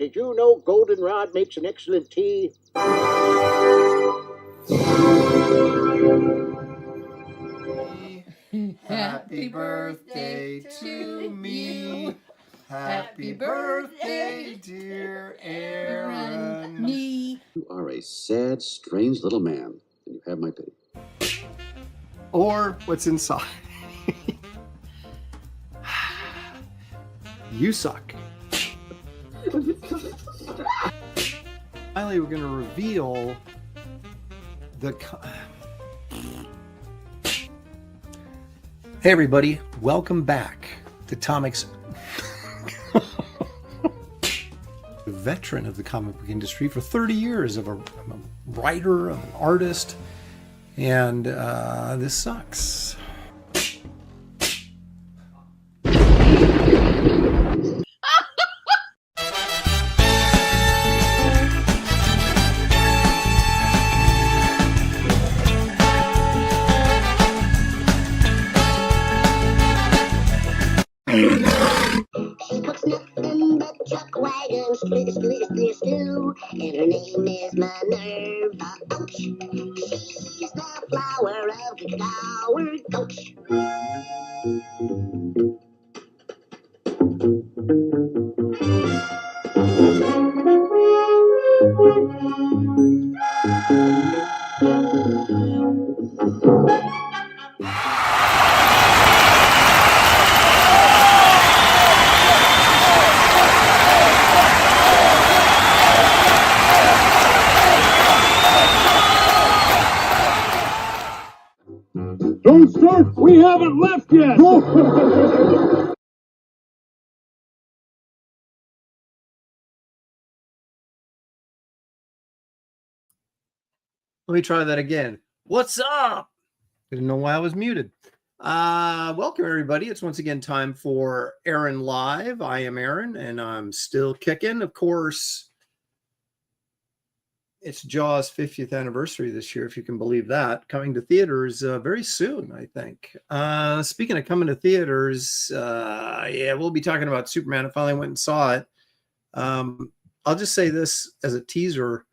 did you know goldenrod makes an excellent tea? Happy birthday to me. Happy birthday, dear Aaron. Me. You are a sad, strange little man, and you have my pity. Or what's inside. You suck. Finally, we're going to reveal the... Hey everybody, welcome back to Tomic's veteran of the comic book industry for 30 years I'm a writer, I'm an artist, and this sucks. And her name is Minerva. Ouch. She's the flower of the flower. Ouch. Don't start! We haven't left yet! Let me try that again. What's up? Didn't know why I was muted. Welcome everybody. It's once again time for Aaron Live. I am Aaron and I'm still kicking. Of course, it's Jaws 50th anniversary this year, if you can believe that. Coming to theaters very soon, I think. Speaking of coming to theaters, yeah, we'll be talking about Superman. I finally went and saw it. I'll just say this as a teaser.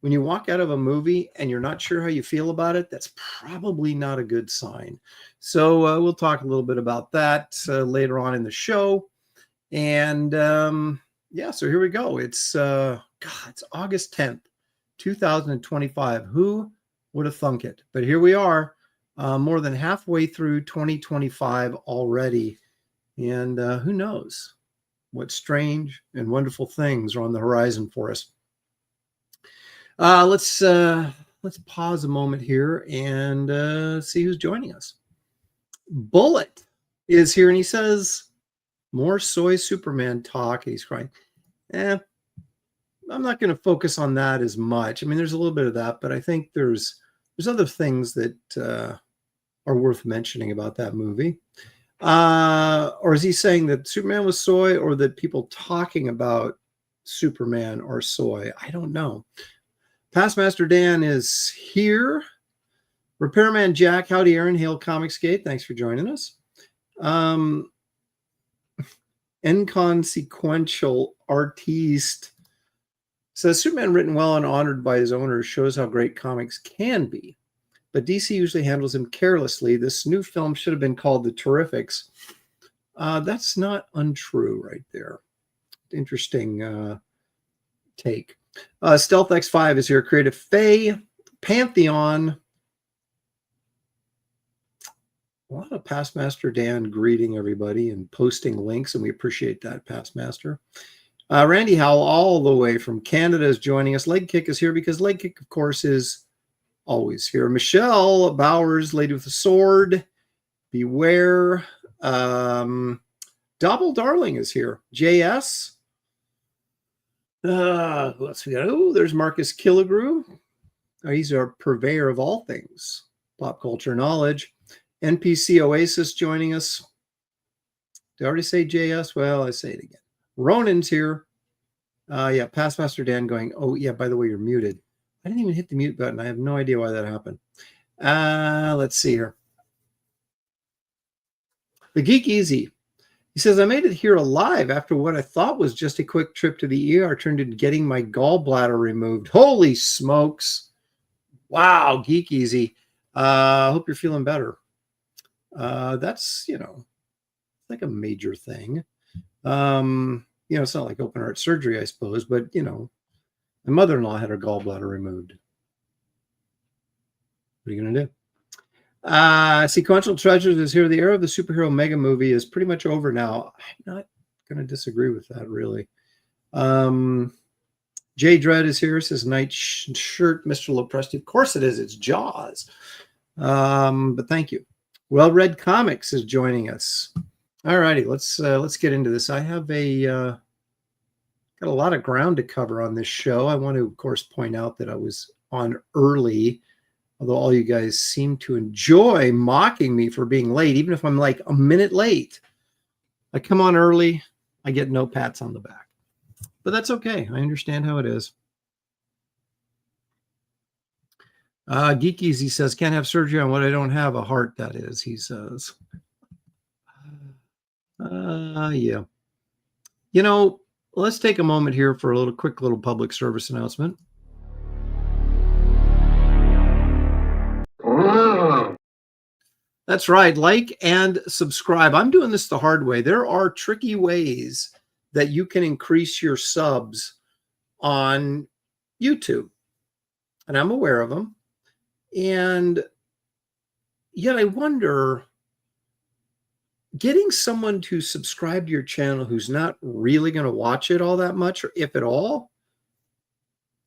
When you walk out of a movie and you're not sure how you feel about it, that's probably not a good sign. So we'll talk a little bit about that later on in the show. And yeah, so here we go. It's it's August 10th, 2025. Who would have thunk it? But here we are, more than halfway through 2025 already. And who knows what strange and wonderful things are on the horizon for us. Let's pause a moment here and see who's joining us. Bullet is here, and he says, "More soy Superman talk." And he's crying. I'm not going to focus on that as much. I mean, there's a little bit of that, but I think there's other things that are worth mentioning about that movie. Or is he saying that Superman was soy, or that people talking about Superman are soy? I don't know. Pastmaster Dan is here. Repairman Jack, howdy Aaron, hail Comicsgate. Thanks for joining us. Inconsequential artiste says, Superman written well and honored by his owners shows how great comics can be, but DC usually handles him carelessly. This new film should have been called The Terrifics. That's not untrue right there. Interesting take. Stealth X5 is here. Creative Faye, Pantheon. A lot of Pastmaster Dan greeting everybody and posting links, and we appreciate that, Pastmaster. Randy Howell, all the way from Canada, is joining us. Leg Kick is here because Leg Kick, of course, is always here. Michelle Bowers, Lady with a Sword. Beware. Double Darling is here. JS. Who else we got? Oh, there's Marcus Killigrew. He's our purveyor of all things pop culture knowledge. NPC Oasis joining us. Did I already say JS? Well, I say it again. Ronan's here. Yeah, Pastmaster Dan going, oh, yeah, by the way, you're muted. I didn't even hit the mute button. I have no idea why that happened. Let's see here. The Geek Easy He says, I made it here alive after what I thought was just a quick trip to the ER turned into getting my gallbladder removed. Holy smokes. Wow, Geek Easy. Hope you're feeling better. That's, like a major thing. It's not like open heart surgery, I suppose, but, my mother-in-law had her gallbladder removed. What are you going to do? Sequential Treasures is here. The era of the superhero mega movie is pretty much over now. I'm not going to disagree with that, really. Jay Dredd is here. Says night shirt, Mr. Lopresti. Of course it is. It's Jaws. But thank you. Well Read Comics is joining us. All righty, let's get into this. I have got a lot of ground to cover on this show. I want to, of course, point out that I was on early. Although all you guys seem to enjoy mocking me for being late, even if I'm like a minute late. I come on early, I get no pats on the back. But that's okay. I understand how it is. Geek Easy says, can't have surgery on what I don't have, a heart, that is, he says. Yeah. Let's take a moment here for a quick little public service announcement. That's right. Like and subscribe. I'm doing this the hard way. There are tricky ways that you can increase your subs on YouTube, and I'm aware of them. And yet I wonder, getting someone to subscribe to your channel who's not really going to watch it all that much, or if at all,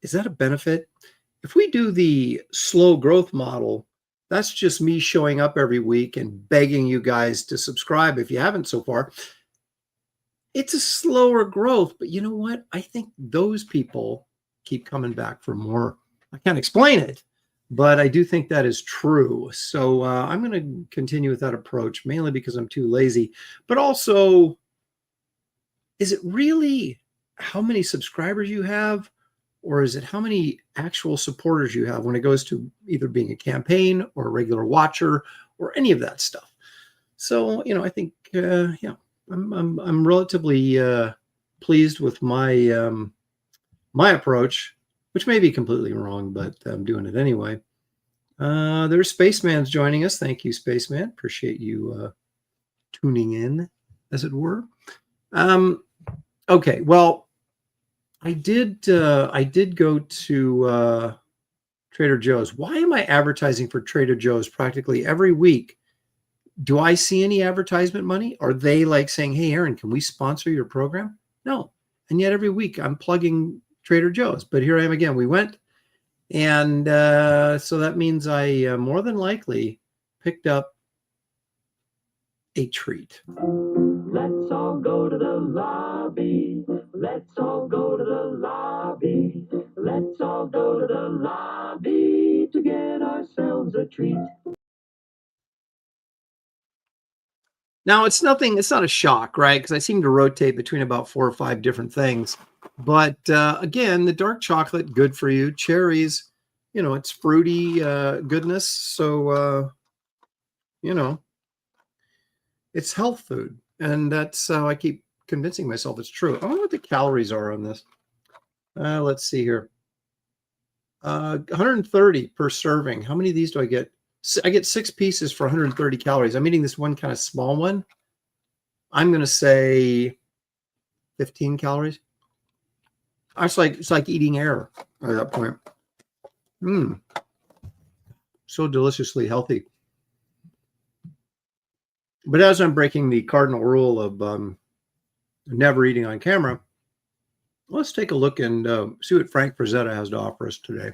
is that a benefit? If we do the slow growth model, that's just me showing up every week and begging you guys to subscribe if you haven't so far. It's a slower growth, but you know what? I think those people keep coming back for more. I can't explain it, but I do think that is true. So I'm going to continue with that approach, mainly because I'm too lazy. But also, is it really how many subscribers you have? Or is it how many actual supporters you have when it goes to either being a campaign or a regular watcher or any of that stuff? So, I think, I'm relatively pleased with my my approach, which may be completely wrong, but I'm doing it anyway. There's Spaceman's joining us. Thank you, Spaceman. Appreciate you tuning in, as it were. Okay, well, I did go to Trader Joe's. Why am I advertising for Trader Joe's practically every week? Do I see any advertisement money? Are they like saying, hey, Aaron, can we sponsor your program? No. And yet every week I'm plugging Trader Joe's. But here I am again. We went. And so that means I more than likely picked up a treat. Let's all go to the lobby. Let's all go to the lobby. Let's all go to the lobby to get ourselves a treat. Now, it's not a shock, right? Because I seem to rotate between about 4 or 5 different things. But again, the dark chocolate, good for you. Cherries, it's fruity goodness. So, it's health food. And that's how I keep convincing myself it's true. I wonder what the calories are on this. Let's see here. 130 per serving. How many of these do I get? I get 6 pieces for 130 calories. I'm eating this one kind of small one. I'm going to say 15 calories. It's like eating air at that point. So deliciously healthy. But as I'm breaking the cardinal rule of never eating on camera, let's take a look and see what Frank Frazetta has to offer us today.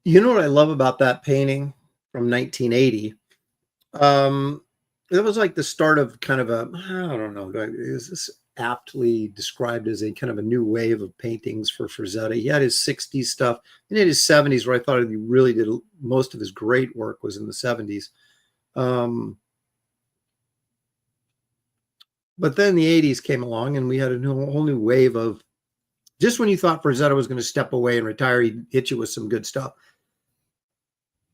You know what I love about that painting from 1980? It was like the start of kind of a, I don't know, is this aptly described as a kind of a new wave of paintings for Frazetta? He had his 60s stuff, and in his 70s, where I thought he really did most of his great work was in the 70s. But then the 80s came along, and we had a whole new wave of, just when you thought Frazetta was going to step away and retire, he'd hit you with some good stuff.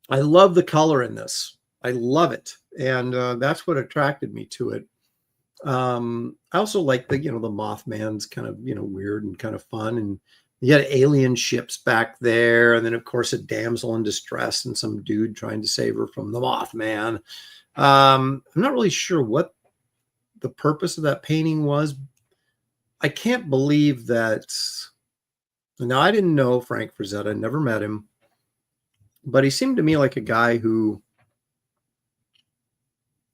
I love the color in this. I love it. And that's what attracted me to it. I also like the, the Mothman's kind of, weird and kind of fun. And you had alien ships back there. And then, of course, a damsel in distress and some dude trying to save her from the Mothman. I'm not really sure what the purpose of that painting was. I can't believe that. Now, I didn't know Frank Frazetta. I never met him. But he seemed to me like a guy who,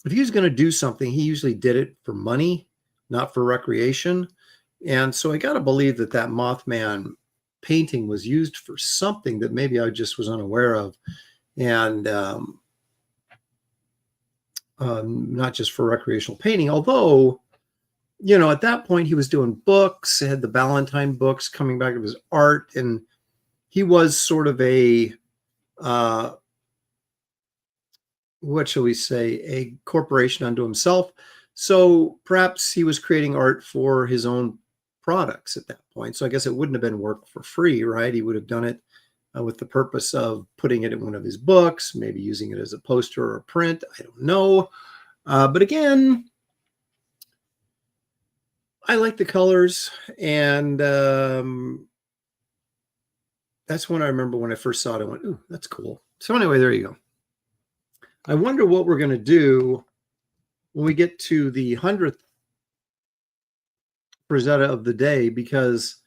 if he was going to do something, he usually did it for money, not for recreation. And so I got to believe that that Mothman painting was used for something that maybe I just was unaware of. And not just for recreational painting, although, at that point he was doing books, had the Valentine books coming back of his art. And he was sort of a, what shall we say, a corporation unto himself. So perhaps he was creating art for his own products at that point. So I guess it wouldn't have been work for free, right? He would have done it with the purpose of putting it in one of his books, maybe using it as a poster or a print. I don't know. But again, I like the colors. And that's when I remember when I first saw it, I went, ooh, that's cool. So anyway, there you go. I wonder what we're going to do when we get to the 100th Frazetta of the day, because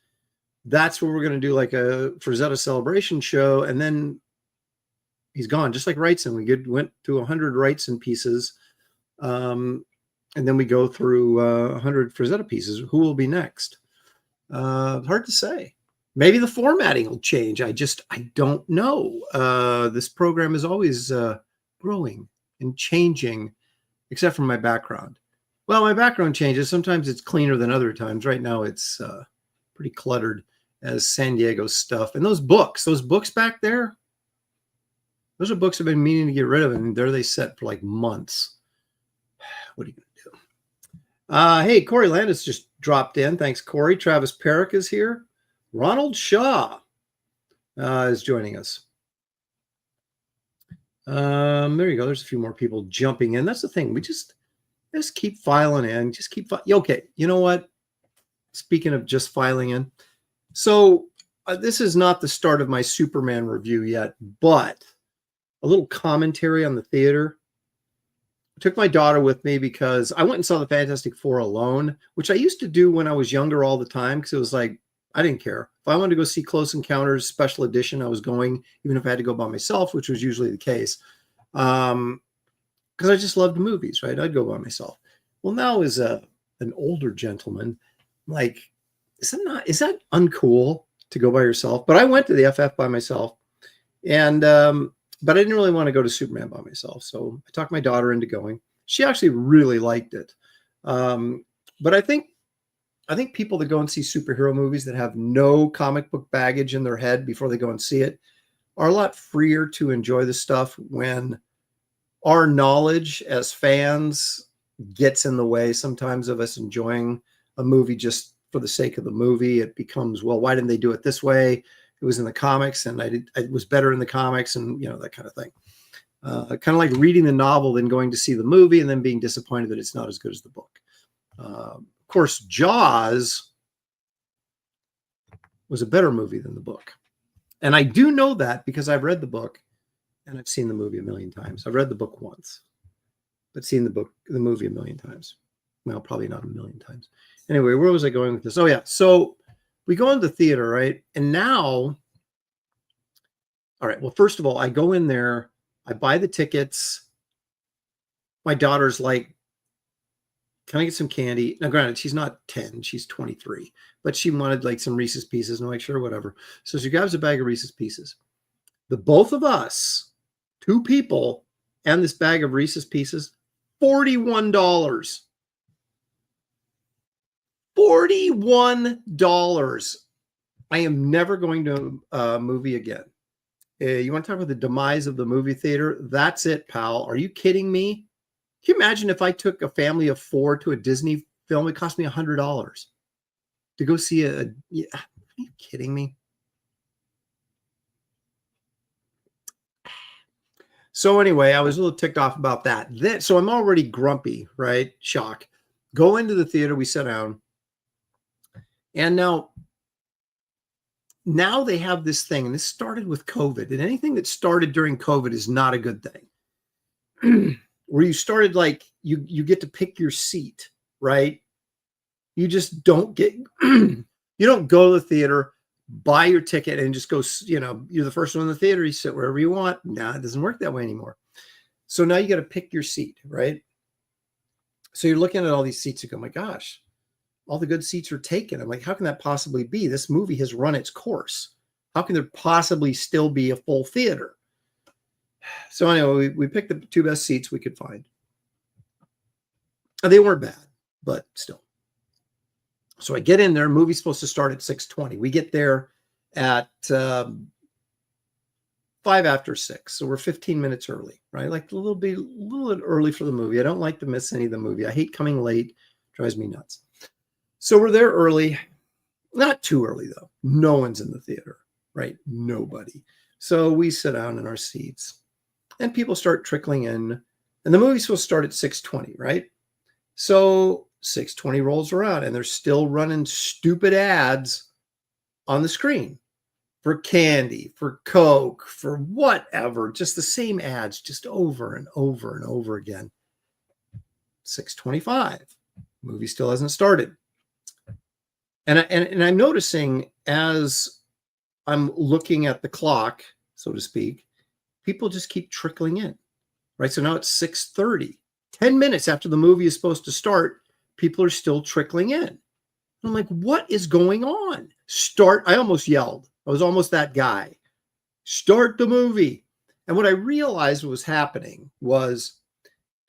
that's where we're going to do like a Frazetta celebration show. And then he's gone, just like Wrightson. We went through 100 Wrightson pieces. And then we go through 100 Frazetta pieces. Who will be next? Hard to say. Maybe the formatting will change. I don't know. This program is always growing and changing, except for my background. Well, my background changes. Sometimes it's cleaner than other times. Right now, it's pretty cluttered as San Diego stuff. And those books back there, those are books I've been meaning to get rid of. And there they sit for like months. What are you going to do? Hey, Corey Landis just dropped in. Thanks, Corey. Travis Perrick is here. Ronald Shaw is joining us. There you go. There's a few more people jumping in. That's the thing. We just keep filing in. Just keep okay. You know what? Speaking of just filing in. So this is not the start of my Superman review yet, but a little commentary on the theater. I took my daughter with me because I went and saw the Fantastic Four alone, which I used to do when I was younger all the time, because it was like, I didn't care. If I wanted to go see Close Encounters special edition, I was going, even if I had to go by myself, which was usually the case. Because I just loved movies, right? I'd go by myself. Well, now as an older gentleman, like, is that uncool to go by yourself? But I went to the FF by myself, and but I didn't really want to go to Superman by myself. So I talked my daughter into going. She actually really liked it. But I think people that go and see superhero movies that have no comic book baggage in their head before they go and see it are a lot freer to enjoy the stuff when our knowledge as fans gets in the way sometimes of us enjoying a movie just for the sake of the movie. It becomes, well, why didn't they do it this way? It was in the comics and it was better in the comics, and that kind of thing. Kind of like reading the novel, then going to see the movie and then being disappointed that it's not as good as the book. Of course, Jaws was a better movie than the book. And I do know that because I've read the book and I've seen the movie a million times. I've read the book once, but seen the movie a million times. Well, probably not a million times. Anyway, where was I going with this? Oh, yeah. So we go into the theater, right? And now, all right, well, first of all, I go in there, I buy the tickets. My daughter's like, can I get some candy? Now, granted, she's not 10, she's 23, but she wanted like some Reese's Pieces. And I'm like, sure, whatever. So she grabs a bag of Reese's Pieces. The both of us, 2 people, and this bag of Reese's Pieces, $41. $41. I am never going to a movie again. You want to talk about the demise of the movie theater? That's it, pal. Are you kidding me? Can you imagine if I took a family of 4 to a Disney film? It cost me $100 to go see a. Yeah, are you kidding me? So anyway, I was a little ticked off about that. So I'm already grumpy, right? Shock. Go into the theater. We sit down. And now they have this thing, and this started with COVID. And anything that started during COVID is not a good thing. Where you started, like, you get to pick your seat, right? You just don't get, you don't go to the theater, buy your ticket, and just go, you're the first one in the theater, you sit wherever you want. No, it doesn't work that way anymore. So now you got to pick your seat, right? So you're looking at all these seats, you go, my gosh, all the good seats are taken. I'm like, how can that possibly be? This movie has run its course. How can there possibly still be a full theater? So anyway, we picked the 2 best seats we could find. They weren't bad, but still. So I get in there. Movie's supposed to start at 6:20. We get there at 5 after 6. So we're 15 minutes early, right? Like a little bit early for the movie. I don't like to miss any of the movie. I hate coming late. Drives me nuts. So we're there early. Not too early, though. No one's in the theater, right? Nobody. So we sit down in our seats, and people start trickling in. And the movie's supposed to start at 6:20, right? So 6:20 rolls around, and they're still running stupid ads on the screen for candy, for Coke, for whatever. Just the same ads, just over and over and over again. 6:25. Movie still hasn't started. And I'm noticing as I'm looking at the clock, so to speak, people just keep trickling in, right? So now it's 6:30. 10 minutes after the movie is supposed to start, people are still trickling in. And I'm like, what is going on? I almost yelled. I was almost that guy. Start the movie. And what I realized was happening was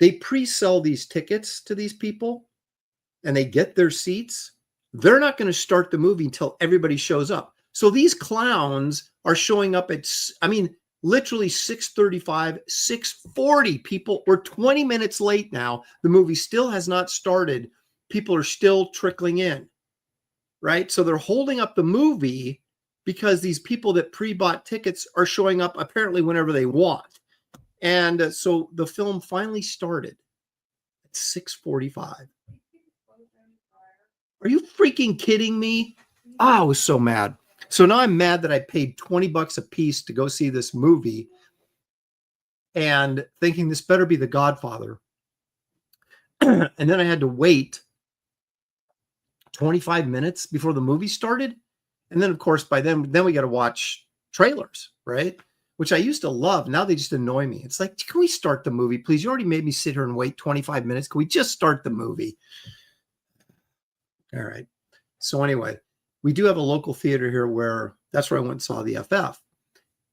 they pre-sell these tickets to these people and they get their seats. They're not going to start the movie until everybody shows up. So these clowns are showing up at, literally 6:35, 6:40. People, we're 20 minutes late now. The movie still has not started. People are still trickling in, right? So they're holding up the movie because these people that pre-bought tickets are showing up apparently whenever they want. And so the film finally started at 6:45. Are you freaking kidding me? I was so mad. So now I'm mad that I paid $20 a piece to go see this movie and thinking this better be The Godfather. And then I had to wait 25 minutes before the movie started. And then, of course, by then we got to watch trailers, right? Which I used to love. Now they just annoy me. It's like, can we start the movie, please? You already made me sit here and wait 25 minutes. Can we just start the movie? All right. So anyway, we do have a local theater here where that's where I went and saw the FF.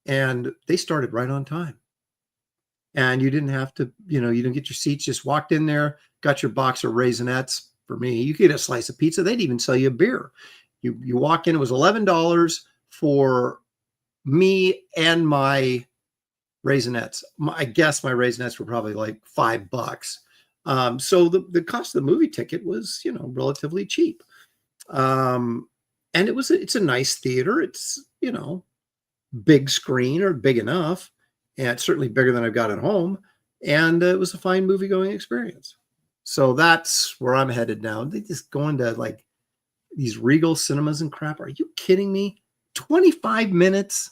And they started right on time. And you didn't have to, you didn't get your seats, just walked in there, got your box of Raisinets. For me, you could get a slice of pizza. They'd even sell you a beer. You walk in, it was $11 for me and my Raisinets. I guess my Raisinets were probably like $5. So the cost of the movie ticket was, relatively cheap. And it's a nice theater. It's, big screen or big enough. And it's certainly bigger than I've got at home. And it was a fine movie going experience. So that's where I'm headed now. They just go into like these Regal cinemas and crap. Are you kidding me? 25 minutes.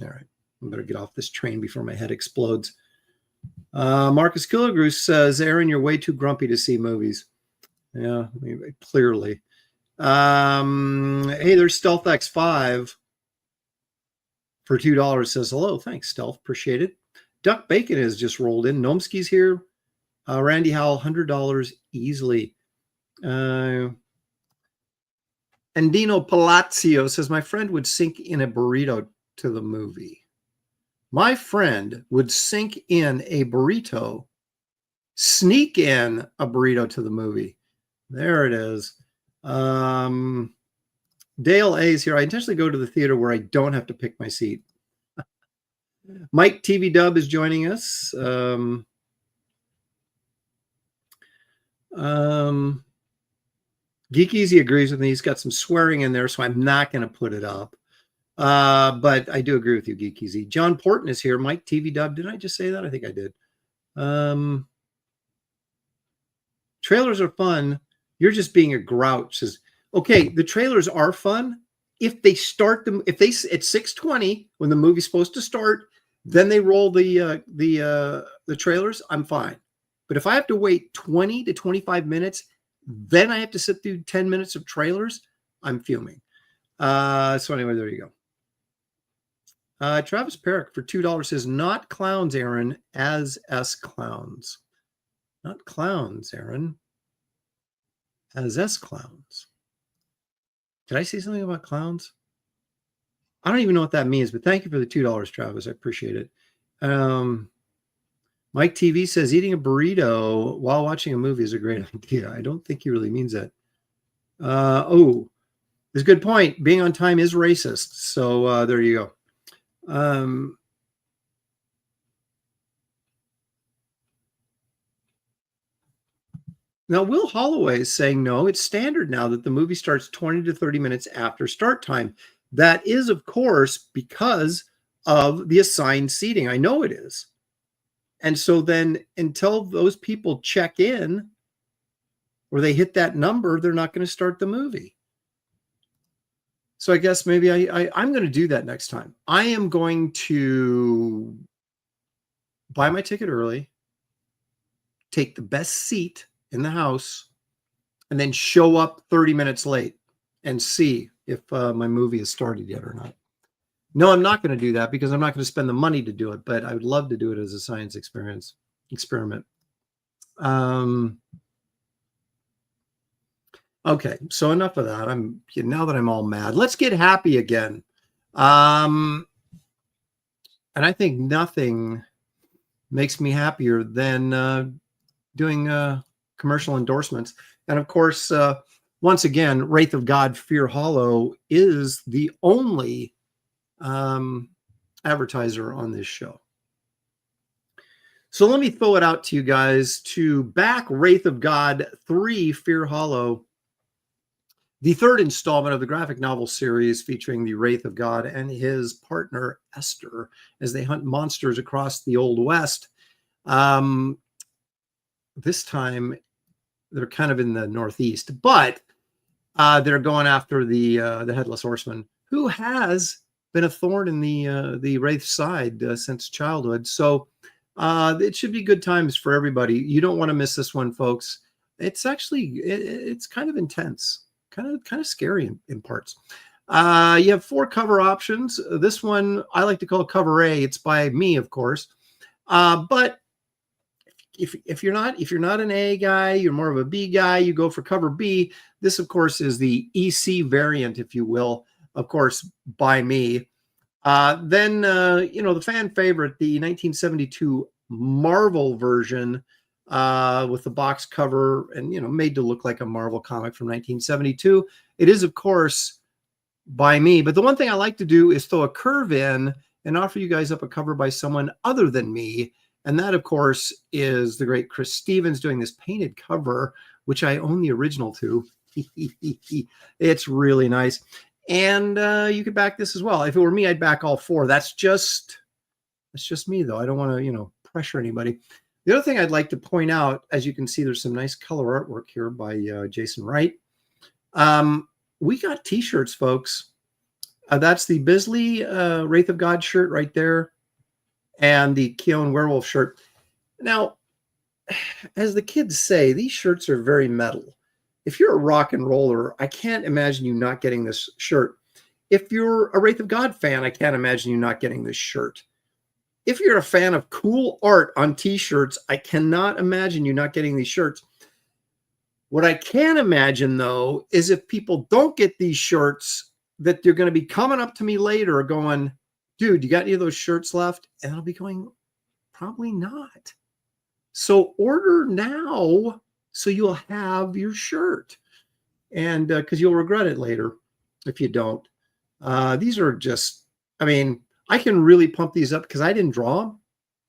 All right. I better get off this train before my head explodes. Marcus Killigrew says, Aaron, you're way too grumpy to see movies. Yeah, clearly. Hey, there's Stealth X5 for $2 says, hello. Thanks, Stealth. Appreciate it. Duck Bacon has just rolled in. Gnomsky's here. Randy Howell, $100 easily. And Dino Palazzo says, my friend would sink in a burrito to the movie. my friend would sink in a burrito, sneak in a burrito to the movie. There it is. Dale A is here. I intentionally go to the theater where I don't have to pick my seat. Mike TV Dub is joining us. Geek Easy agrees with me. He's got some swearing in there, so I'm not going to put it up. But I do agree with you, Geek Easy. John Porton is here. Mike TV Dub. Didn't I just say that? I think I did. Trailers are fun. You're just being a grouch. Says, okay, the trailers are fun. If they start them, if they at 6:20 when the movie's supposed to start, then they roll the trailers, I'm fine. But if I have to wait 20 to 25 minutes, then I have to sit through 10 minutes of trailers, I'm fuming. So anyway, there you go. Travis Perrick for $2 says, not clowns, Aaron, as S clowns. Not clowns, Aaron, as S clowns. Did I say something about clowns? I don't even know what that means, but thank you for the $2, Travis. I appreciate it. Mike TV says, eating a burrito while watching a movie is a great idea. I don't think he really means that. Oh, there's a good point. Being on time is racist. So there you go. Now, Will Holloway is saying, no, it's standard now that the movie starts 20 to 30 minutes after start time. That is, of course, because of the assigned seating. I know it is. And so then until those people check in or they hit that number, they're not going to start the movie. So I guess maybe I'm going to do that next time. I am going to buy my ticket early, take the best seat in the house, and then show up 30 minutes late and see if my movie has started yet or not. No, I'm not going to do that because I'm not going to spend the money to do it, but I would love to do it as a science experiment. Okay, so enough of that. Now that I'm all mad, let's get happy again. And I think nothing makes me happier than doing commercial endorsements. And of course, once again, Wraith of God, Fear Hollow is the only advertiser on this show. So let me throw it out to you guys to back Wraith of God 3, Fear Hollow, the third installment of the graphic novel series featuring the Wraith of God and his partner Esther as they hunt monsters across the Old West. This time they're kind of in the Northeast, but they're going after the Headless Horseman, who has been a thorn in the Wraith's side since childhood. So it should be good times for everybody. You don't want to miss this one, folks. It's actually it's kind of intense, kind of scary in parts. You have 4 cover options. This one I like to call cover A. It's by me, of course. But if you're not an A guy, you're more of a B guy, you go for cover B. This, of course, is the EC variant, if you will, of course, by me. Then the fan favorite, the 1972 Marvel version with the box cover and, made to look like a Marvel comic from 1972. It is, of course, by me. But the one thing I like to do is throw a curve in and offer you guys up a cover by someone other than me. And that, of course, is the great Chris Stevens doing this painted cover, which I own the original to. It's really nice. And you could back this as well. If it were me, I'd back all 4. That's just me, though. I don't want to, pressure anybody. The other thing I'd like to point out, as you can see, there's some nice color artwork here by Jason Wright. We got T-shirts, folks. That's the Bisley Wraith of God shirt right there, and the Keown Werewolf shirt. Now, as the kids say, these shirts are very metal. If you're a rock and roller, I can't imagine you not getting this shirt. If you're a Wraith of God fan, I can't imagine you not getting this shirt. If you're a fan of cool art on T-shirts, I cannot imagine you not getting these shirts. What I can imagine, though, is if people don't get these shirts, that they're going to be coming up to me later going, dude, you got any of those shirts left? And I'll be going, probably not. So order now so you'll have your shirt. And because you'll regret it later if you don't. These are just, I mean, I can really pump these up because I didn't draw them.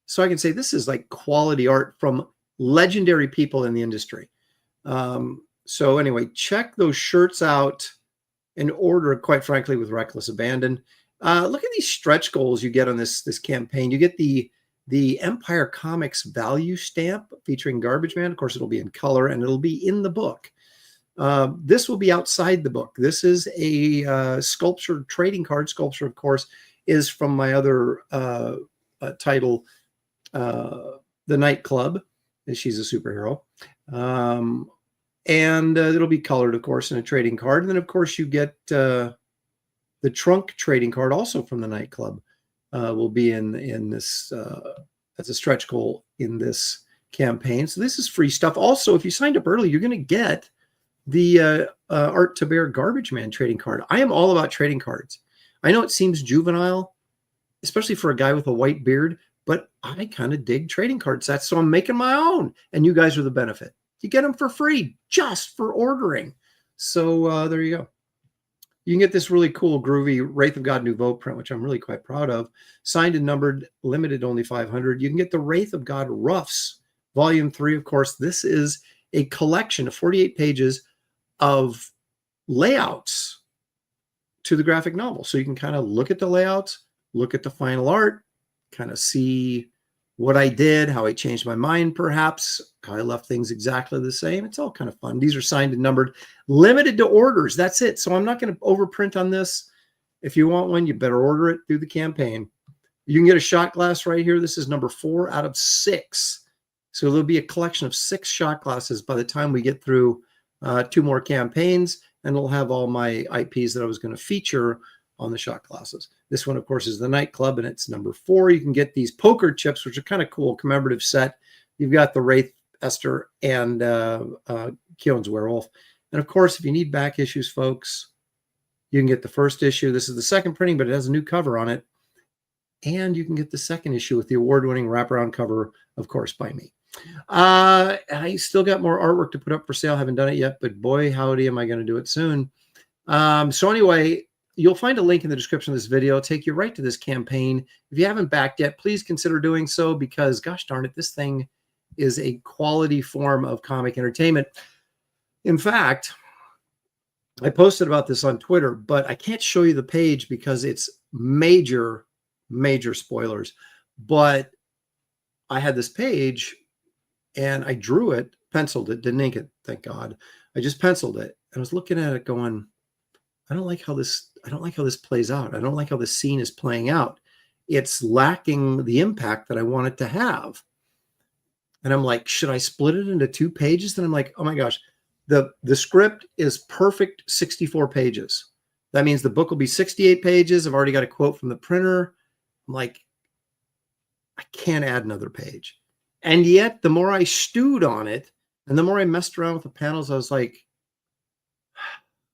So I can say this is like quality art from legendary people in the industry. So anyway, check those shirts out and order, quite frankly, with reckless abandon. Look at these stretch goals you get on this campaign. You get the Empire Comics value stamp featuring Garbage Man. Of course, it'll be in color and it'll be in the book. This will be outside the book. This is a sculpture trading card. Sculpture, of course, is from my other title, The Nightclub. She's a superhero. And it'll be colored, of course, in a trading card. And then, of course, you get the trunk trading card also from The Nightclub. Will be in this as a stretch goal in this campaign. So this is free stuff. Also, if you signed up early, you're going to get the Art to Bear Garbage Man trading card. I am all about trading cards. I know it seems juvenile, especially for a guy with a white beard, but I kind of dig trading card sets, so I'm making my own, and you guys are the benefit. You get them for free just for ordering. So there you go. You can get this really cool, groovy Wraith of God Nouveau print, which I'm really quite proud of. Signed and numbered, limited only 500. You can get the Wraith of God Roughs, Volume 3, of course. This is a collection of 48 pages of layouts to the graphic novel. So you can kind of look at the layouts, look at the final art, kind of see what I did, how I changed my mind, perhaps, how I left things exactly the same. It's all kind of fun. These are signed and numbered, limited to orders. That's it. So I'm not going to overprint on this. If you want one, you better order it through the campaign. You can get a shot glass right here. This is number 4 out of 6. So there'll be a collection of 6 shot glasses by the time we get through 2 more campaigns, and it'll have all my IPs that I was going to feature on the shot glasses. This one, of course, is The Nightclub, and it's number 4. You can get these poker chips, which are kind of cool, commemorative set. You've got the Wraith, Esther, and Keown's Werewolf. And of course, if you need back issues, folks, you can get the first issue. This is the second printing, but it has a new cover on it. And you can get the second issue with the award-winning wraparound cover, of course, by me. I still got more artwork to put up for sale. Haven't done it yet, but boy, howdy, am I going to do it soon. So anyway, you'll find a link in the description of this video. It'll take you right to this campaign. If you haven't backed yet, please consider doing so because, gosh darn it, this thing is a quality form of comic entertainment. In fact, I posted about this on Twitter, but I can't show you the page because it's major spoilers. But I had this page and I drew it, penciled it, didn't ink it, thank God. I just penciled it. And I was looking at it going, I don't like how this plays out. I don't like how this scene is playing out. It's lacking the impact that I want it to have. And I'm like, should I split it into 2 pages? Then I'm like, oh my gosh, the script is perfect 64 pages. That means the book will be 68 pages. I've already got a quote from the printer. I'm like, I can't add another page. And yet, the more I stewed on it, and the more I messed around with the panels, I was like,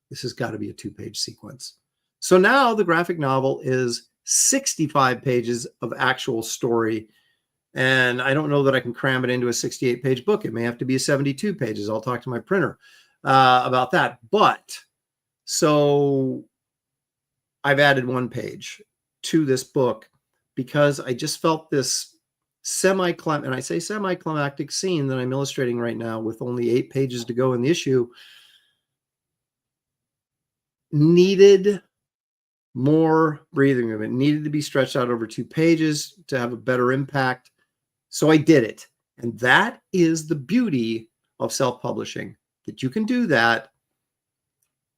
this has got to be a 2-page sequence. So now the graphic novel is 65 pages of actual story. And I don't know that I can cram it into a 68-page book. It may have to be a 72 pages. I'll talk to my printer about that. But so I've added 1 page to this book because I just felt this and I say semi-climactic scene that I'm illustrating right now with only 8 pages to go in the issue needed more breathing room. It needed to be stretched out over 2 pages to have a better impact. So I did it. And that is the beauty of self-publishing, that you can do that.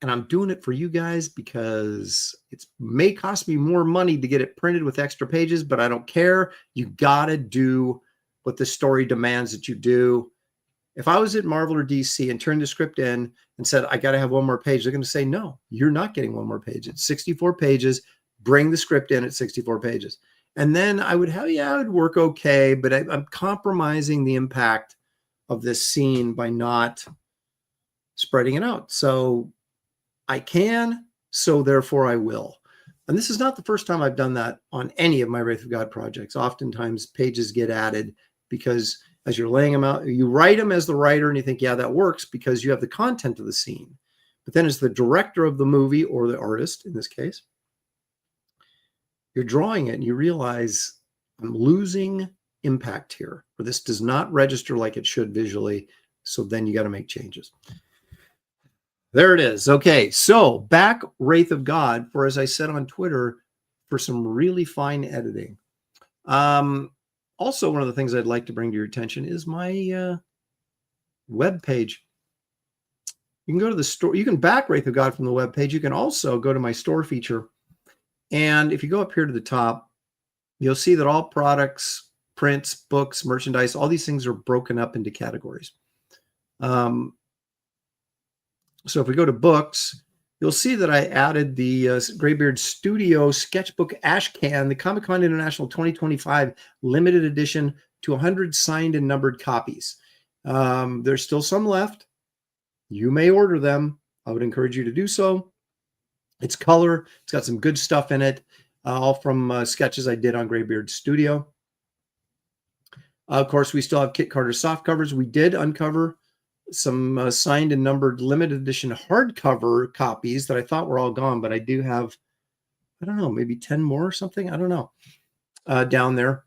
And I'm doing it for you guys because it may cost me more money to get it printed with extra pages, but I don't care. You got to do what the story demands that you do. If I was at Marvel or DC and turned the script in and said, I got to have 1 more page, they're going to say, no, you're not getting 1 more page. It's 64 pages. Bring the script in at 64 pages. And then I would have, yeah, it would work okay, but I'm compromising the impact of this scene by not spreading it out. So I can, so therefore I will. And this is not the first time I've done that on any of my Wraith of God projects. Oftentimes pages get added because as you're laying them out, you write them as the writer and you think, yeah, that works because you have the content of the scene. But then as the director of the movie or the artist, in this case, you're drawing it and you realize I'm losing impact here, or this does not register like it should visually. So then you got to make changes. There it is. Okay, so back Wraith of God for, as I said on Twitter, for some really fine editing. Also, one of the things I'd like to bring to your attention is my web page. You can go to the store. You can back Wraith of God from the web page. You can also go to my store feature. And if you go up here to the top, you'll see that all products, prints, books, merchandise, all these things are broken up into categories. So if we go to books, you'll see that I added the Graybeard Studio Sketchbook Ashcan, the Comic-Con International 2025 limited edition to 100 signed and numbered copies. There's still some left. You may order them. I would encourage you to do so. It's color. It's got some good stuff in it, all from sketches I did on Graybeard Studio. Of course, we still have Kit Carter soft covers. We did uncover some signed and numbered limited edition hardcover copies that I thought were all gone, but I do have, I don't know, maybe 10 more or something. I don't know, down there.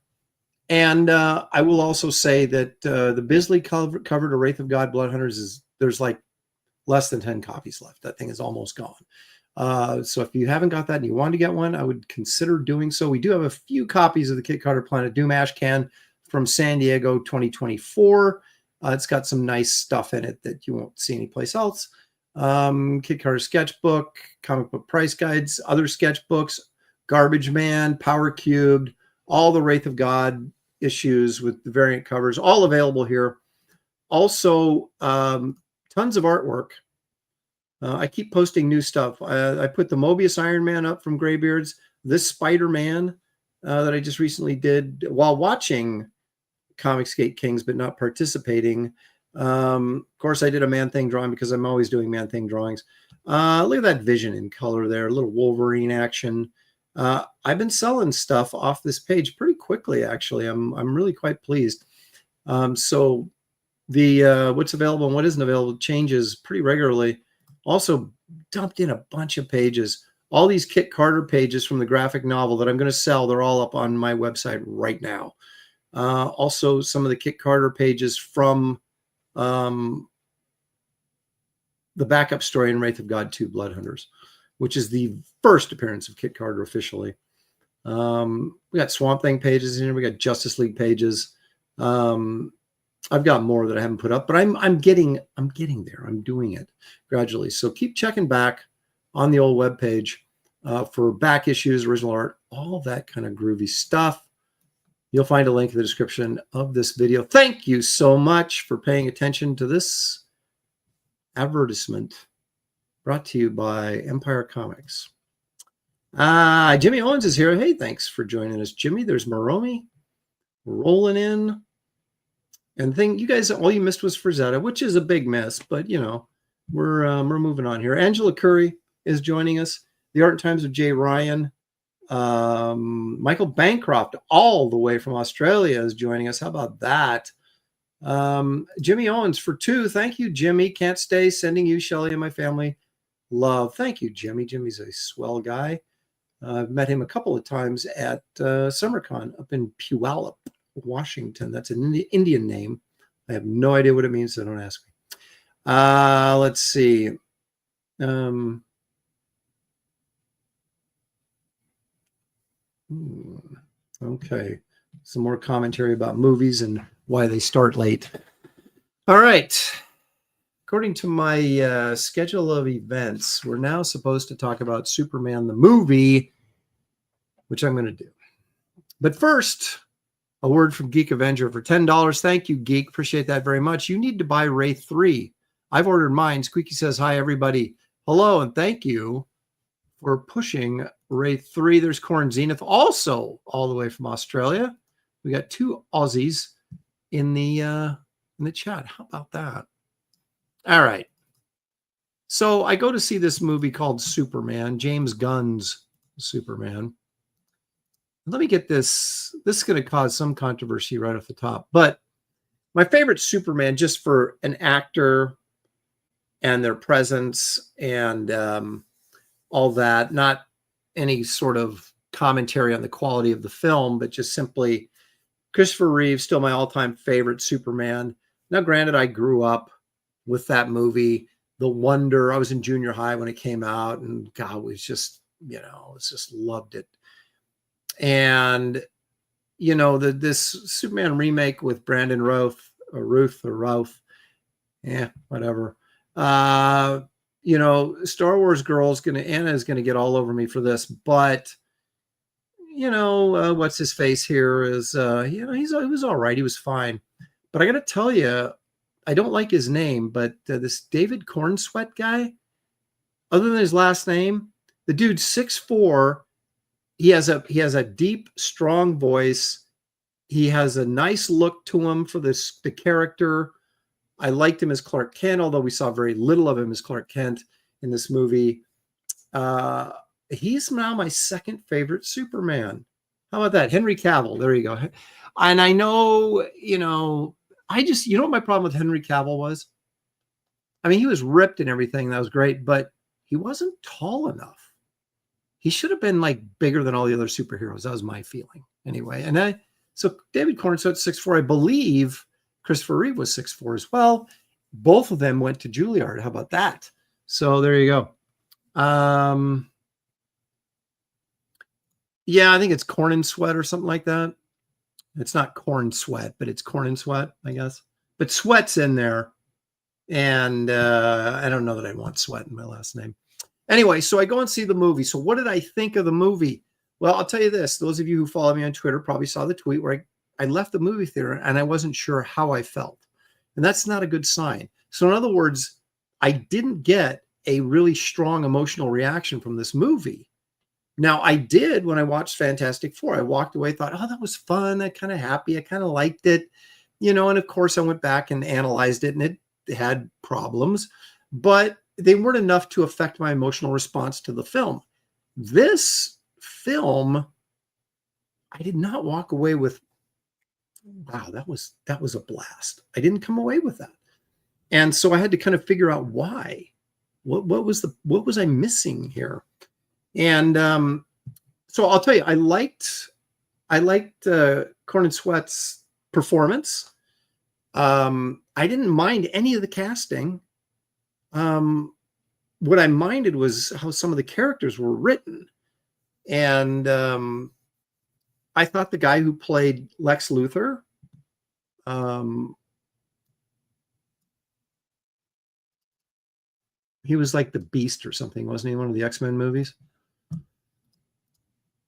And I will also say that the Bisley cover to Wraith of God Blood Hunters there's like less than 10 copies left. That thing is almost gone. So if you haven't got that and you want to get one, I would consider doing so. We do have a few copies of the Kit Carter Planet Doom Ashcan from San Diego 2024. It's got some nice stuff in it that you won't see anyplace else. Kit Carter sketchbook, comic book price guides, other sketchbooks, Garbage Man, Power Cubed, all the Wraith of God issues with the variant covers, all available here. Also, tons of artwork. I keep posting new stuff. I put the Mobius Iron Man up from Graybeards, this Spider-Man that I just recently did while watching Comicsgate Kings, but not participating. Of course, I did a Man-Thing drawing because I'm always doing Man-Thing drawings. Look at that Vision in color there, a little Wolverine action. I've been selling stuff off this page pretty quickly, actually. I'm really quite pleased. So the what's available and what isn't available changes pretty regularly. Also dumped in a bunch of pages. All these Kit Carter pages from the graphic novel that I'm going to sell, they're all up on my website right now. Also, some of the Kit Carter pages from the backup story in Wraith of God 2 Blood Hunters, which is the first appearance of Kit Carter officially. We got Swamp Thing pages in here. We got Justice League pages. I've got more that I haven't put up, but I'm getting there. I'm doing it gradually. So keep checking back on the old webpage for back issues, original art, all that kind of groovy stuff. You'll find a link in the description of this video. Thank you so much for paying attention to this advertisement brought to you by Empire Comics. Jimmy Owens is here. Hey, thanks for joining us, Jimmy. There's Moromi rolling in. And you guys, all you missed was Frazetta, which is a big miss, but you know, we're moving on here. Angela Curry is joining us. The Art and Times of Jay Ryan. Michael Bancroft, all the way from Australia, is joining us. How about that? Jimmy Owens for 2. Thank you, Jimmy. Can't stay. Sending you, Shelly, and my family love. Thank you, Jimmy. Jimmy's a swell guy. I've met him a couple of times at SummerCon up in Puyallup, Washington. That's an Indian name. I have no idea what it means, so don't ask me. Let's see. Okay. Some more commentary about movies and why they start late. All right. According to my schedule of events, we're now supposed to talk about Superman the movie, which I'm going to do. But first, a word from Geek Avenger for $10. Thank you, Geek. Appreciate that very much. You need to buy Wraith 3. I've ordered mine. Squeaky says, hi, everybody. Hello, and thank you for pushing Wraith 3. There's Corn Zenith, also all the way from Australia. We got 2 Aussies in the chat. How about that? All right. So I go to see this movie called Superman, James Gunn's Superman. Let me get this. This is going to cause some controversy right off the top, but my favorite Superman, just for an actor and their presence and all that, not any sort of commentary on the quality of the film, but just simply Christopher Reeve, still my all-time favorite Superman. Now, granted, I grew up with that movie, The Wonder. I was in junior high when it came out, and God, was just, you know, was just loved it. And, you know, this Superman remake with Brandon Routh, yeah, whatever. You know, Star Wars girl's Anna is gonna get all over me for this, but you know, what's his face here is, you know, he was all right. He was fine. But I got to tell you, I don't like his name, but this David Cornsweet guy, other than his last name, the dude's 6'4". He has a deep, strong voice. He has a nice look to him for the character. I liked him as Clark Kent, although we saw very little of him as Clark Kent in this movie. He's now my second favorite Superman. How about that? Henry Cavill. There you go. And I know, you know, you know what my problem with Henry Cavill was? I mean, he was ripped and everything. That was great, but he wasn't tall enough. He should have been like bigger than all the other superheroes. That was my feeling anyway. And so David Cornsweet, 6'4". I believe Christopher Reeve was 6'4" as well. Both of them went to Juilliard. How about that? So there you go. Yeah, I think it's Corn and Sweat or something like that. It's not Corn Sweat, but it's Corn and Sweat, I guess. But Sweat's in there. And I don't know that I want Sweat in my last name. Anyway, so I go and see the movie. So what did I think of the movie? Well, I'll tell you this. Those of you who follow me on Twitter probably saw the tweet where I left the movie theater and I wasn't sure how I felt. And that's not a good sign. So in other words, I didn't get a really strong emotional reaction from this movie. Now, I did when I watched Fantastic Four. I walked away, thought, oh, that was fun. I'm kind of happy. I kind of liked it. You know, and of course, I went back and analyzed it, and it had problems, but they weren't enough to affect my emotional response to the film. This film, I did not walk away with, wow, that was a blast. I didn't come away with that. And so I had to kind of figure out why. What was I missing here? And so I'll tell you, I liked Corn and Sweat's performance. I didn't mind any of the casting. What I minded was how some of the characters were written. And I thought the guy who played Lex Luthor, he was like the Beast or something, wasn't he? One of the X-Men movies.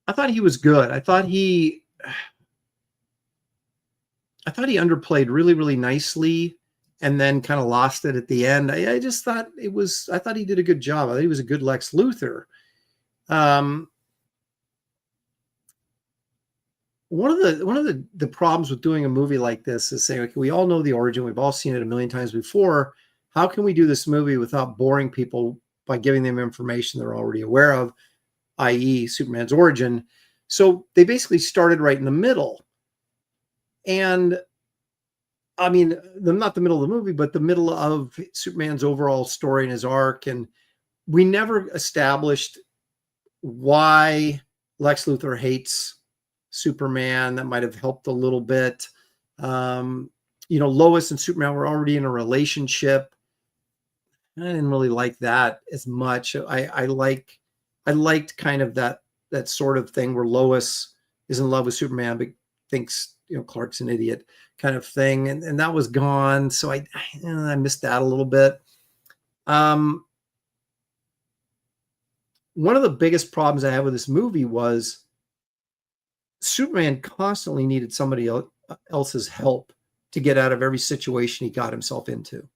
I thought he was good. I thought he underplayed really, really nicely and then kind of lost it at the end. I just thought I thought he did a good job. I thought he was a good Lex Luthor. One of the problems with doing a movie like this is saying, okay, we all know the origin. We've all seen it a million times before. How can we do this movie without boring people by giving them information they're already aware of, i.e. Superman's origin? So they basically started right in the middle. And I mean, not the middle of the movie, but the middle of Superman's overall story and his arc. And we never established why Lex Luthor hates Superman. That might have helped a little bit. You know, Lois and Superman were already in a relationship. I didn't really like that as much. I liked kind of that sort of thing where Lois is in love with Superman, but thinks, you know, Clark's an idiot kind of thing. And that was gone. So I missed that a little bit. One of the biggest problems I had with this movie was Superman constantly needed somebody else's help to get out of every situation he got himself into.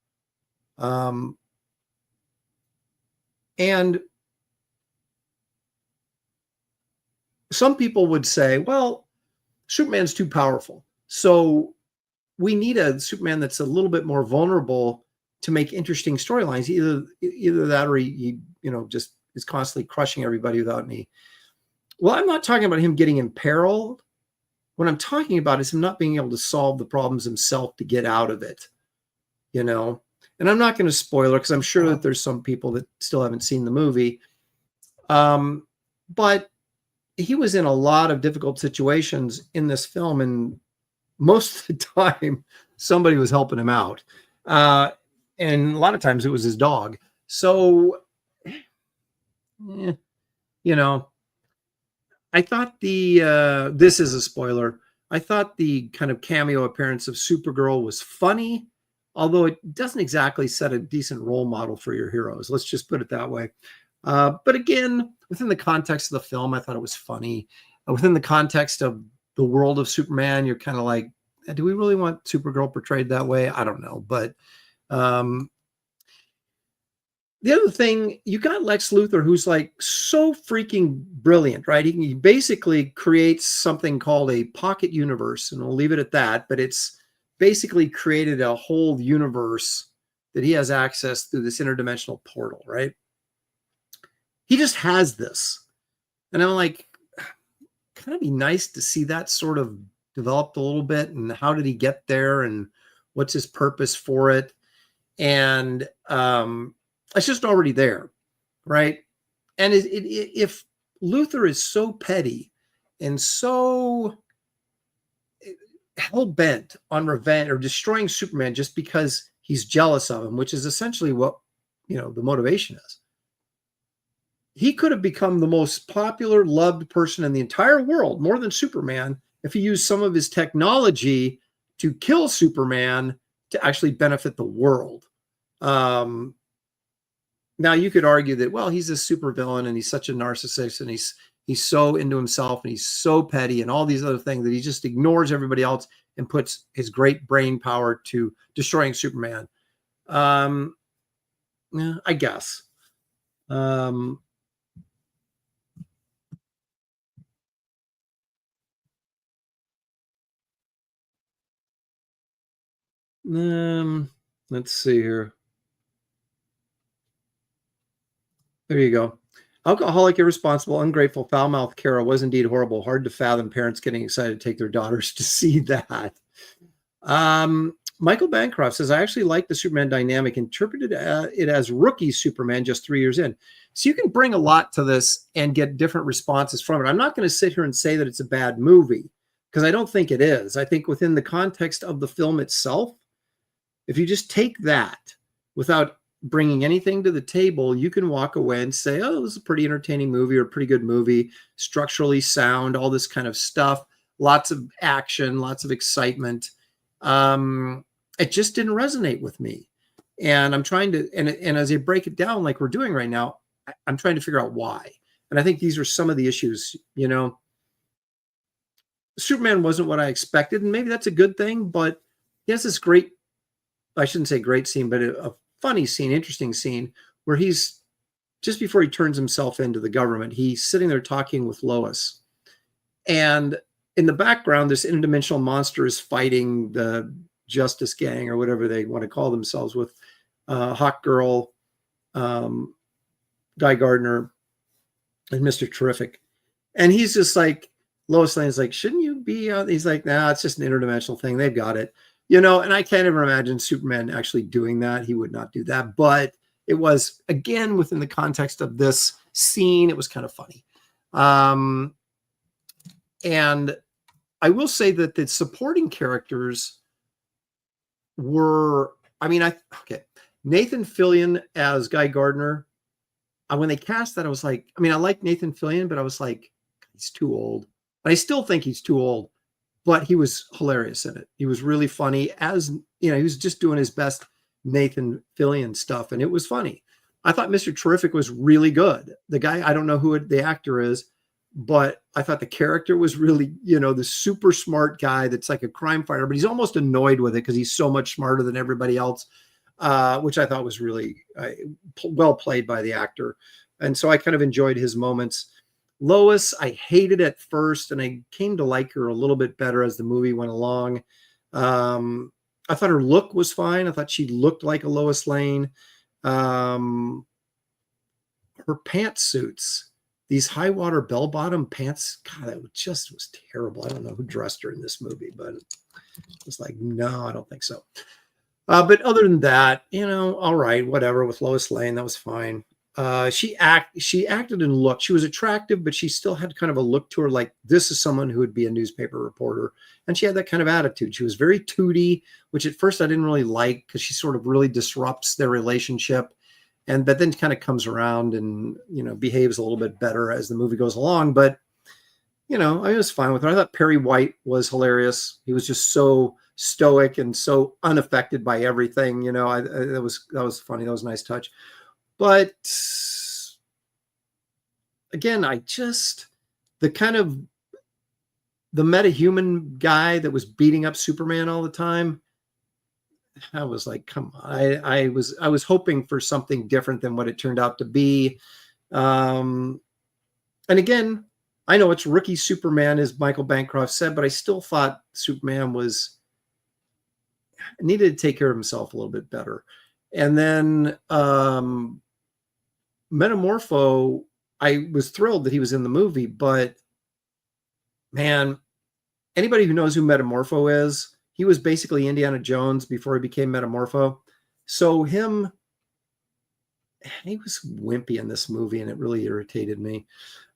And some people would say, well, Superman's too powerful. So we need a Superman that's a little bit more vulnerable to make interesting storylines. Either that or he, you know, just is constantly crushing everybody without any Well, I'm not talking about him getting imperiled. What I'm talking about is him not being able to solve the problems himself to get out of it, you know? And I'm not going to spoil it because I'm sure that there's some people that still haven't seen the movie. But he was in a lot of difficult situations in this film, and most of the time somebody was helping him out. And a lot of times it was his dog. So, you know, I thought this is a spoiler. I thought the kind of cameo appearance of Supergirl was funny, although it doesn't exactly set a decent role model for your heroes. Let's just put it that way. But again, within the context of the film, I thought it was funny. Within the context of the world of Superman, you're kind of like, do we really want Supergirl portrayed that way? I don't know. But the other thing, you got Lex Luthor, who's like so freaking brilliant, right? He basically creates something called a pocket universe, and we'll leave it at that. But it's basically created a whole universe that he has access through this interdimensional portal, right? He just has this. And I'm like, kind of be nice to see that sort of developed a little bit. And how did he get there? And what's his purpose for it? And it's just already there, right? And if Luthor is so petty and so hell-bent on revenge or destroying Superman just because he's jealous of him, which is essentially what, the motivation is, he could have become the most popular, loved person in the entire world, more than Superman, if he used some of his technology to kill Superman to actually benefit the world. Now you could argue that, well, he's a supervillain and he's such a narcissist and he's so into himself and he's so petty and all these other things that he just ignores everybody else and puts his great brain power to destroying Superman. Yeah, I guess. Let's see here. There you go. Alcoholic, irresponsible, ungrateful, foul-mouthed Kara was indeed horrible. Hard to fathom parents getting excited to take their daughters to see that. Michael Bancroft says, I actually like the Superman dynamic, interpreted it as rookie Superman just 3 years in. So you can bring a lot to this and get different responses from it. I'm not going to sit here and say that it's a bad movie, because I don't think it is. I think within the context of the film itself, if you just take that without bringing anything to the table, you can walk away and say, oh, it was a pretty entertaining movie or a pretty good movie, structurally sound, all this kind of stuff, lots of action, lots of excitement. It just didn't resonate with me. And I'm trying to, and as I break it down like we're doing right now, I'm trying to figure out why. And I think these are some of the issues. Superman wasn't what I expected, and maybe that's a good thing, but he has this great, I shouldn't say great scene, but a funny scene, interesting scene, where he's, just before he turns himself into the government, he's sitting there talking with Lois. And in the background, this interdimensional monster is fighting the Justice Gang, or whatever they want to call themselves, with Hawk Girl, Guy Gardner, and Mr. Terrific. And he's just like, Lois Lane's like, shouldn't you be out? He's like, nah, it's just an interdimensional thing. They've got it. And I can't even imagine Superman actually doing that. He would not do that. But it was, again, within the context of this scene, it was kind of funny. And I will say that the supporting characters were, Nathan Fillion as Guy Gardner. When they cast that, I was like, I like Nathan Fillion, but I was like, he's too old. And I still think he's too old. But he was hilarious in it. He was really funny, he was just doing his best Nathan Fillion stuff, and it was funny. I thought Mr. Terrific was really good. The guy, I don't know who the actor is, but I thought the character was really, the super smart guy that's like a crime fighter, but he's almost annoyed with it because he's so much smarter than everybody else, which I thought was really well played by the actor. And so I kind of enjoyed his moments. Lois, I hated at first, and I came to like her a little bit better as the movie went along. I thought her look was fine. I thought she looked like a Lois Lane. Her pantsuits these high water bell bottom pants. God, that was terrible. I don't know who dressed her in this movie, but it was like, no, I don't think so. But other than that, all right, whatever. With Lois Lane, that was fine. She acted and looked. She was attractive, but she still had kind of a look to her like this is someone who would be a newspaper reporter. And she had that kind of attitude. She was very tooty, which at first I didn't really like because she sort of really disrupts their relationship. But then kind of comes around and, behaves a little bit better as the movie goes along. But, I was fine with her. I thought Perry White was hilarious. He was just so stoic and so unaffected by everything. That was funny. That was a nice touch. But again, the metahuman guy that was beating up Superman all the time, I was like, come on. I was hoping for something different than what it turned out to be. And again, I know it's rookie Superman, as Michael Bancroft said, but I still thought Superman needed to take care of himself a little bit better. And then Metamorpho, I was thrilled that he was in the movie, but man, anybody who knows who Metamorpho is, he was basically Indiana Jones before he became Metamorpho. So he was wimpy in this movie, and it really irritated me.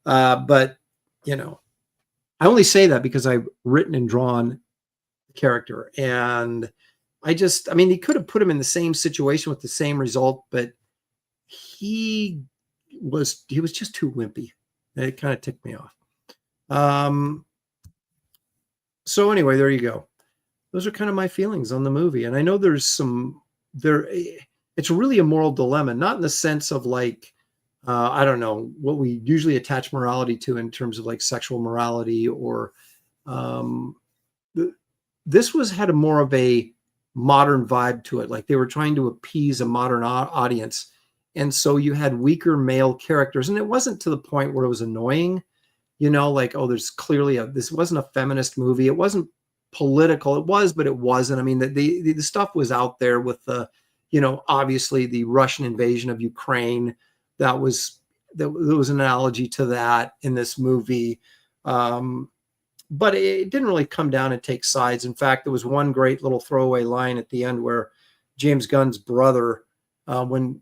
But, I only say that because I've written and drawn the character. And he could have put him in the same situation with the same result, but he was just too wimpy. It kind of ticked me off. So anyway, there you go. Those are kind of my feelings on the movie. And I know it's really a moral dilemma, not in the sense of like, I don't know, what we usually attach morality to in terms of like sexual morality or this had a more of a modern vibe to it. Like they were trying to appease a modern audience. And so you had weaker male characters, and it wasn't to the point where it was annoying, like, oh, there's clearly this wasn't a feminist movie. It wasn't political. It was, but it wasn't. I mean, the stuff was out there with obviously the Russian invasion of Ukraine. There was an analogy to that in this movie. But it didn't really come down and take sides. In fact, there was one great little throwaway line at the end where James Gunn's brother, when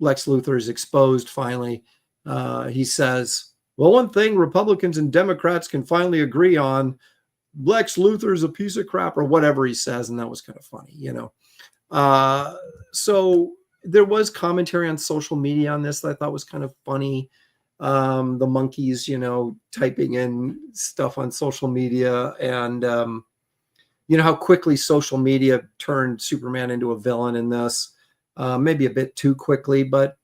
Lex Luthor is exposed finally, he says, well, one thing Republicans and Democrats can finally agree on, Lex Luthor is a piece of crap, or whatever he says. And that was kind of funny, So there was commentary on social media on this that I thought was kind of funny. The monkeys, typing in stuff on social media, and how quickly social media turned Superman into a villain in this, maybe a bit too quickly, but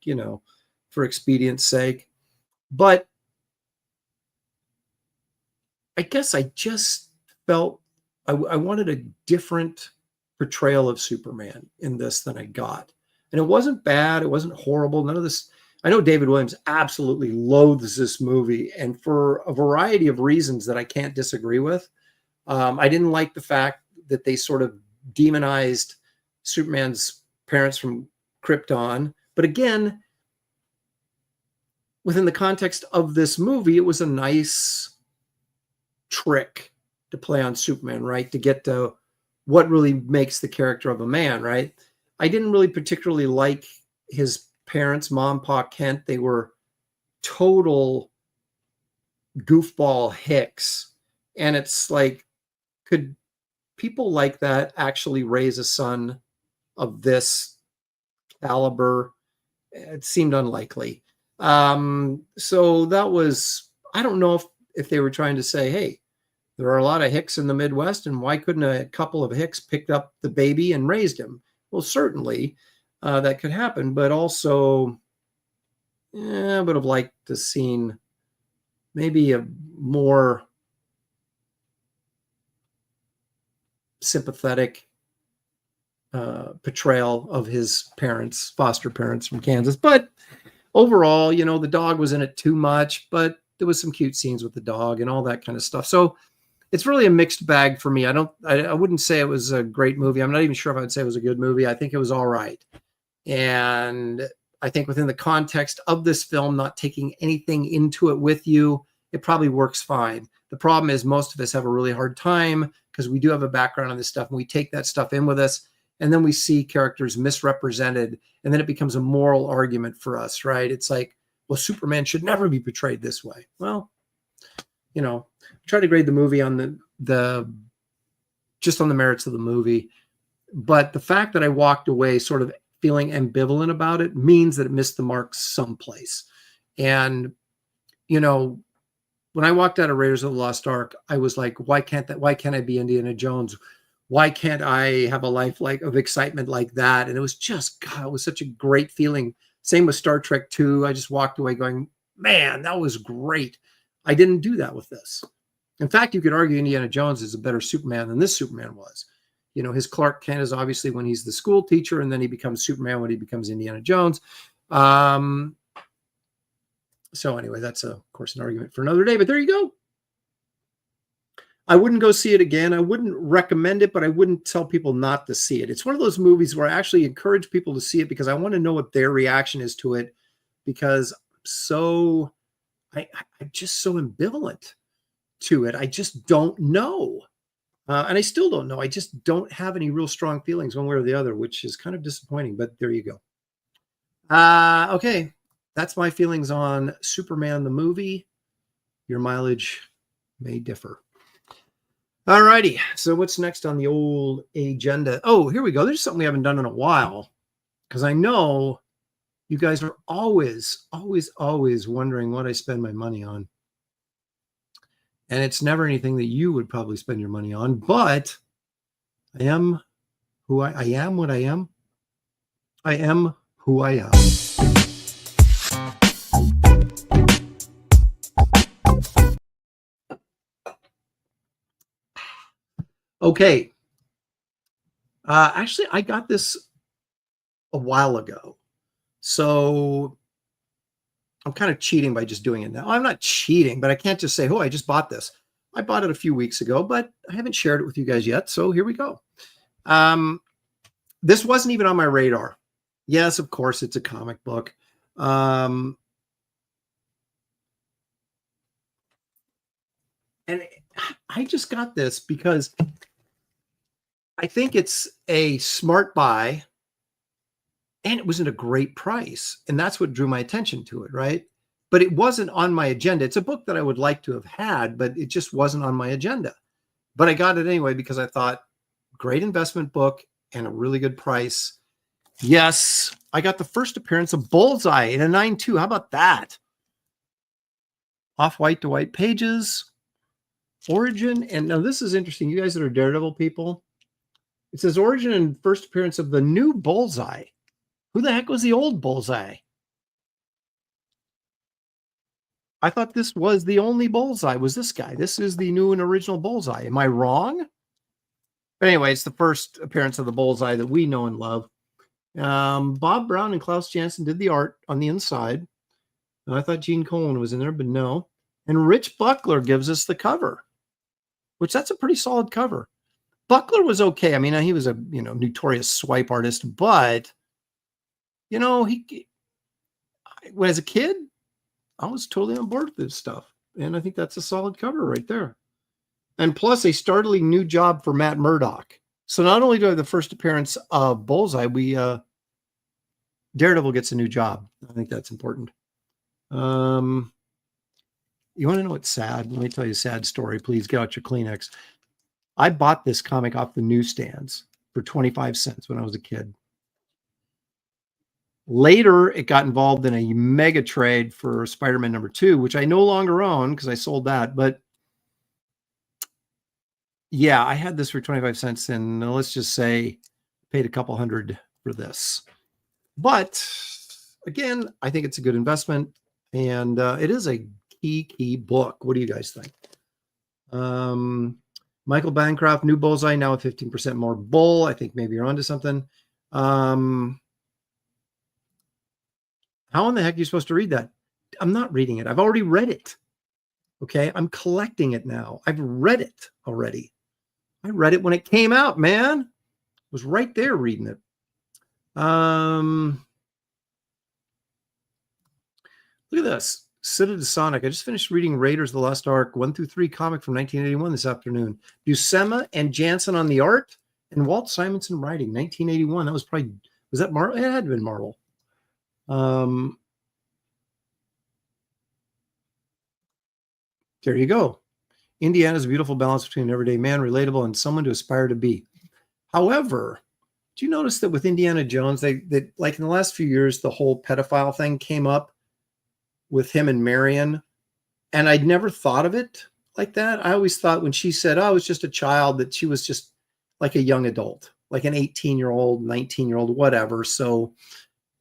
for expedience sake. But I guess I just felt I wanted a different portrayal of Superman in this than I got. And it wasn't bad. It wasn't horrible. None of this. I know David Williams absolutely loathes this movie, and for a variety of reasons that I can't disagree with. I didn't like the fact that they sort of demonized Superman's parents from Krypton. But again, within the context of this movie, it was a nice trick to play on Superman, right? To get to what really makes the character of a man, right? I didn't really particularly like his parents, Mom, Pa Kent. They were total goofball hicks. And it's like, could people like that actually raise a son of this caliber? It seemed unlikely. So that was, I don't know if they were trying to say, hey, there are a lot of hicks in the Midwest, and why couldn't a couple of hicks picked up the baby and raised him? Well, certainly that could happen, but also I would have liked to seen maybe a more sympathetic portrayal of his parents, foster parents from Kansas. But overall, the dog was in it too much, but there was some cute scenes with the dog and all that kind of stuff. So it's really a mixed bag for me. I wouldn't say it was a great movie. I'm not even sure if I'd say it was a good movie. I think it was all right. And I think within the context of this film, not taking anything into it with you, it probably works fine. The problem is most of us have a really hard time because we do have a background on this stuff and we take that stuff in with us, and then we see characters misrepresented, and then it becomes a moral argument for us, right? It's like, well, Superman should never be portrayed this way. Well, you know, try to grade the movie on just on the merits of the movie. But the fact that I walked away sort of feeling ambivalent about it means that it missed the mark someplace. And, you know, when I walked out of Raiders of the Lost Ark, I was like, why can't I be Indiana Jones? Why can't I have a life of excitement like that? And it was just, God, it was such a great feeling. Same with Star Trek 2. I just walked away going, man, that was great. I didn't do that with this. In fact, you could argue Indiana Jones is a better Superman than this Superman was. You know, his Clark Kent is obviously when he's the school teacher, and then he becomes Superman when he becomes Indiana Jones. So anyway, that's, of course, an argument for another day, but there you go. I wouldn't go see it again. I wouldn't recommend it, but I wouldn't tell people not to see it. It's one of those movies where I actually encourage people to see it because I want to know what their reaction is to it, because I'm just so ambivalent to it. I just don't know. And I still don't know. I just don't have any real strong feelings one way or the other, which is kind of disappointing, but there you go. Okay. That's my feelings on Superman the movie. Your mileage may differ. All righty. So what's next on the old agenda? Oh, here we go. There's something we haven't done in a while, because I know you guys are always wondering what I spend my money on. And it's never anything that you would probably spend your money on, but I am who I am what I am. I am who I am. Okay. Actually, I got this a while ago. So I'm kind of cheating by just doing it now. I'm not cheating, but I can't just say, oh, I just bought this. I bought it a few weeks ago, but I haven't shared it with you guys yet. So here we go. This wasn't even on my radar. Yes, of course, it's a comic book. And I just got this because I think it's a smart buy. And it was at a great price. And that's what drew my attention to it, right? But it wasn't on my agenda. It's a book that I would like to have had, but it just wasn't on my agenda. But I got it anyway because I thought, great investment book and a really good price. Yes, I got the first appearance of Bullseye in a 9.2. How about that? Off-white to white pages. Origin. And now this is interesting. You guys that are Daredevil people. It says origin and first appearance of the new Bullseye. Who the heck was the old Bullseye? I thought this was the only Bullseye, was this guy. This is the new and original Bullseye. Am I wrong? But anyway, it's the first appearance of the Bullseye that we know and love. Bob Brown and Klaus Janson did the art on the inside. And I thought Gene Colan was in there, but no. And Rich Buckler gives us the cover, which that's a pretty solid cover. Buckler was okay. I mean, he was a notorious swipe artist, but when as a kid, I was totally on board with this stuff. And I think that's a solid cover right there. And plus a startling new job for Matt Murdock. So not only do I have the first appearance of Bullseye, Daredevil gets a new job. I think that's important. You want to know what's sad? Let me tell you a sad story. Please get out your Kleenex. I bought this comic off the newsstands for 25 cents when I was a kid. Later, it got involved in a mega trade for Spider-Man #2, which I no longer own because I sold that. But yeah, I had this for 25 cents, and let's just say paid a couple $100 for this. But again, I think it's a good investment, and it is a key book. What do you guys think? Michael Bancroft, new Bullseye, now at 15% more bull. I think maybe you're onto something. How in the heck are you supposed to read that? I'm not reading it. I've already read it. Okay. I'm collecting it now. I've read it already. I read it when it came out, man. I was right there reading it. Look at this. Citizen Sonic. I just finished reading Raiders of the Lost Ark 1 through 3 comic from 1981 this afternoon. Buscema and Jansen on the art and Walt Simonson writing, 1981. That was probably, was that Marvel? It had been Marvel. There you go. Indiana's a beautiful balance between an everyday man, relatable, and someone to aspire to be. However, do you notice that with Indiana Jones, they like in the last few years, the whole pedophile thing came up with him and Marion, and I'd never thought of it like that. I always thought when she said, "Oh, I was just a child," that she was just like a young adult, like an 18-year-old, 19-year-old, whatever. So,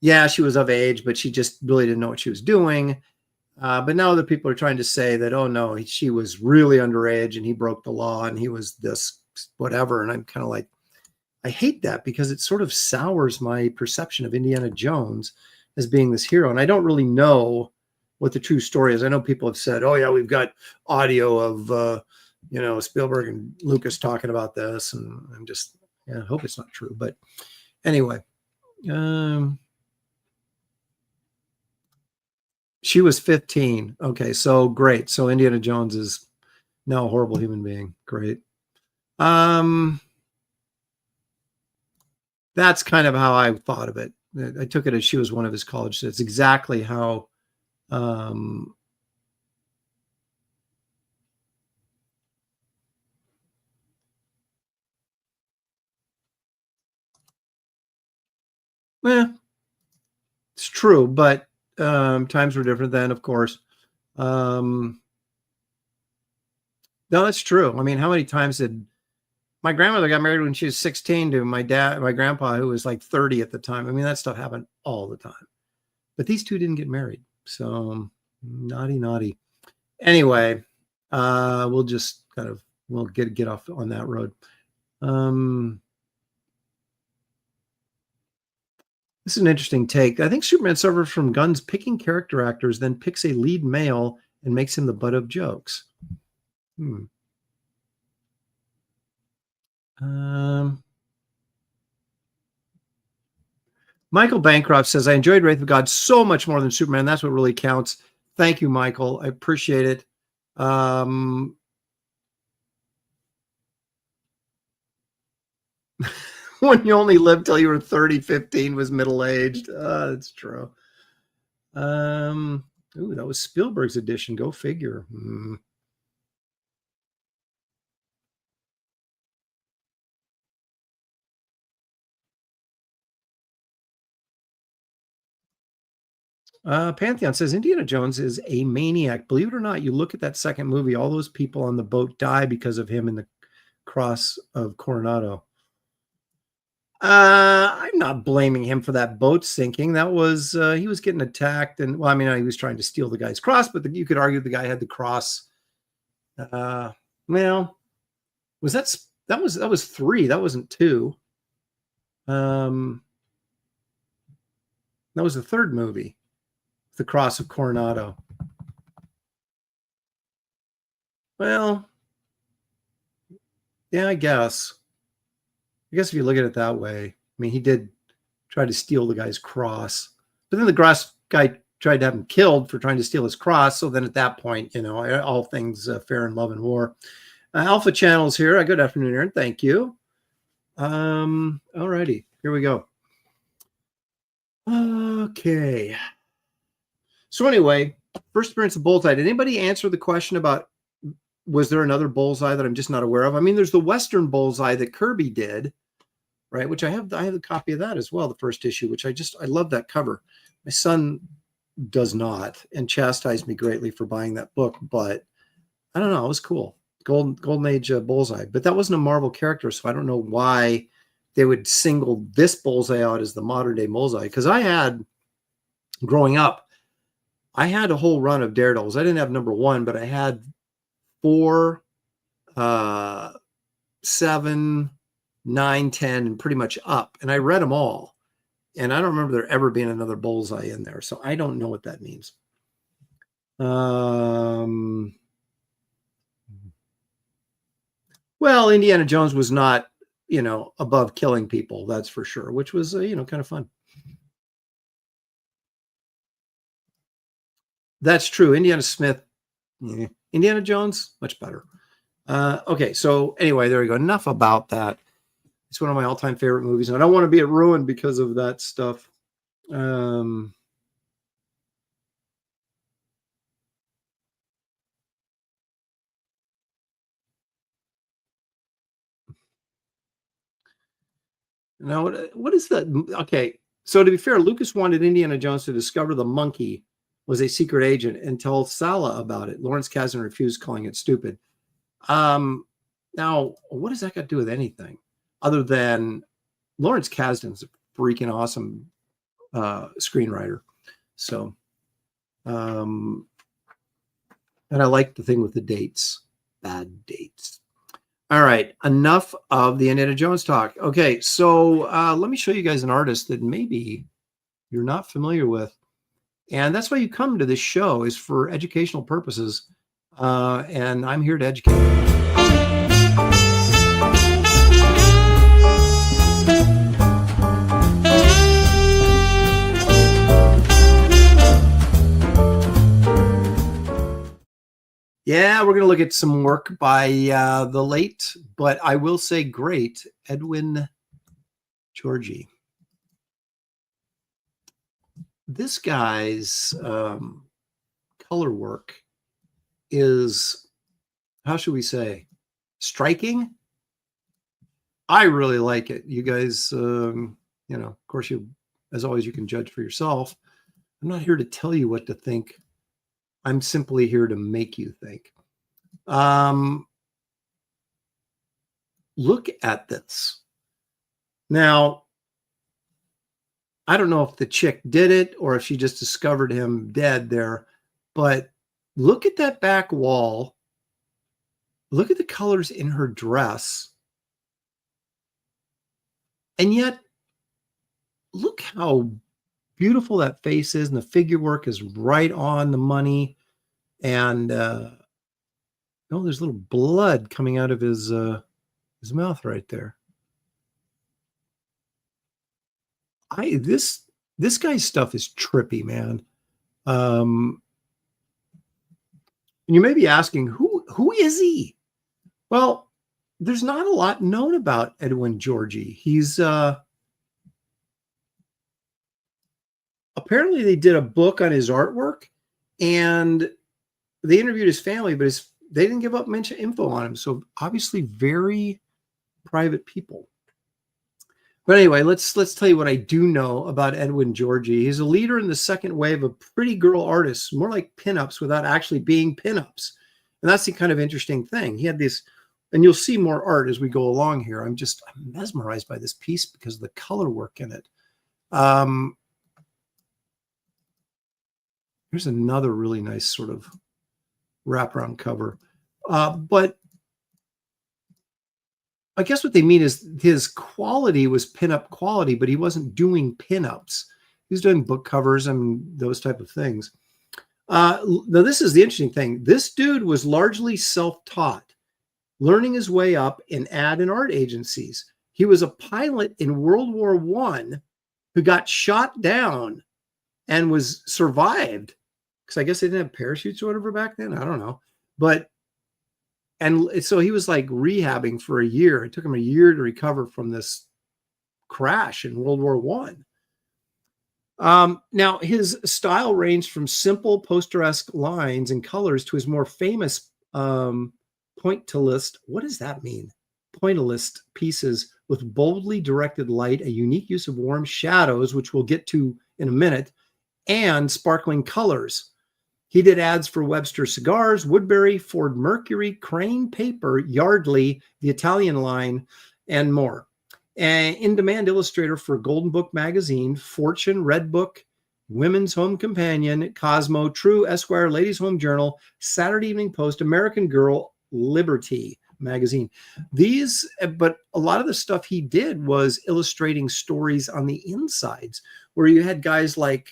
yeah, she was of age, but she just really didn't know what she was doing. But now other people are trying to say that, oh no, she was really underage and he broke the law and he was this, whatever. And I'm kind of like, I hate that because it sort of sours my perception of Indiana Jones as being this hero. And I don't really know what the true story is. I know people have said, oh yeah, we've got audio of, Spielberg and Lucas talking about this. And I'm just, I hope it's not true. But anyway, she was 15. Okay, so great. So Indiana Jones is now a horrible human being. Great. That's kind of how I thought of it. I took it as she was one of his college students. Exactly how it's true, but times were different then, of course. No, that's true. I mean, how many times did my grandmother got married when she was 16 to my grandpa, who was like 30 at the time. I mean, that stuff happened all the time. But these two didn't get married. So naughty. Anyway, we'll just we'll get off on that road. This is an interesting take. I think Superman suffers from Gunn's picking character actors, then picks a lead male and makes him the butt of jokes. Michael Bancroft says, I enjoyed Wraith of God so much more than Superman. That's what really counts. Thank you, Michael. I appreciate it. When you only lived till you were 30, 15 was middle-aged. That's true. Ooh, that was Spielberg's edition. Go figure. Pantheon says Indiana Jones is a maniac. Believe it or not, you look at that second movie, all those people on the boat die because of him in the Cross of Coronado. I'm not blaming him for that boat sinking. That was he was getting attacked, and well, I mean, he was trying to steal the guy's cross, but you could argue the guy had the cross. Well, was that was 3? That wasn't 2. That was the third movie, the Cross of Coronado. Well, yeah, I guess if you look at it that way, I mean, he did try to steal the guy's cross, but then the guy tried to have him killed for trying to steal his cross. So then at that point, all things fair in love and war. Alpha Channel's here. Good afternoon, Aaron. Thank you. All righty, here we go. Okay. So anyway, first appearance of Bullseye. Did anybody answer the question about was there another Bullseye that I'm just not aware of? I mean, there's the Western Bullseye that Kirby did, right? Which I have a copy of that as well, the first issue, which I love that cover. My son does not and chastised me greatly for buying that book, but I don't know, it was cool. Golden Age Bullseye, but that wasn't a Marvel character, so I don't know why they would single this Bullseye out as the modern day Bullseye. Because growing up, I had a whole run of Daredevils. I didn't have number 1, but I had 4, 7, 9, 10, and pretty much up. And I read them all. And I don't remember there ever being another Bullseye in there. So I don't know what that means. Well, Indiana Jones was not, above killing people, that's for sure, which was, kind of fun. That's true. Indiana Smith, Indiana Jones, much better. Okay, so anyway, there we go. Enough about that. It's one of my all-time favorite movies, and I don't want to be ruined because of that stuff. Now, what is that? Okay, so to be fair, Lucas wanted Indiana Jones to discover the monkey was a secret agent and tell Sala about it. Lawrence Kasdan refused, calling it stupid. Now, what does that got to do with anything other than Lawrence Kasdan's a freaking awesome screenwriter? So, and I like the thing with the dates, bad dates. All right, enough of the Indiana Jones talk. Okay, so let me show you guys an artist that maybe you're not familiar with. And that's why you come to this show, is for educational purposes. And I'm here to educate. Yeah, we're going to look at some work by the late, but I will say great, Edwin Georgie. This guy's color work is, how should we say, striking. I really like it. You guys, you know, of course, you, as always, you can judge for yourself. I'm not here to tell you what to think. I'm simply here to make you think. Look at this. Now, I don't know if the chick did it or if she just discovered him dead there, but look at that back wall. Look at the colors in her dress. And yet, look how beautiful that face is, and the figure work is right on the money. And oh, there's a little blood coming out of his mouth right there. This guy's stuff is trippy, man. And you may be asking, who is he? Well, there's not a lot known about Edwin Georgie. He's apparently they did a book on his artwork, and they interviewed his family, but they didn't give up much info on him. So obviously very private people. But anyway, let's tell you what I do know about Edwin Georgie. He's a leader in the second wave of pretty girl artists, more like pinups without actually being pinups. And that's the kind of interesting thing. He had this, and you'll see more art as we go along here. I'm mesmerized by this piece because of the color work in it. Here's another really nice sort of wraparound cover. But I guess what they mean is his quality was pinup quality, but he wasn't doing pinups. He was doing book covers and those type of things. Now, this is the interesting thing. This dude was largely self-taught, learning his way up in ad and art agencies. He was a pilot in World War I who got shot down and was survived. Because I guess they didn't have parachutes or whatever back then. I don't know. And so he was like rehabbing for a year. It took him a year to recover from this crash in World War I. Now, his style ranged from simple posteresque lines and colors to his more famous pointillist. What does that mean? Pointillist pieces with boldly directed light, a unique use of warm shadows, which we'll get to in a minute, and sparkling colors. He did ads for Webster Cigars, Woodbury, Ford Mercury, Crane Paper, Yardley, the Italian line, and more. An in-demand illustrator for Golden Book magazine, Fortune, Red Book, Women's Home Companion, Cosmo, True, Esquire, Ladies' Home Journal, Saturday Evening Post, American Girl, Liberty magazine. But a lot of the stuff he did was illustrating stories on the insides, where you had guys like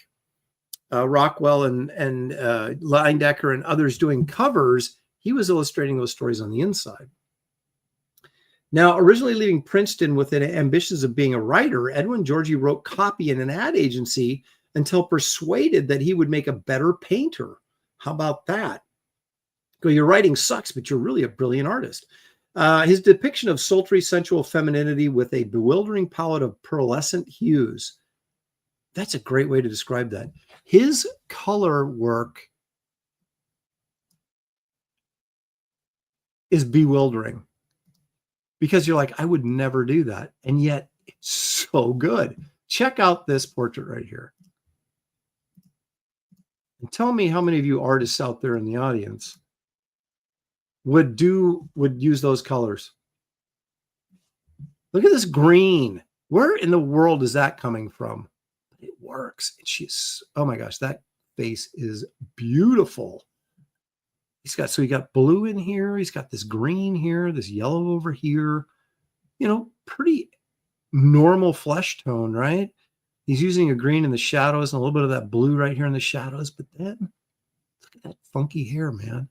Rockwell and Leyendecker and others doing covers. He was illustrating those stories on the inside. Now, originally leaving Princeton with the ambitions of being a writer, Edwin Georgie wrote copy in an ad agency until persuaded that he would make a better painter. How about that? Go, your writing sucks, but you're really a brilliant artist. His depiction of sultry, sensual femininity with a bewildering palette of pearlescent hues. That's a great way to describe that. His color work is bewildering because you're like, I would never do that. And yet it's so good. Check out this portrait right here. And tell me how many of you artists out there in the audience would use those colors. Look at this green. Where in the world is that coming from? It works. And she's, oh my gosh, that face is beautiful. So he got blue in here. He's got this green here, this yellow over here, you know, pretty normal flesh tone, right? He's using a green in the shadows and a little bit of that blue right here in the shadows. But then look at that funky hair, man.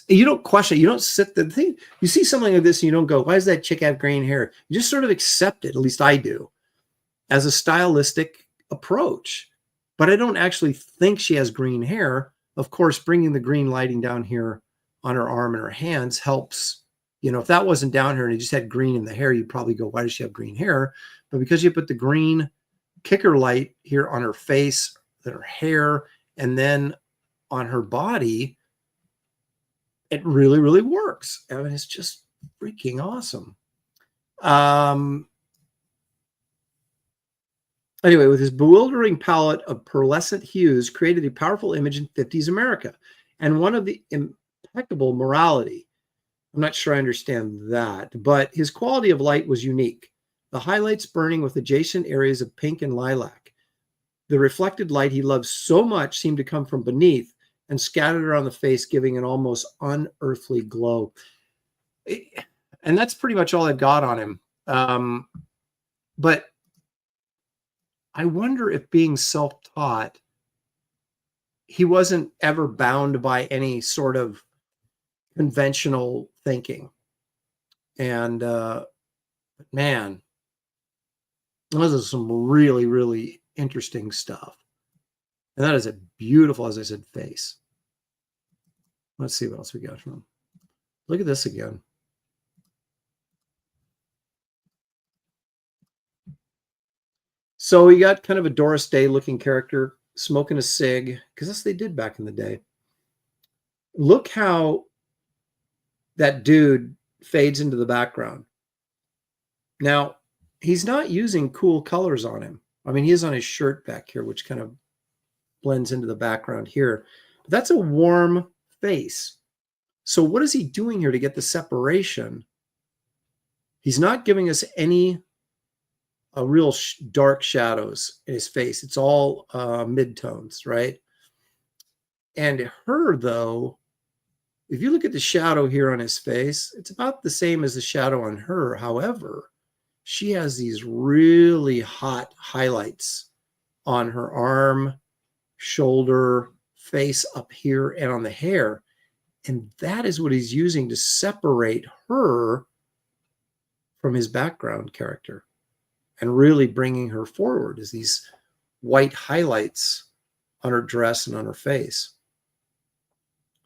You don't question it. You don't sit the thing. You see something like this and you don't go, why does that chick have green hair? You just sort of accept it, at least I do, as a stylistic approach. But I don't actually think she has green hair. Of course, bringing the green lighting down here on her arm and her hands helps. You know, if that wasn't down here and it just had green in the hair, you'd probably go, why does she have green hair? But because you put the green kicker light here on her face, then her hair, and then on her body, it really, really works. I mean, it's just freaking awesome. Anyway, with his bewildering palette of pearlescent hues, created a powerful image in 50s America and one of the impeccable morality. I'm not sure I understand that, but his quality of light was unique. The highlights burning with adjacent areas of pink and lilac. The reflected light he loved so much seemed to come from beneath and scattered around the face, giving an almost unearthly glow. And that's pretty much all I've got on him. But I wonder if being self-taught, he wasn't ever bound by any sort of conventional thinking. And man, this is some really, really interesting stuff. And that is a beautiful, as I said, face. Let's see what else we got from him. Look at this again. So we got kind of a Doris Day looking character smoking a cig, because that's what they did back in the day. Look how that dude fades into the background. Now, he's not using cool colors on him. I mean, he is on his shirt back here, which kind of blends into the background here. But that's a warm face. So what is he doing here to get the separation? He's not giving us any real dark shadows in his face. It's all mid-tones, right? And her, though, if you look at the shadow here on his face, it's about the same as the shadow on her. However, she has these really hot highlights on her arm, shoulder, face up here, and on the hair. And that is what he's using to separate her from his background character and really bringing her forward is these white highlights on her dress and on her face.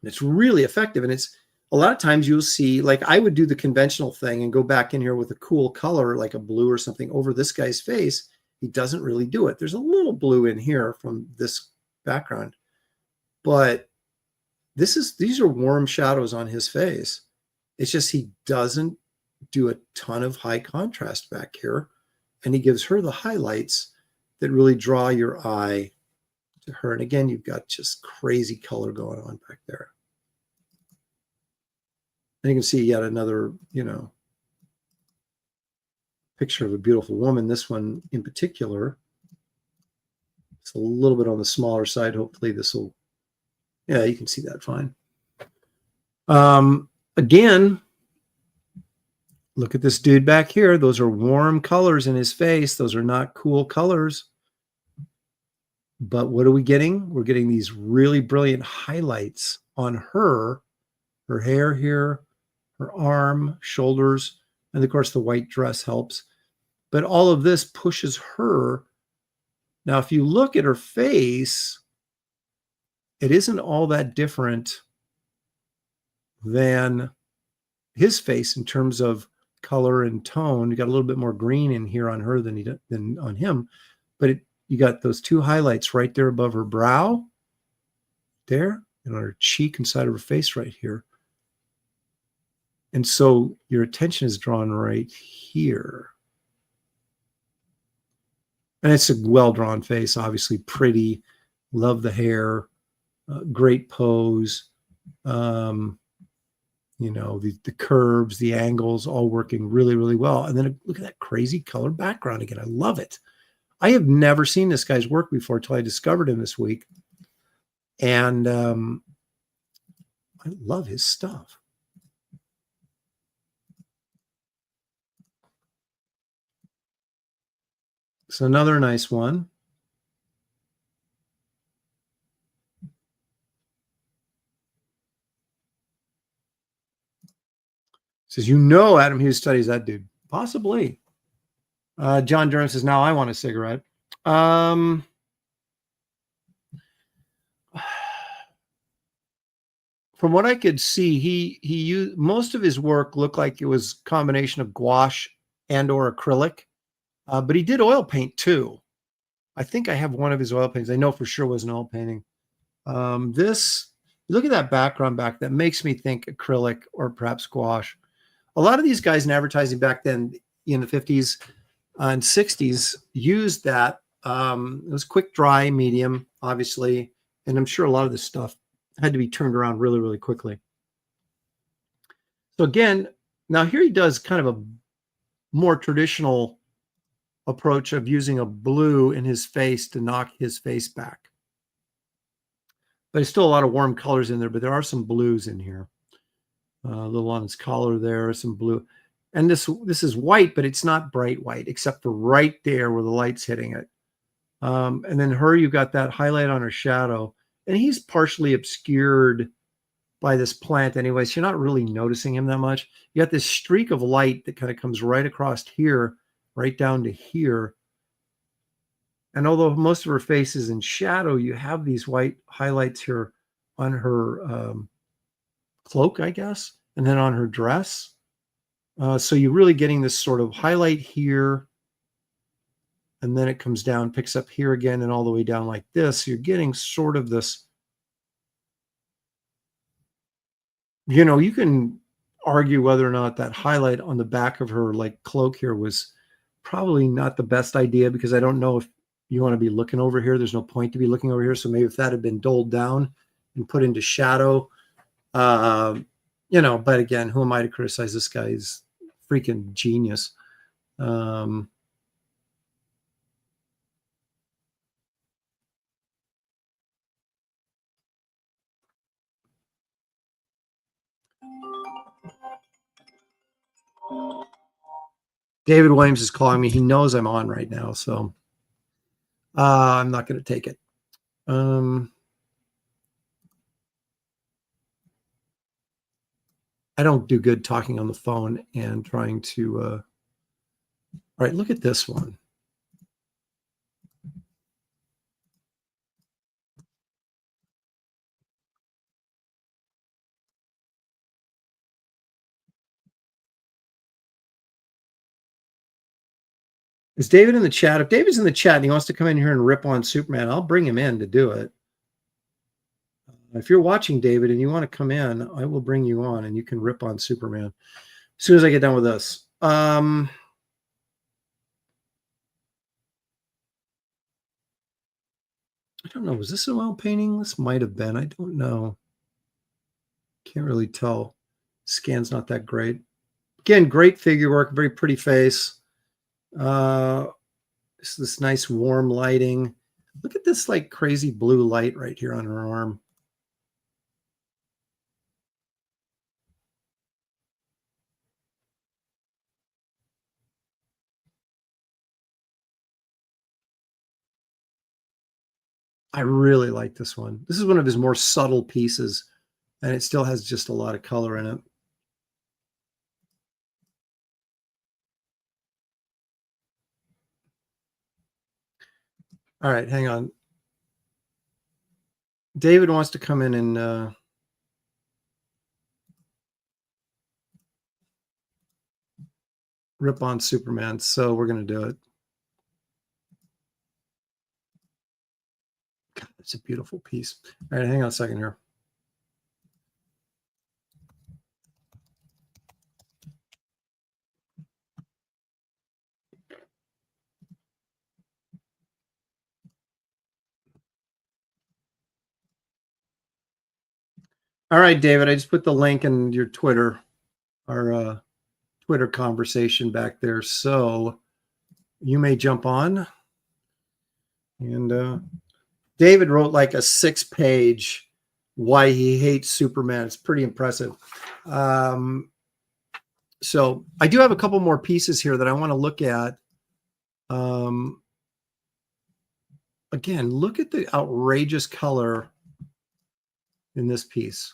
And it's really effective. And it's a lot of times you'll see, like I would do the conventional thing and go back in here with a cool color, like a blue or something over this guy's face. He doesn't really do it. There's a little blue in here from this background, but these are warm shadows on his face. It's just he doesn't do a ton of high contrast back here, and he gives her the highlights that really draw your eye to her. And again, you've got just crazy color going on back there. And you can see yet another, picture of a beautiful woman. This one in particular, it's a little bit on the smaller side. Hopefully this will, yeah, you can see that fine. Again, look at this dude back here. Those are warm colors in his face. Those are not cool colors. But what are we getting? We're getting these really brilliant highlights on her hair here, her arm, shoulders, and of course the white dress helps. But all of this pushes her. Now, if you look at her face, it isn't all that different than his face in terms of color and tone. You got a little bit more green in here on her than on him, but you got those two highlights right there above her brow, there, and on her cheek and side of her face right here. And so your attention is drawn right here. And it's a well-drawn face, obviously pretty. Love the hair, great pose. You know, the curves, the angles, all working really, really well. And then look at that crazy color background again. I love it. I have never seen this guy's work before until I discovered him this week. And I love his stuff. So another nice one. Says, you know, Adam Hughes studies that dude. Possibly. John Durham says, now I want a cigarette. From what I could see, he used most of his work looked like it was a combination of gouache and or acrylic, but he did oil paint too. I think I have one of his oil paintings. I know for sure was an oil painting. This, look at that background back. That makes me think acrylic or perhaps gouache. A lot of these guys in advertising back then in the 50s and 60s used that. It was quick, dry, medium, obviously. And I'm sure a lot of this stuff had to be turned around really, really quickly. So again, now here he does kind of a more traditional approach of using a blue in his face to knock his face back. But there's still a lot of warm colors in there, but there are some blues in here. A little on his collar there, some blue. And this is white, but it's not bright white, except for right there where the light's hitting it. And then her, you got that highlight on her shadow. And he's partially obscured by this plant anyway, so you're not really noticing him that much. You got this streak of light that kind of comes right across here, right down to here. And although most of her face is in shadow, you have these white highlights here on her cloak, I guess, and then on her dress. So you're really getting this sort of highlight here, and then it comes down, picks up here again, and all the way down like this. You're getting sort of this, you know, you can argue whether or not that highlight on the back of her like cloak here was probably not the best idea, because I don't know if you want to be looking over here. There's no point to be looking over here. So maybe if that had been doled down and put into shadow, you know, but again, who am I to criticize this guy? He's freaking genius. David Williams is calling me. He knows I'm on right now, so I'm not going to take it. I don't do good talking on the phone and trying to. All right, look at this one. Is David in the chat? If David's in the chat and he wants to come in here and rip on Superman, I'll bring him in to do it. If you're watching, David, and you want to come in, I will bring you on and you can rip on Superman as soon as I get done with this. I don't know. Was this an oil painting? This might have been. I don't know. Can't really tell. Scan's not that great. Again, great figure work, very pretty face. This nice warm lighting. Look at this like crazy blue light right here on her arm. I really like this one. This is one of his more subtle pieces, and it still has just a lot of color in it. All right, hang on. David wants to come in and rip on Superman, so we're going to do it. God, it's a beautiful piece. All right, hang on a second here. All right, David, I just put the link in your Twitter, our Twitter conversation back there. So you may jump on. And David wrote like a 6-page why he hates Superman. It's pretty impressive. So I do have a couple more pieces here that I want to look at. Again, look at the outrageous color in this piece.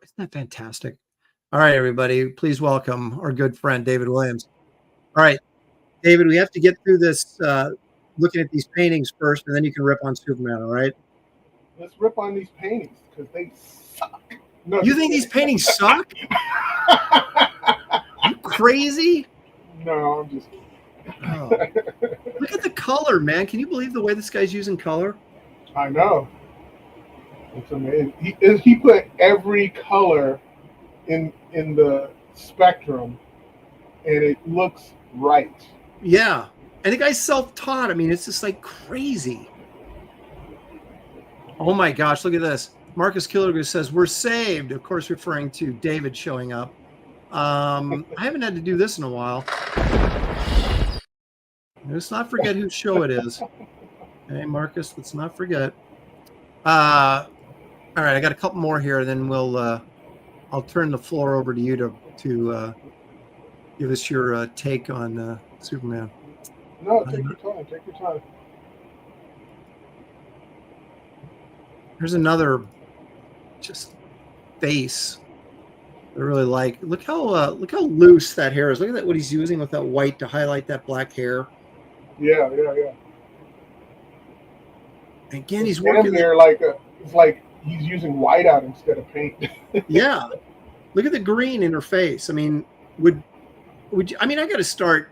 Isn't that fantastic? All right, everybody, please welcome our good friend, David Williams. All right, David, we have to get through this, looking at these paintings first, and then you can rip on Superman, all right? Let's rip on these paintings because they suck. No, you think these paintings suck? You crazy? No, I'm just kidding. Oh. Look at the color, man. Can you believe the way this guy's using color? I know. It's amazing. He put every color in the spectrum, and it looks right. Yeah. And the guy's self-taught. I mean, it's just like crazy. Oh my gosh, look at this. Marcus Killiger says, we're saved. Of course, referring to David showing up. I haven't had to do this in a while. Let's not forget whose show it is. Hey, Marcus, let's not forget. All right, I got a couple more here, and then I'll turn the floor over to you to give us your take on Superman. No, take your time. Take your time. Here's another just face I really like. Look how loose that hair is. Look at that, what he's using with that white to highlight that black hair. Yeah. Again, he's working there it's like he's using whiteout instead of paint. Yeah. Look at the green in her face. I mean, would you, I mean, I got to start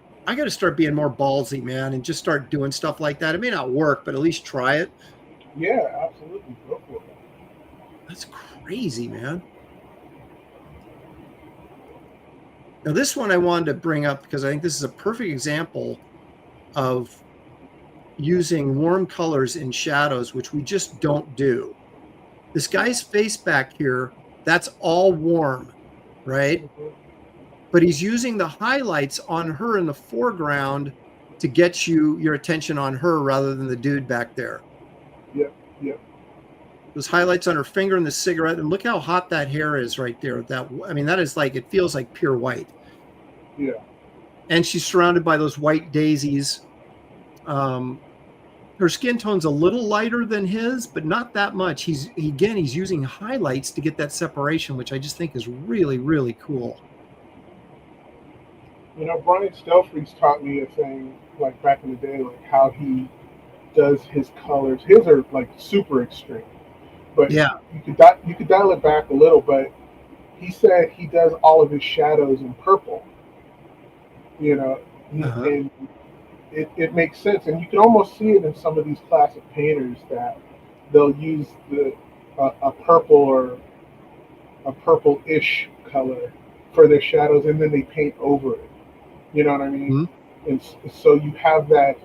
being more ballsy, man, and just start doing stuff like that. It may not work, but at least try it. Yeah, absolutely. Go for it. That's crazy, man. Now, this one I wanted to bring up because I think this is a perfect example of using warm colors in shadows, which we just don't do. This guy's face back here, that's all warm, right? But he's using the highlights on her in the foreground to get your attention on her rather than the dude back there. Yep. Those highlights on her finger and the cigarette, and look how hot that hair is right there. That is like, it feels like pure white. Yeah. And she's surrounded by those white daisies. Her skin tone's a little lighter than his, but not that much. He's using highlights to get that separation, which I just think is really, really cool. You know, Brian Stelfreeze taught me a thing, like back in the day, like how he does his colors. His are like super extreme, but yeah, you could dial it back a little. But he said he does all of his shadows in purple. You know, and it makes sense, and you can almost see it in some of these classic painters that they'll use a purple or a purple-ish color for their shadows, and then they paint over it. You know what I mean? Mm-hmm. And so you have that.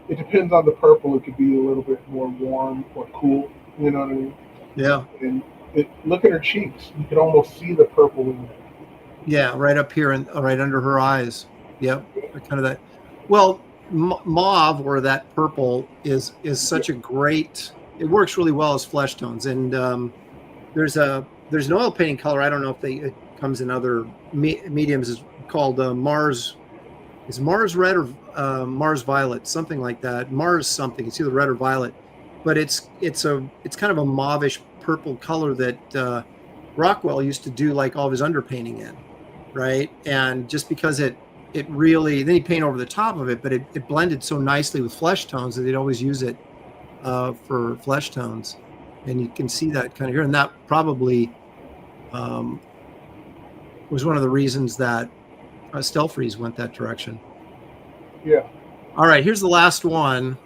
It depends on the purple. It could be a little bit more warm or cool. You know what I mean? Yeah. And look at her cheeks. You can almost see the purple in there. Yeah, right up here and right under her eyes. Yep, kind of that. Well, mauve or that purple is such a great. It works really well as flesh tones. And there's an oil painting color. I don't know if it comes in other mediums. It's called Mars. Is Mars red or Mars violet? Something like that. Mars something. It's either red or violet. But it's kind of a mauvish purple color that Rockwell used to do like all of his underpainting in, right? And just because it really, then he'd paint over the top of it, but it blended so nicely with flesh tones that they'd always use it for flesh tones. And you can see that kind of here. And that probably was one of the reasons that Stelfreeze went that direction. Yeah. All right, here's the last one.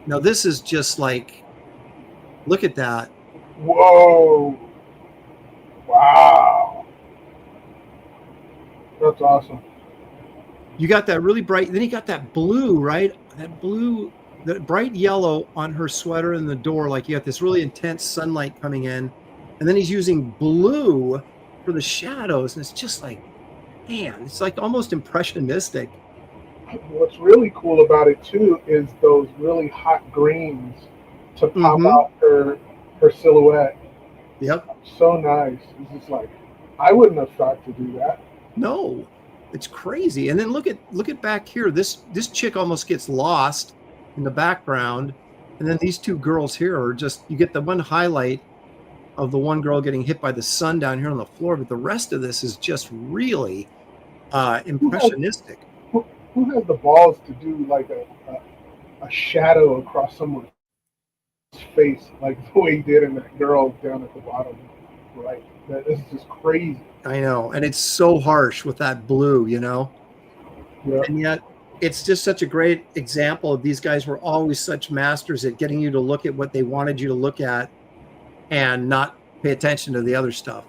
Now this is just like, look at that. Whoa. Wow. That's awesome. You got that really bright, then you got that blue, right? That blue, the bright yellow on her sweater in the door. Like you got this really intense sunlight coming in. And then he's using blue for the shadows. And it's just like, man, it's like almost impressionistic. What's really cool about it too is those really hot greens to pop out her silhouette. Yep. So nice. It's just like, I wouldn't have thought to do that. No, it's crazy. And then look at back here. This chick almost gets lost in the background. And then these two girls here are just, you get the one highlight of the one girl getting hit by the sun down here on the floor, but the rest of this is just really impressionistic. Who has the balls to do like a shadow across someone's face like the way he did in that girl down at the bottom, right? That is just crazy. I know, and it's so harsh with that blue, you know. Yeah. And yet it's just such a great example of these guys were always such masters at getting you to look at what they wanted you to look at and not pay attention to the other stuff.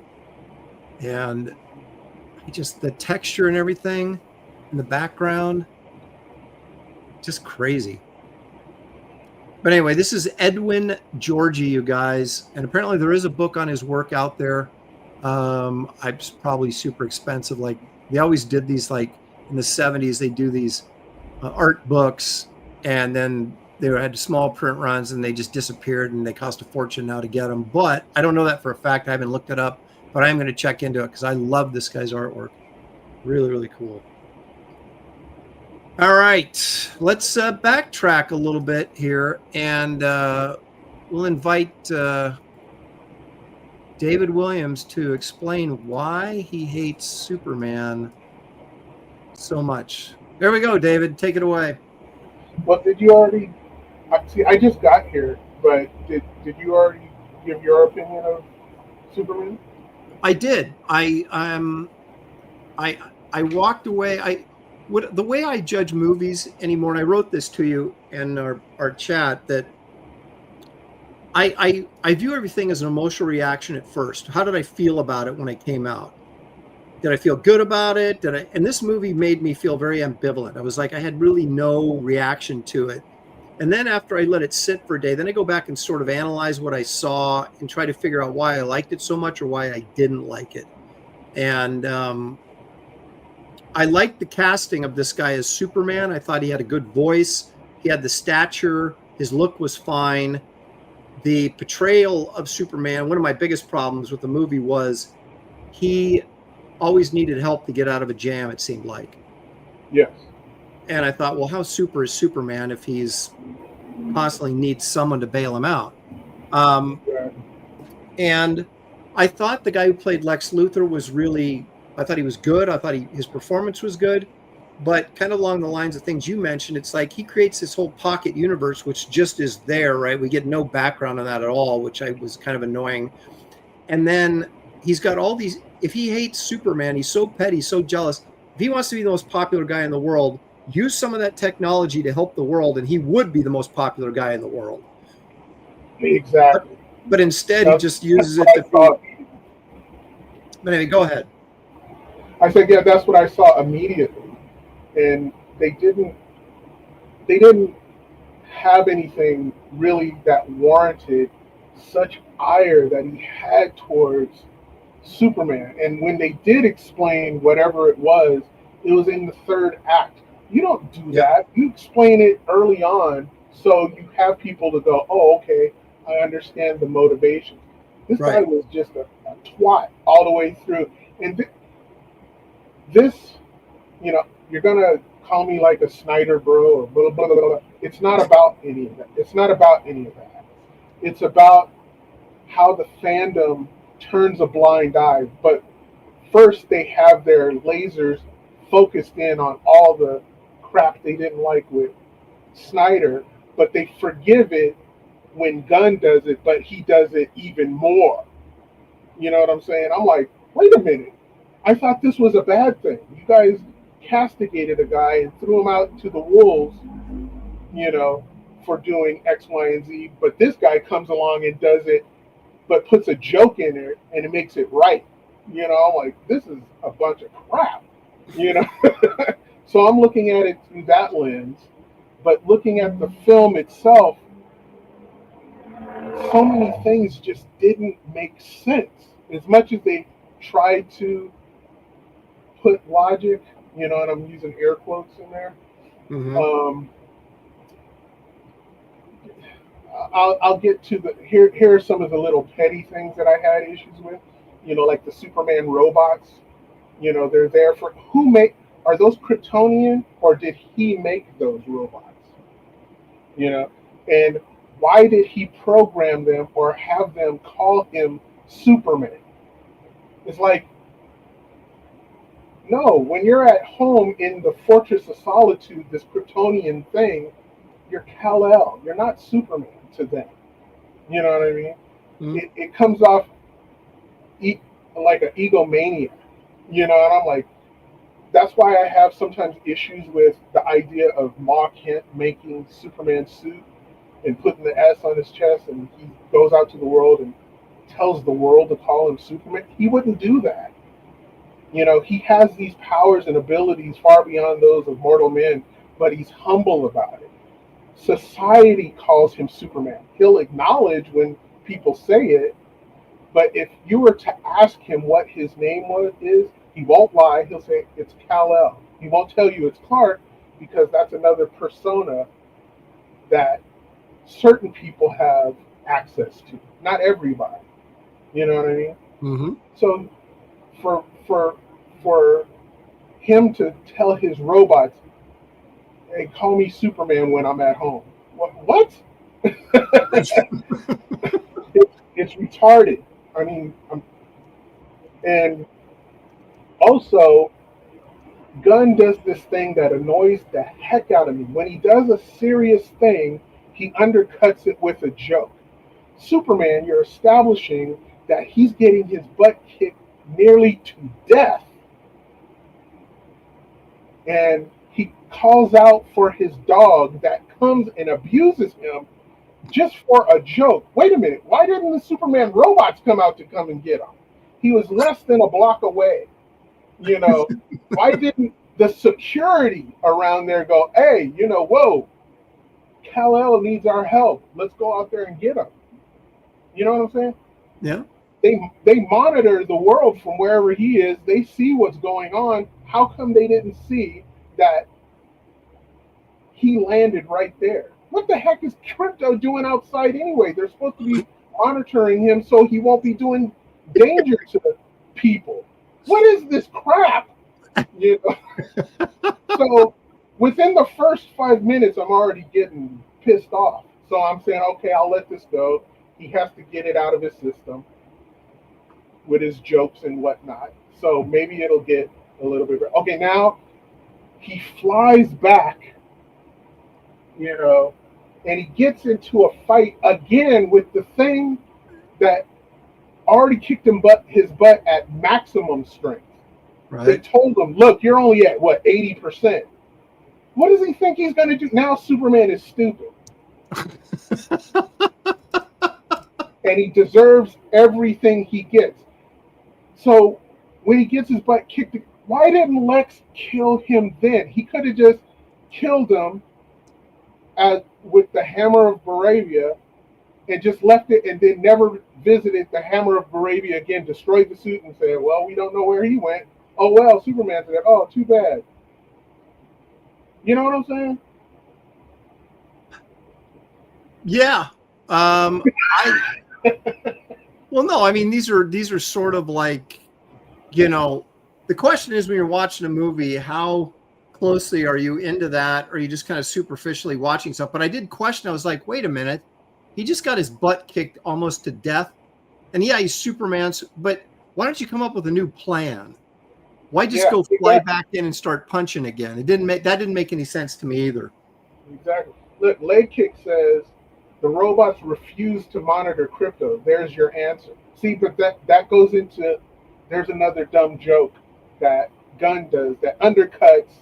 And just the texture and everything in the background, just crazy. But anyway, this is Edwin Georgie, you guys, and apparently there is a book on his work out there. It's probably super expensive. Like they always did these, like in the 70s, they do these art books, and then they had small print runs and they just disappeared, and they cost a fortune now to get them. But I don't know that for a fact. I haven't looked it up, but I'm going to check into it because I love this guy's artwork. Really, really cool. All right, let's backtrack a little bit here, and we'll invite David Williams to explain why he hates Superman so much. There we go, David. Take it away. Well, did you already? See, I just got here, but did you already give your opinion of Superman? I did. I walked away. The way I judge movies anymore, and I wrote this to you in our chat, that I view everything as an emotional reaction at first. How did I feel about it when I came out? Did I feel good about it? And this movie made me feel very ambivalent. I was like, I had really no reaction to it. And then after I let it sit for a day, then I go back and sort of analyze what I saw and try to figure out why I liked it so much or why I didn't like it. And I liked the casting of this guy as Superman. I thought he had a good voice. He had the stature. His look was fine. The portrayal of Superman, one of my biggest problems with the movie was he always needed help to get out of a jam, it seemed like. Yes. And I thought, well, how super is Superman if he's constantly needs someone to bail him out? And I thought the guy who played Lex Luthor was really, I thought he was good. I thought his performance was good. But kind of along the lines of things you mentioned, it's like he creates this whole pocket universe, which just is there, right? We get no background on that at all, which I was kind of annoying. And then he's got all these, if he hates Superman, he's so petty, so jealous. If he wants to be the most popular guy in the world, use some of that technology to help the world, and he would be the most popular guy in the world. Exactly. But instead, he just uses it to thought. But anyway, go ahead. I said, yeah, that's what I saw immediately. And they didn't have anything really that warranted such ire that he had towards Superman. And when they did explain whatever it was in the third act. You don't do that. You explain it early on so you have people to go, oh, okay, I understand the motivation. This guy was just a twat all the way through. And this, you know, you're going to call me like a Snyder bro or blah, blah, blah, blah. It's not about any of that. It's not about any of that. It's about how the fandom turns a blind eye. But first, they have their lasers focused in on all the crap they didn't like with Snyder, but they forgive it when Gunn does it, but he does it even more. You know what I'm saying? I'm like, wait a minute. I thought this was a bad thing. You guys castigated a guy and threw him out to the wolves, you know, for doing X, Y, and Z. But this guy comes along and does it, but puts a joke in it and it makes it right. You know, I'm like, this is a bunch of crap, you know? So I'm looking at it through that lens. But looking at the film itself, so many things just didn't make sense. As much as they tried to put logic, you know, and I'm using air quotes in there. Mm-hmm. I'll get to the here. Here are some of the little petty things that I had issues with. You know, like the Superman robots. You know, they're there for who make are those Kryptonian or did he make those robots? You know, and why did he program them or have them call him Superman? It's like, no, when you're at home in the Fortress of Solitude, this Kryptonian thing, you're Kal-El. You're not Superman to them. You know what I mean? Mm-hmm. It comes off like an egomaniac. You know, and I'm like, that's why I have sometimes issues with the idea of Ma Kent making Superman's suit and putting the S on his chest, and he goes out to the world and tells the world to call him Superman. He wouldn't do that. You know, he has these powers and abilities far beyond those of mortal men, but he's humble about it. Society calls him Superman. He'll acknowledge when people say it, but if you were to ask him what his name is, he won't lie. He'll say it's Kal-El. He won't tell you it's Clark because that's another persona that certain people have access to. Not everybody. You know what I mean? Mm-hmm. So for him to tell his robots, "Hey, call me Superman when I'm at home." What? It's retarded. I mean, and also, Gunn does this thing that annoys the heck out of me. When he does a serious thing, he undercuts it with a joke. Superman, you're establishing that he's getting his butt kicked nearly to death. And he calls out for his dog that comes and abuses him just for a joke. Wait a minute. Why didn't the Superman robots come out to come and get him? He was less than a block away. You know, why didn't the security around there go, hey, you know, whoa, Kal-El needs our help. Let's go out there and get him. You know what I'm saying? Yeah. They monitor the world from wherever he is. They see what's going on. How come they didn't see that he landed right there? What the heck is Crypto doing outside anyway? They're supposed to be monitoring him so he won't be doing danger to people. What is this crap? You know? So within the first 5 minutes, I'm already getting pissed off. So I'm saying, okay, I'll let this go. He has to get it out of his system with his jokes and whatnot. So maybe it'll get a little bit better. Okay, now he flies back, you know, and he gets into a fight again with the thing that already kicked his butt at maximum strength. Right. They told him, look, you're only at, 80%. What does he think he's going to do? Now Superman is stupid. And he deserves everything he gets. So when he gets his butt kicked, why didn't Lex kill him then? He could have just killed him with the Hammer of Baravia and just left it and then never visited the Hammer of Baravia again, destroyed the suit and said, well, we don't know where he went. Oh, well, Superman said, oh, too bad. You know what I'm saying? Yeah. Well, no, I mean, these are sort of like, you know, the question is when you're watching a movie, how closely are you into that? Or are you just kind of superficially watching stuff? But I did question, I was like, wait a minute, he just got his butt kicked almost to death And yeah, he's Superman, but why don't you come up with a new plan? Why just Yeah, go fly exactly. back in and start punching again? That didn't make any sense to me either. Exactly. Look, Leg Kick says the robots refuse to monitor crypto. There's your answer. See, but that goes into, there's another dumb joke that Gunn does that undercuts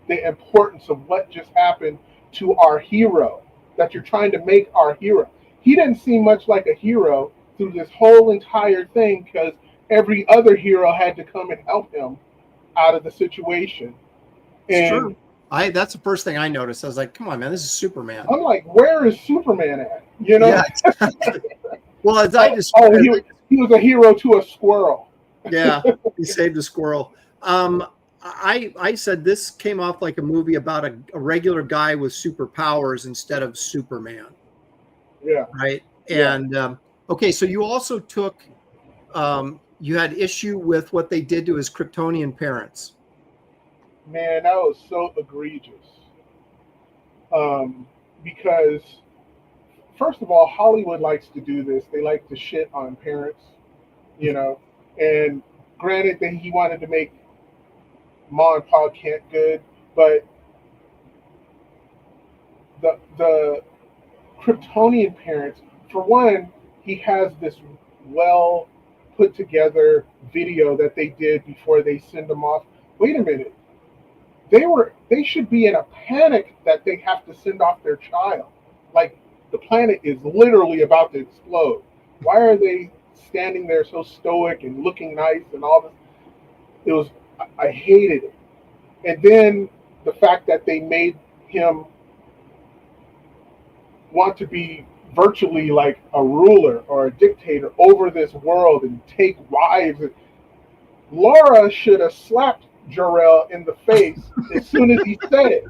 the importance of what just happened to our hero, that you're trying to make our hero. He didn't seem much like a hero through this whole entire thing because every other hero had to come and help him out of the situation. It's And true. That's the first thing I noticed. I was like, come on, man, this is Superman. I'm like, where is Superman at? You know? Yeah, exactly. Well, as I just he was a hero to a squirrel. yeah, he saved a squirrel. I said this came off like a movie about a regular guy with superpowers instead of Superman. Yeah. Right. Yeah. And okay, so you also took you had issue with what they did to his Kryptonian parents. Man, that was so egregious. Because first of all, Hollywood likes to do this. They like to shit on parents, you know. And granted that he wanted to make Ma and Pa Kent good, but the Kryptonian parents, for one, he has this well put together video that they did before they send him off. Wait a minute. They should be in a panic that they have to send off their child. Like the planet is literally about to explode. Why are they standing there so stoic and looking nice and all this? It was, I hated it. And then the fact that they made him want to be virtually like a ruler or a dictator over this world and take wives. Laura should have slapped Jor-El in the face as soon as he said it.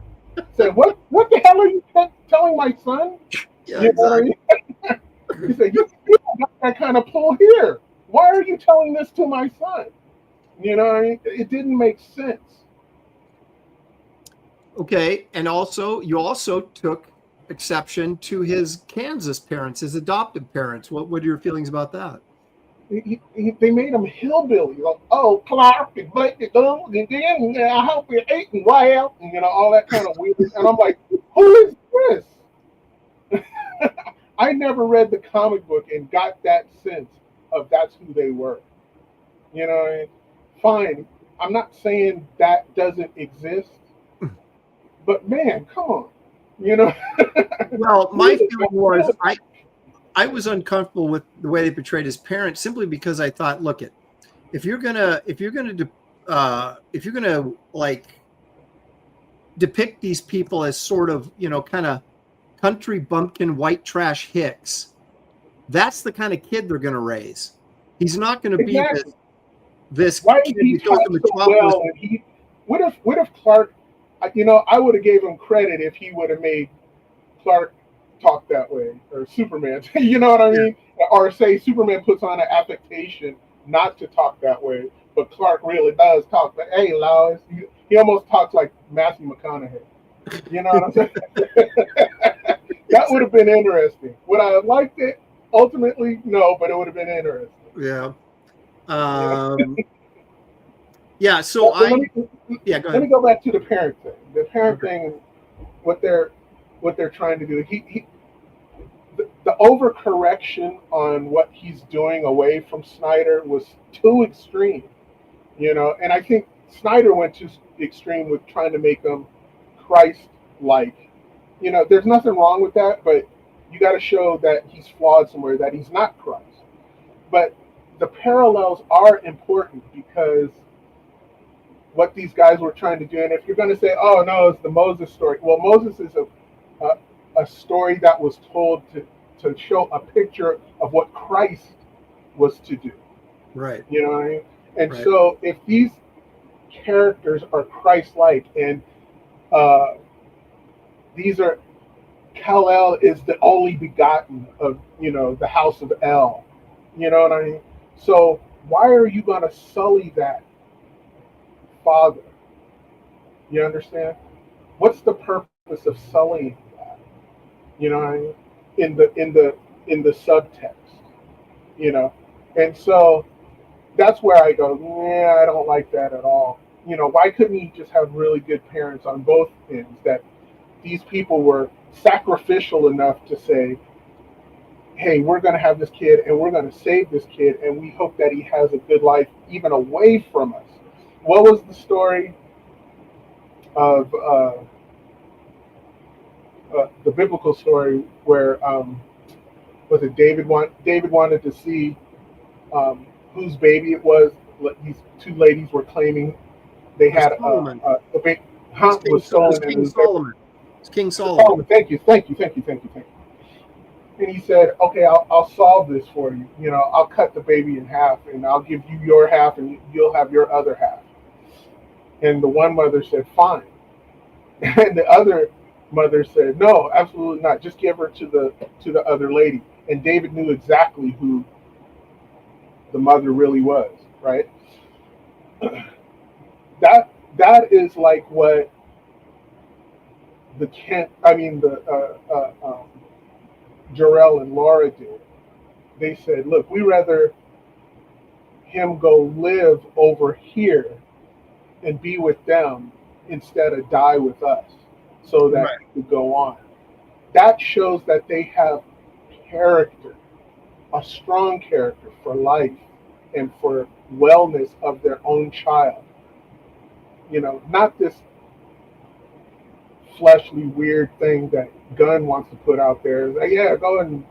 Said, "What the hell are you telling my son?" Yeah, you know what I mean? He said, "You don't got that kind of pull here. Why are you telling this to my son?" You know what I mean? It didn't make sense. Okay, and also you also took exception to his Kansas parents, his adoptive parents. What are your feelings about that? They made him hillbilly. Like, oh, Clark and Blake and Gunn, and I hope you're eating well, and all that kind of weird. And I'm like, who is this? I never read the comic book and got that sense of that's who they were. You know what I mean? Fine. I'm not saying that doesn't exist, but man, come on. Well, my feeling was I was uncomfortable with the way they portrayed his parents simply because I thought, look, if you're gonna like depict these people as sort of kind of country bumpkin white trash hicks, that's the kind of kid they're gonna raise. He's not gonna be exactly. this Why kid did he that goes talk to so Metropolis. well? And what if Clark? I would have gave him credit if he would have made Clark talk that way, or Superman. You know what I mean? Or say Superman puts on an affectation not to talk that way, but Clark really does talk. But hey, Lois, he almost talks like Matthew McConaughey. You know what I'm saying? That would have been interesting. Would I have liked it? Ultimately, no, but it would have been interesting. Yeah. Yeah. So let me go let ahead. me go back to the parent thing. The parent thing, what they're trying to do. The overcorrection on what he's doing away from Snyder was too extreme, and I think Snyder went too extreme with trying to make him Christ-like. There's nothing wrong with that, but you got to show that he's flawed somewhere, that he's not Christ. But the parallels are important because what these guys were trying to do, and if you're going to say, oh no, it's the Moses story, well, Moses is a story that was told to show a picture of what Christ was to do. Right. You know what I mean? And right. So if these characters are Christ-like, and these are, Kal-El is the only begotten of, the house of El. You know what I mean? So why are you going to sully that father? You understand? What's the purpose of sullying that? You know what I mean? In the subtext, And so that's where I go, yeah, I don't like that at all. Why couldn't he just have really good parents on both ends, that these people were sacrificial enough to say, hey, we're going to have this kid and we're going to save this kid, and we hope that he has a good life even away from us. What was the story of the biblical story where was it David wanted to see whose baby it was? These two ladies were claiming they had a big hunt was stolen. King Solomon. It's King Solomon. Oh, thank you. And he said, okay, I'll solve this for you. I'll cut the baby in half, and I'll give you your half, and you'll have your other half. And the one mother said, fine. And the other mother said, no, absolutely not. Just give her to the other lady. And David knew exactly who the mother really was, right? That is like what Jarrell and Laura did. They said, look, we rather him go live over here and be with them instead of die with us, so that he could go on. That shows that they have character, a strong character for life and for wellness of their own child. Not this fleshly weird thing that Gunn wants to put out there. Like, yeah, go and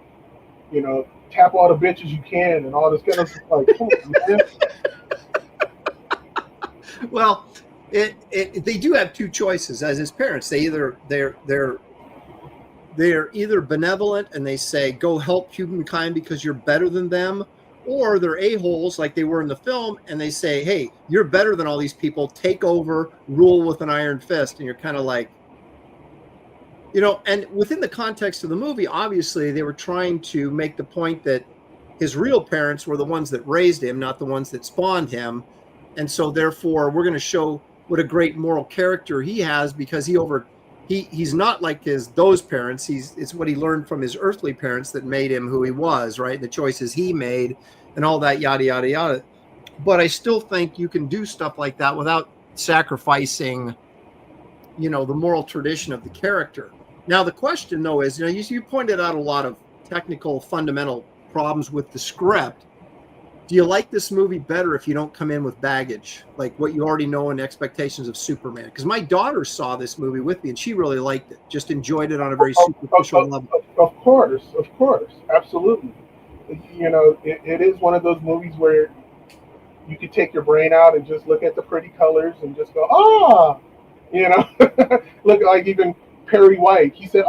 tap all the bitches you can and all this kind of stuff. Like, come on, man. Well, they do have two choices as his parents. They're either benevolent and they say go help humankind because you're better than them, or they're a-holes like they were in the film and they say, hey, you're better than all these people, take over, rule with an iron fist. And you're kind of like, and within the context of the movie, obviously they were trying to make the point that his real parents were the ones that raised him, not the ones that spawned him. And so therefore we're going to show what a great moral character he has, because he's not like those parents. It's what he learned from his earthly parents that made him who he was, right? The choices he made and all that, yada, yada, yada. But I still think you can do stuff like that without sacrificing, the moral tradition of the character. Now, the question, though, is, you pointed out a lot of technical, fundamental problems with the script. Do you like this movie better if you don't come in with baggage, like what you already know and expectations of Superman? Because my daughter saw this movie with me and she really liked it, just enjoyed it on a very superficial level. Of course, absolutely. It is one of those movies where you could take your brain out and just look at the pretty colors and just go, look, like even Perry White, he said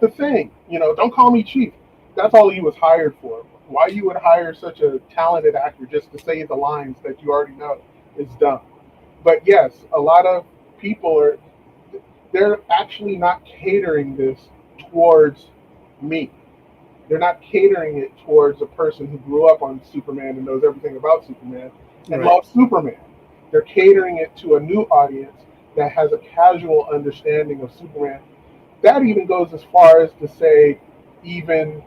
the thing, don't call me chief. That's all he was hired for. Why you would hire such a talented actor just to say the lines that you already know is dumb. But yes, a lot of people they're actually not catering this towards me. They're not catering it towards a person who grew up on Superman and knows everything about Superman and loves Superman. They're catering it to a new audience that has a casual understanding of Superman. That even goes as far as to say even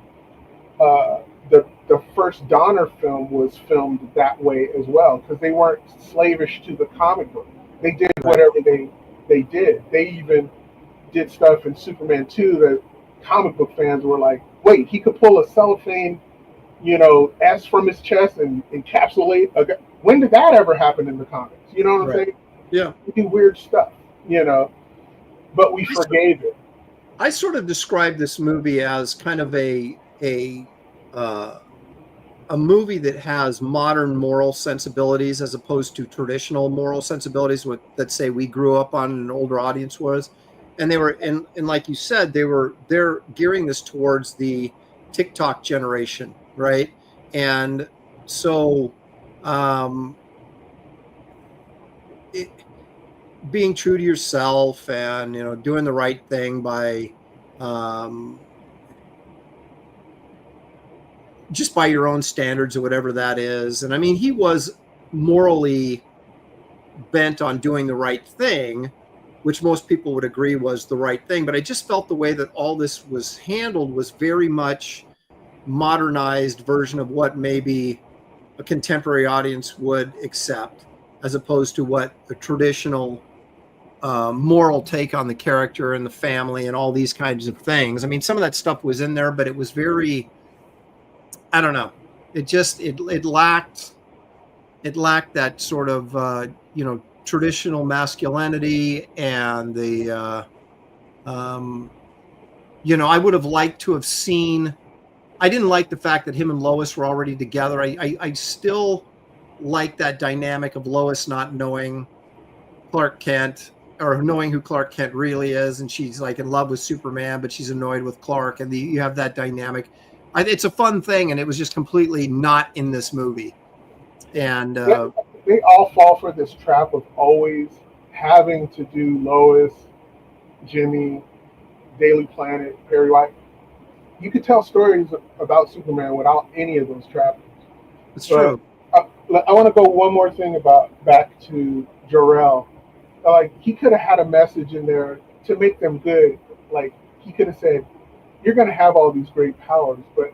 the first Donner film was filmed that way as well, because they weren't slavish to the comic book. They did whatever they did. They even did stuff in Superman 2 that comic book fans were like, wait, he could pull a cellophane, S from his chest and encapsulate a guy. When did that ever happen in the comics? You know what I'm saying? Yeah. We do weird stuff, but we forgave it. I sort of describe this movie as kind of a movie that has modern moral sensibilities as opposed to traditional moral sensibilities that say we grew up on and an older audience was. And they were, and like you said, they're gearing this towards the TikTok generation, right? And so being true to yourself and doing the right thing by just by your own standards or whatever that is. And I mean, he was morally bent on doing the right thing, which most people would agree was the right thing. But I just felt the way that all this was handled was very much modernized version of what maybe a contemporary audience would accept, as opposed to what a traditional moral take on the character and the family and all these kinds of things. I mean, some of that stuff was in there, but it was very, I don't know. It lacked that sort of traditional masculinity and the I would have liked to have seen. I didn't like the fact that him and Lois were already together. I still like that dynamic of Lois not knowing Clark Kent, or knowing who Clark Kent really is, and she's like in love with Superman, but she's annoyed with Clark, and you have that dynamic. It's a fun thing, and it was just completely not in this movie. And they all fall for this trap of always having to do Lois, Jimmy, Daily Planet, Perry White. You could tell stories about Superman without any of those trappings. It's true. I want to go one more thing back to Jor-El. Like, he could have had a message in there to make them good. Like, he could have said, you're going to have all these great powers, but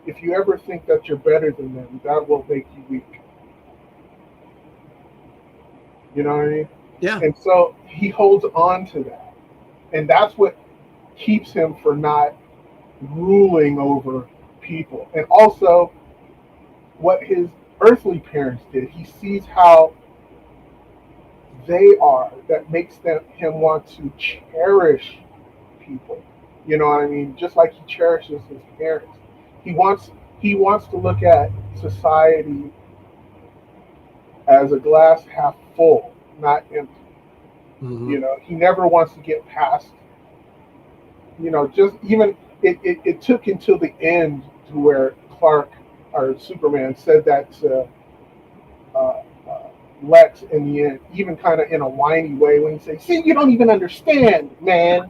if you ever think that you're better than them, that will make you weak. You know what I mean? Yeah. And so he holds on to that. And that's what keeps him from not ruling over people. And also what his earthly parents did. He sees how they are, that makes him want to cherish people. You know what I mean? Just like he cherishes his parents. He wants to look at society as a glass half full, not empty. Mm-hmm. You know, he never wants to get past, just even it took until the end to where Clark or Superman said that to Lex in the end, even kind of in a whiny way, when he says, see, you don't even understand, man.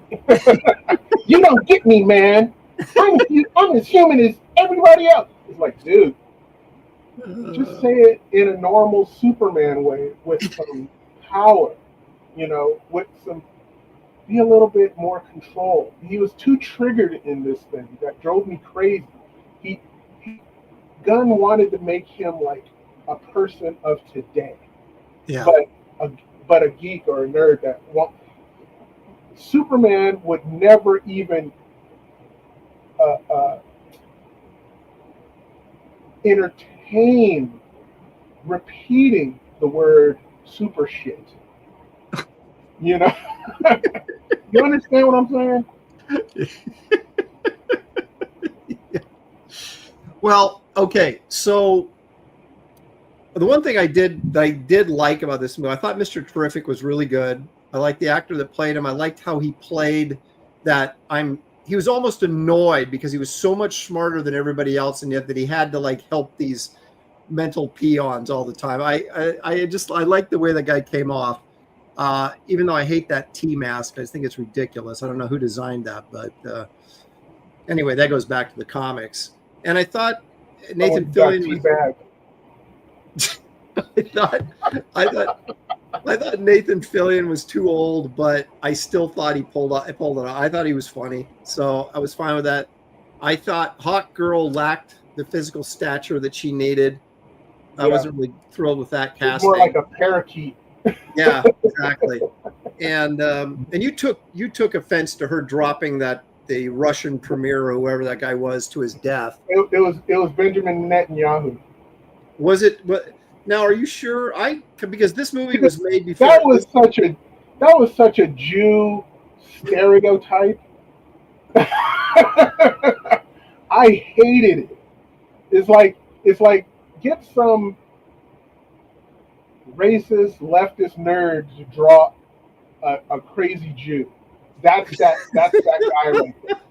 You don't get me, man. I'm as human as everybody else. It's like, dude, just say it in a normal Superman way with some power, with some, be a little bit more control. He was too triggered in this thing. That drove me crazy. Gunn wanted to make him like a person of today. Yeah. But a geek or a nerd that Superman would never even entertain repeating the word super shit. You understand what I'm saying? Yeah. Well, okay, so the one thing I did like about this movie, I thought Mr. Terrific was really good. I liked the actor that played him. I liked how he played that. He was almost annoyed because he was so much smarter than everybody else, and yet that he had to like help these mental peons all the time. I like the way that guy came off. Even though I hate that T mask, I just think it's ridiculous. I don't know who designed that, but anyway, that goes back to the comics. And I thought Nathan Fillion was bad. I thought Nathan Fillion was too old, but I still thought he pulled it off. I thought he was funny, so I was fine with that. I thought Hawk Girl lacked the physical stature that she needed. I wasn't really thrilled with that casting. More like a parakeet. Yeah, exactly. And you took offense to her dropping the Russian premier or whoever that guy was to his death. It was Benjamin Netanyahu. Was it? Now, are you sure? Because this movie was made before. That was such a Jew stereotype. I hated it. It's like get some racist leftist nerd to draw a crazy Jew. That's that guy right there.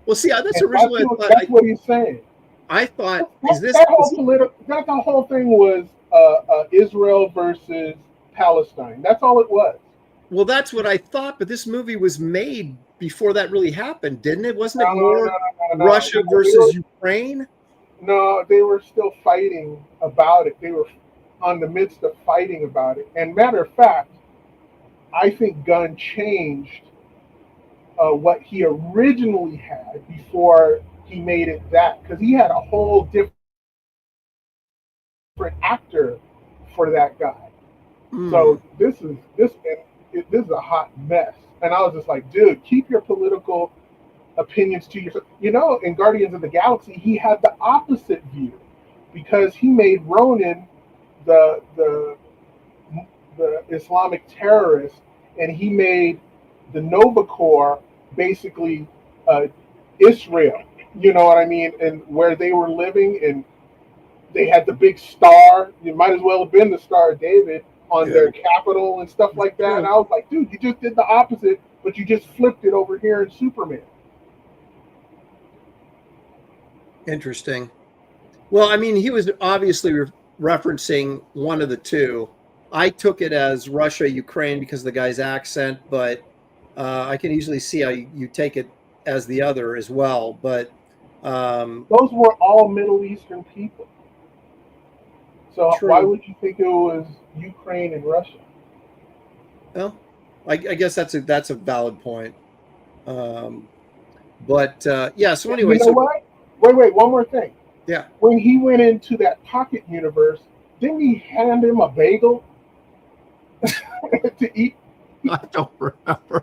Well, see, that's originally that's what he's saying. I thought that whole thing was Israel versus Palestine. That's all it was. Well, that's what I thought, but this movie was made before that really happened, didn't it? Wasn't it more Russia versus Ukraine? No, they were still fighting about it. They were on the midst of fighting about it. And matter of fact, I think Gunn changed what he originally had before he made it that, because he had a whole different different actor for that guy. Hmm. So this is a hot mess. And I was just like, dude, keep your political opinions to yourself. You know, in Guardians of the Galaxy, he had the opposite view because he made Ronan the Islamic terrorist, and he made the Nova Corps basically Israel. You know what I mean? And where they were living, and they had the big star. It might as well have been the Star of David on their capital and stuff like that. And I was like, dude, you just did the opposite, but you just flipped it over here in Superman. Interesting. Well, I mean, he was obviously referencing one of the two. I took it as Russia, Ukraine because of the guy's accent, but I can easily see how you take it as the other as well. But those were all Middle Eastern people. So true. Why would you think it was Ukraine and Russia? Well, I guess that's a valid point. But yeah. So anyway, you know what? Wait, one more thing. Yeah. When he went into that pocket universe, didn't he hand him a bagel to eat? I don't remember.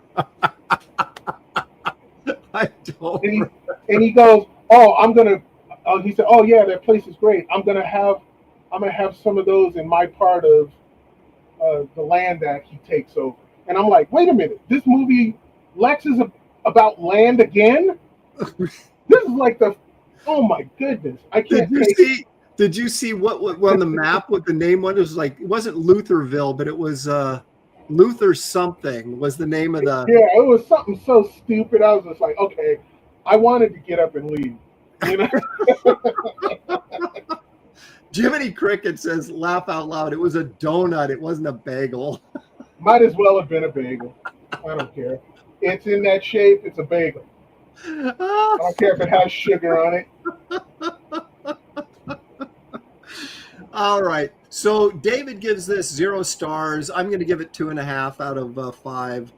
I don't. And he goes, "Oh, he said, oh yeah, that place is great. I'm gonna have some of those in my part of the land that he takes over." And I'm like, wait a minute, this movie, Lex, is about land again? This is like oh my goodness, I can't. Did you see what on the map? What the name was? It was like, it wasn't Lutherville, but it was Luther something was the name of the. Yeah, it was something so stupid. I was just like, okay, I wanted to get up and leave. You know. Jiminy Cricket says, laugh out loud. It was a donut. It wasn't a bagel. Might as well have been a bagel. I don't care. It's in that shape. It's a bagel. I don't care if it has sugar on it. All right. So David gives this 0 stars. I'm going to give it 2.5 out of 5.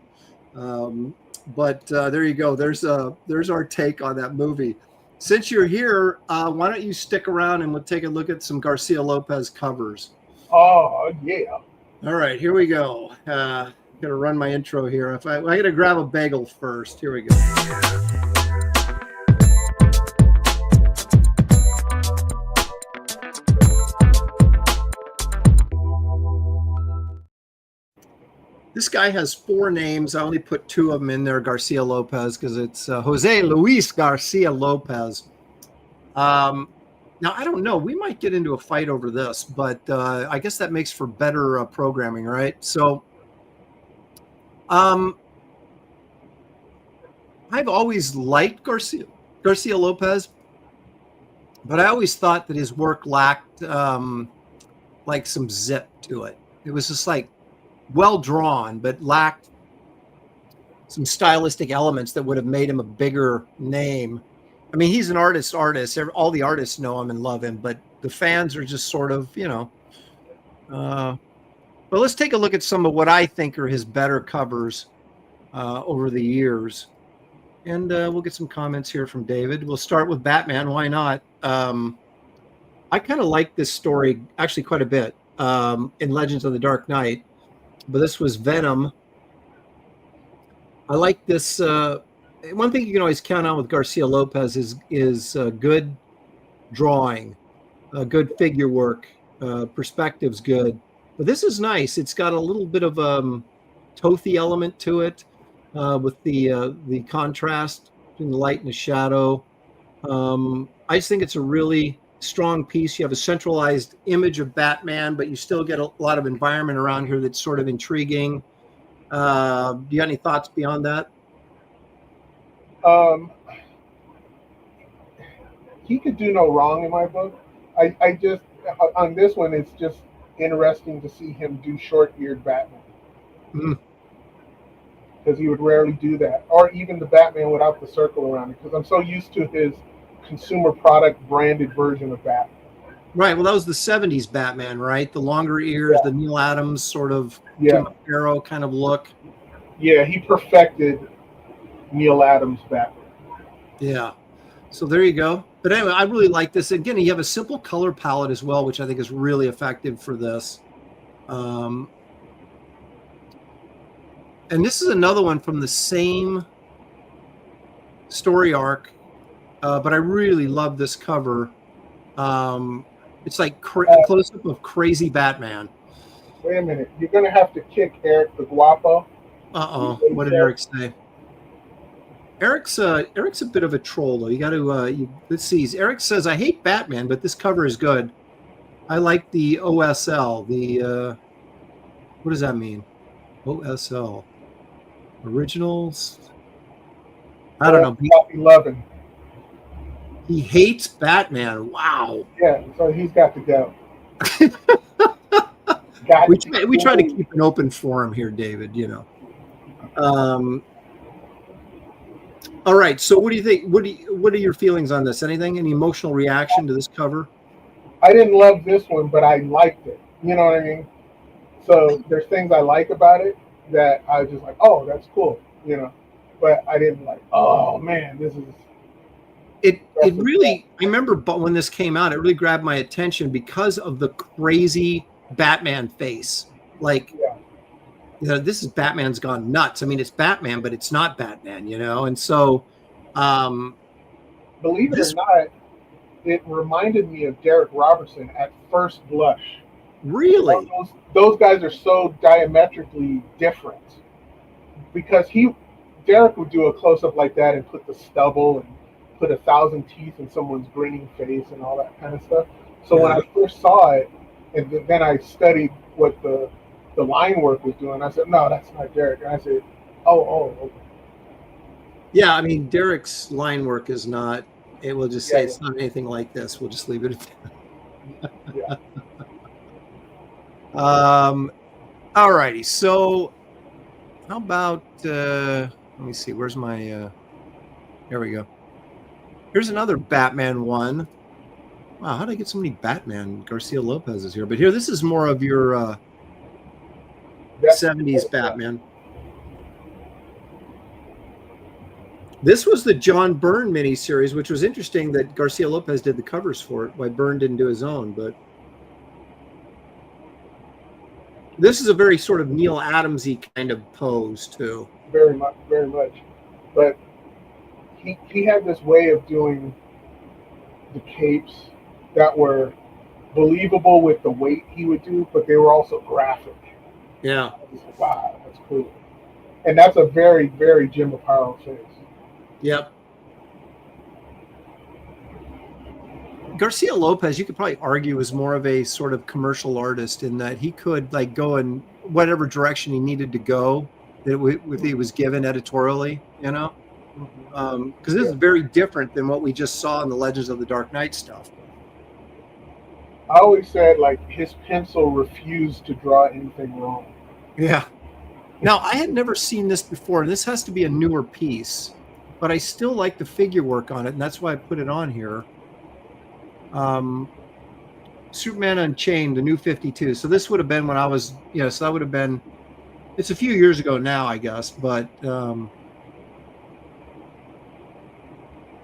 But there you go. There's our take on that movie. Since you're here, why don't you stick around and we'll take a look at some Garcia Lopez covers. Oh, yeah. All right, here we go. I'm going to run my intro here. I'm going to grab a bagel first. Here we go. This guy has 4 names. I only put 2 of them in there, Garcia Lopez, because it's Jose Luis Garcia Lopez. Now, I don't know. We might get into a fight over this, but I guess that makes for better programming, right? So I've always liked Garcia Lopez, but I always thought that his work lacked like some zip to it. It was just like, well drawn, but lacked some stylistic elements that would have made him a bigger name. I mean, he's an artist. All the artists know him and love him, but the fans are just sort of, you know. But let's take a look at some of what I think are his better covers over the years. And we'll get some comments here from David. We'll start with Batman. Why not? I kind of like this story actually quite a bit in Legends of the Dark Knight. But this was Venom. I like this. One thing you can always count on with Garcia Lopez is good drawing, good figure work, perspective's good. But this is nice. It's got a little bit of Tothy element to it with the contrast between the light and the shadow. I just think it's a really strong piece. You have a centralized image of Batman, but you still get a lot of environment around here that's sort of intriguing. Do you got any thoughts beyond that? He could do no wrong in my book. I just, on this one, it's just interesting to see him do short-eared Batman. Because he would rarely do that. Or even the Batman without the circle around it. Because I'm so used to his consumer product branded version of Batman. Right. Well, that was the 70s Batman, right? The longer ears, the Neil Adams sort of Arrow kind of look. Yeah, he perfected Neil Adams Batman. Yeah. So there you go. But anyway, I really like this. Again, you have a simple color palette as well, which I think is really effective for this. And this is another one from the same story arc, but I really love this cover. It's like close-up of crazy Batman. Wait a minute. You're going to have to kick Eric the Guapo. Uh-oh. What did Eric say? Eric's a bit of a troll, though. You got to let's see. Eric says, "I hate Batman, but this cover is good. I like the OSL. The what does that mean? OSL originals. I don't know. 11. He hates Batman. Wow. Yeah, so he's got to go. We try to keep an open forum here, David. You know. All right. So, what do you think? What are your feelings on this? Anything? Any emotional reaction to this cover? I didn't love this one, but I liked it. You know what I mean? So there's things I like about it that I was just like, oh, that's cool. You know, but I didn't like. Oh man, this is. It really. I remember, but when this came out, it really grabbed my attention because of the crazy Batman face. Like. Yeah. You know, this is Batman's gone nuts. I mean, it's Batman, but it's not Batman, you know? And so, believe it or not, it reminded me of Derek Robertson at first blush. Really? Those guys are so diametrically different because Derek would do a close-up like that and put the stubble and put 1,000 teeth in someone's grinning face and all that kind of stuff. So when I first saw it, and then I studied what the line work was doing, I said, no, that's not Derek. And I said, oh, okay. Yeah, I mean, Derek's line work is not, it will just say it's not anything like this. We'll just leave it at that. All righty. So how about, let me see, where's my, here we go. Here's another Batman one. Wow, how did I get so many Batman? Garcia Lopez is here. But here, this is more of your 70s Batman. This was the John Byrne miniseries, which was interesting that Garcia Lopez did the covers for it. Why Byrne didn't do his own, but this is a very sort of Neil Adams-y kind of pose too. Very much, very much. But he had this way of doing the capes that were believable with the weight he would do, but they were also graphic. Yeah. Wow, that's cool. And that's a very, very Jim Aparo face. Yep. Garcia Lopez, you could probably argue, is more of a sort of commercial artist in that he could like go in whatever direction he needed to go that he was given editorially, you know? Because this is very different than what we just saw in the Legends of the Dark Knight stuff. I always said, like, his pencil refused to draw anything wrong. Yeah. Now, I had never seen this before. This has to be a newer piece, but I still like the figure work on it, and that's why I put it on here. Superman Unchained, the new 52. So this would have been when I was, so that would have been, it's a few years ago now, I guess, but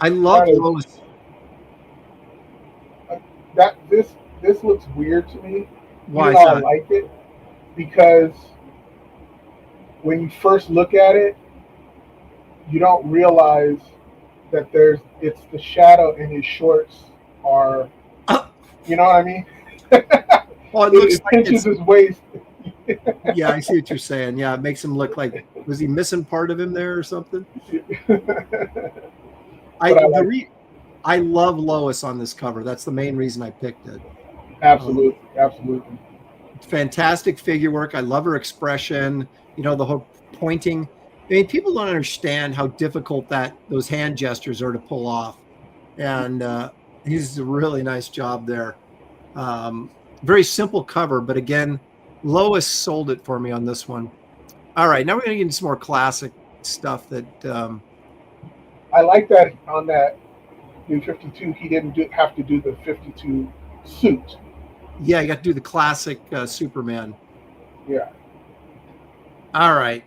I love those. This looks weird to me. Why? I like it because when you first look at it, you don't realize that it's the shadow and his shorts are, you know what I mean? Well, it looks like pinches his waist. Yeah, I see what you're saying. Yeah, it makes him look like, was he missing part of him there or something? I love Lois on this cover. That's the main reason I picked it. Absolutely. Fantastic figure work. I love her expression. The whole pointing. I mean, people don't understand how difficult those hand gestures are to pull off. And he's a really nice job there. Very simple cover, but again, Lois sold it for me on this one. All right, now we're going to get into some more classic stuff that I like that on that new 52, he didn't have to do the 52 suit. Yeah, you got to do the classic Superman. Yeah. All right.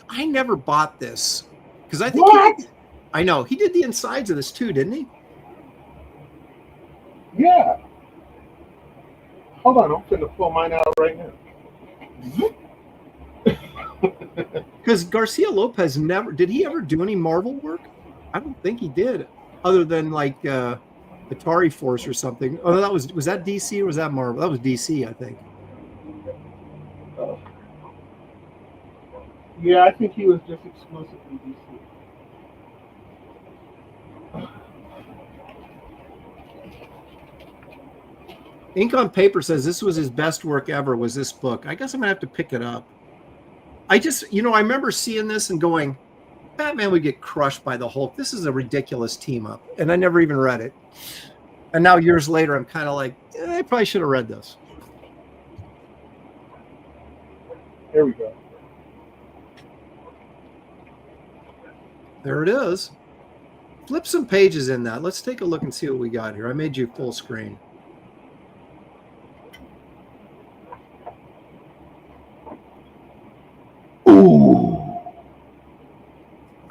I never bought this because I think what? I know. He did the insides of this too, didn't he? Yeah. Hold on, I'm finna pull mine out right now. Because Garcia Lopez did he ever do any Marvel work? I don't think he did, other than like Atari Force or something. Oh, was that DC or was that Marvel? That was DC, I think. Yeah, I think he was just exclusively DC. Ink on Paper says this was his best work ever, was this book. I guess I'm going to have to pick it up. I just, I remember seeing this and going, Batman would get crushed by the Hulk. This is a ridiculous team up. And I never even read it. And now years later, I'm kind of like, I probably should have read this. There we go. There it is. Flip some pages in that. Let's take a look and see what we got here. I made you full screen. Ooh.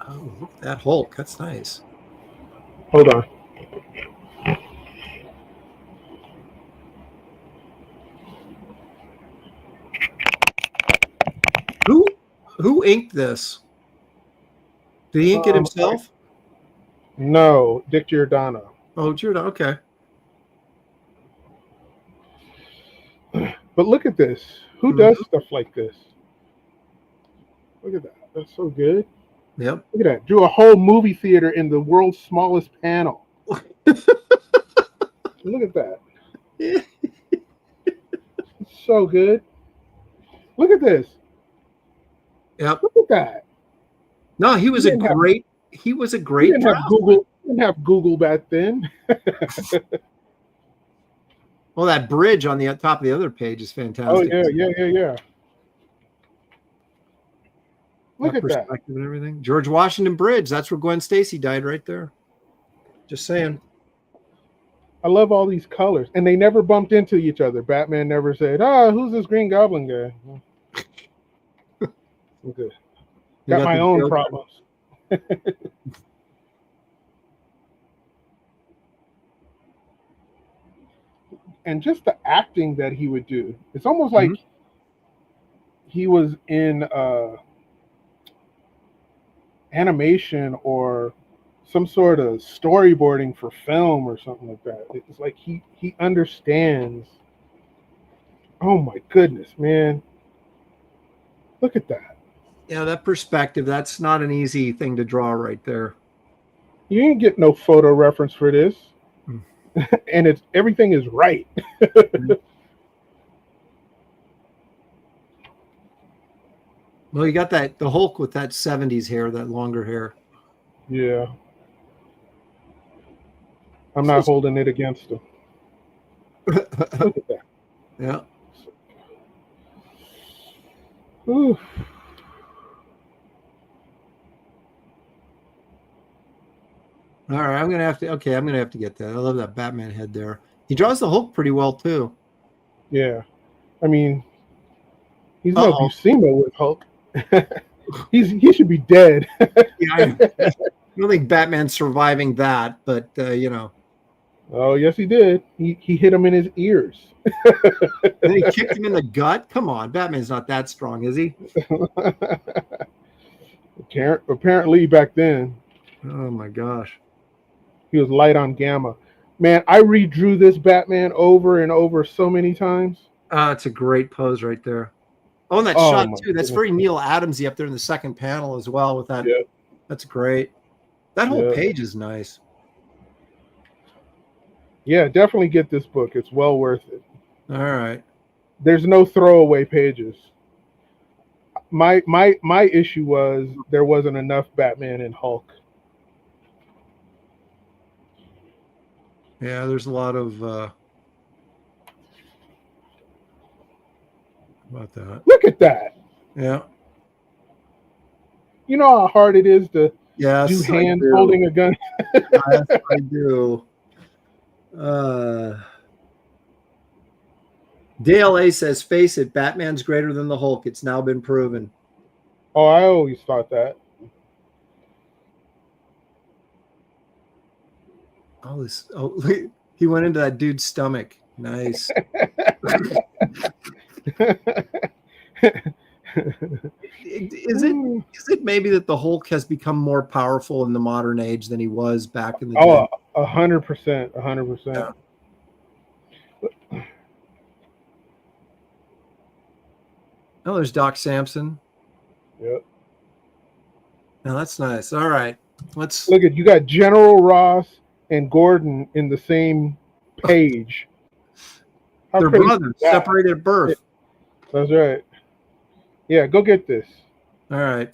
Oh, look at that Hulk. That's nice. Hold on. Who inked this? Did he ink it himself? No, Dick Giordano. Oh, Giordano. Okay. But look at this. Who does stuff like this? Look at that. That's so good. Yep. Look at that. Drew a whole movie theater in the world's smallest panel. Look at that. It's so good. Look at this. Yep. Look at that. No, he was a great Didn't have Google back then. Well, that bridge on the top of the other page is fantastic. Oh yeah. Look at that. Perspective and everything. George Washington Bridge. That's where Gwen Stacy died right there. Just saying. I love all these colors. And they never bumped into each other. Batman never said, who's this Green Goblin guy? Okay. Got my own problems. And just the acting that he would do. It's almost like he was in animation or some sort of storyboarding for film or something like that. It's like he understands. Oh my goodness, man. Look at that. Yeah, that perspective, that's not an easy thing to draw right there. You ain't get no photo reference for this. And everything is right. Well, you got the Hulk with that 70s hair, that longer hair. Yeah. I'm not holding it against him. Look at that. Yeah. Ooh. All right, I'm gonna have to get that. I love that Batman head there. He draws the Hulk pretty well too. Yeah. I mean, he's no Buscema with Hulk. He should be dead. Yeah, I don't think Batman's surviving that, but Oh, yes, he did. He hit him in his ears. And he kicked him in the gut. Come on, Batman's not that strong, is he? Apparently, back then. Oh my gosh. He was light on gamma. Man, I redrew this Batman over and over so many times. It's a great pose right there. Oh, and that shot too. That's very Neil Adamsy up there in the second panel as well with that. Yeah. That's great. That whole page is nice. Yeah, definitely get this book. It's well worth it. All right. There's no throwaway pages. My issue was there wasn't enough Batman and Hulk. Yeah, there's a lot of about that. Look at that. Yeah. You know how hard it is to do hands holding a gun? Yes, I do. DLA says, face it, Batman's greater than the Hulk. It's now been proven. Oh, I always thought that. all this. Oh, he went into that dude's stomach. Nice. Is it maybe that the Hulk has become more powerful in the modern age than he was back in the day? 100%, 100%. Oh, there's Doc Samson. Yep. Now that's nice. All right, let's look at you. Got General Ross and Gordon in the same page. They're brothers, separated at birth. That's right. Yeah, go get this. All right.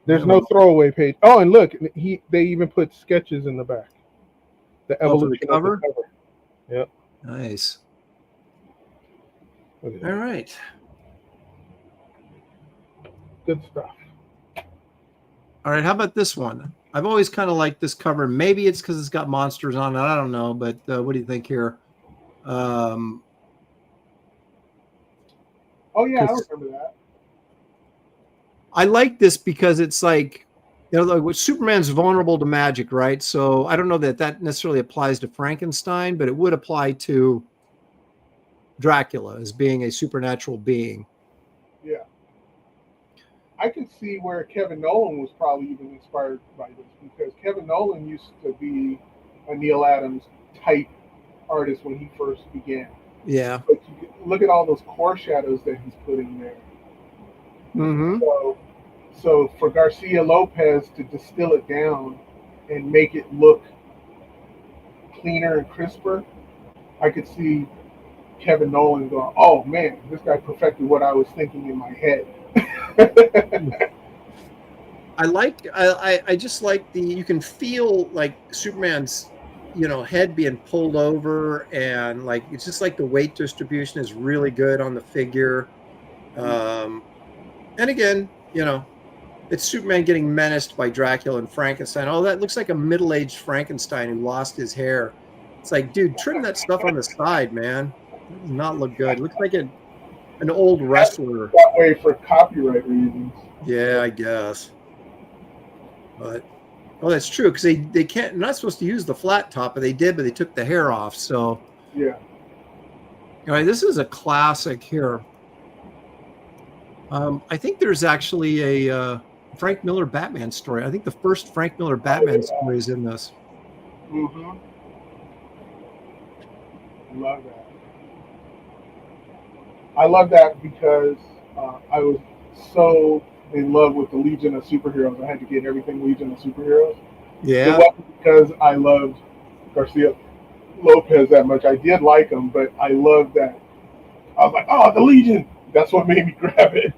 There's no throwaway page. Oh, and look, they even put sketches in the back. The evolution of the cover. Yep. Nice. All right. Good stuff. All right, how about this one? I've always kind of liked this cover. Maybe it's because it's got monsters on it. I don't know, but what do you think here? Oh yeah, I remember that. I like this because it's like, like Superman's vulnerable to magic, right? So I don't know that necessarily applies to Frankenstein, but it would apply to Dracula as being a supernatural being. Yeah. I could see where Kevin Nolan was probably even inspired by this, because Kevin Nolan used to be a Neil Adams type artist when he first began. Yeah. But you look at all those core shadows that he's putting there. Mm-hmm. So for Garcia Lopez to distill it down and make it look cleaner and crisper, I could see Kevin Nolan going, "Oh man, this guy perfected what I was thinking in my head." I just like you can feel like Superman's head being pulled over, and like it's just like the weight distribution is really good on the figure. And again, it's Superman getting menaced by Dracula and Frankenstein. Oh, that looks like a middle-aged Frankenstein who lost his hair. It's like, dude, trim that stuff on the side, man. It does not look good. It looks like an old wrestler. That way for copyright reasons. Yeah, I guess. But that's true, because they can't. They're not supposed to use the flat top, but they did. But they took the hair off. So yeah. All right, this is a classic here. I think there's actually a Frank Miller Batman story. I think the first Frank Miller Batman story is in this. Mm-hmm. Love that. I love that because I was so in love with the Legion of Superheroes. I had to get everything Legion of Superheroes. Yeah. It wasn't because I loved Garcia Lopez that much. I did like him, but I loved that. I was like, oh, the Legion. That's what made me grab it.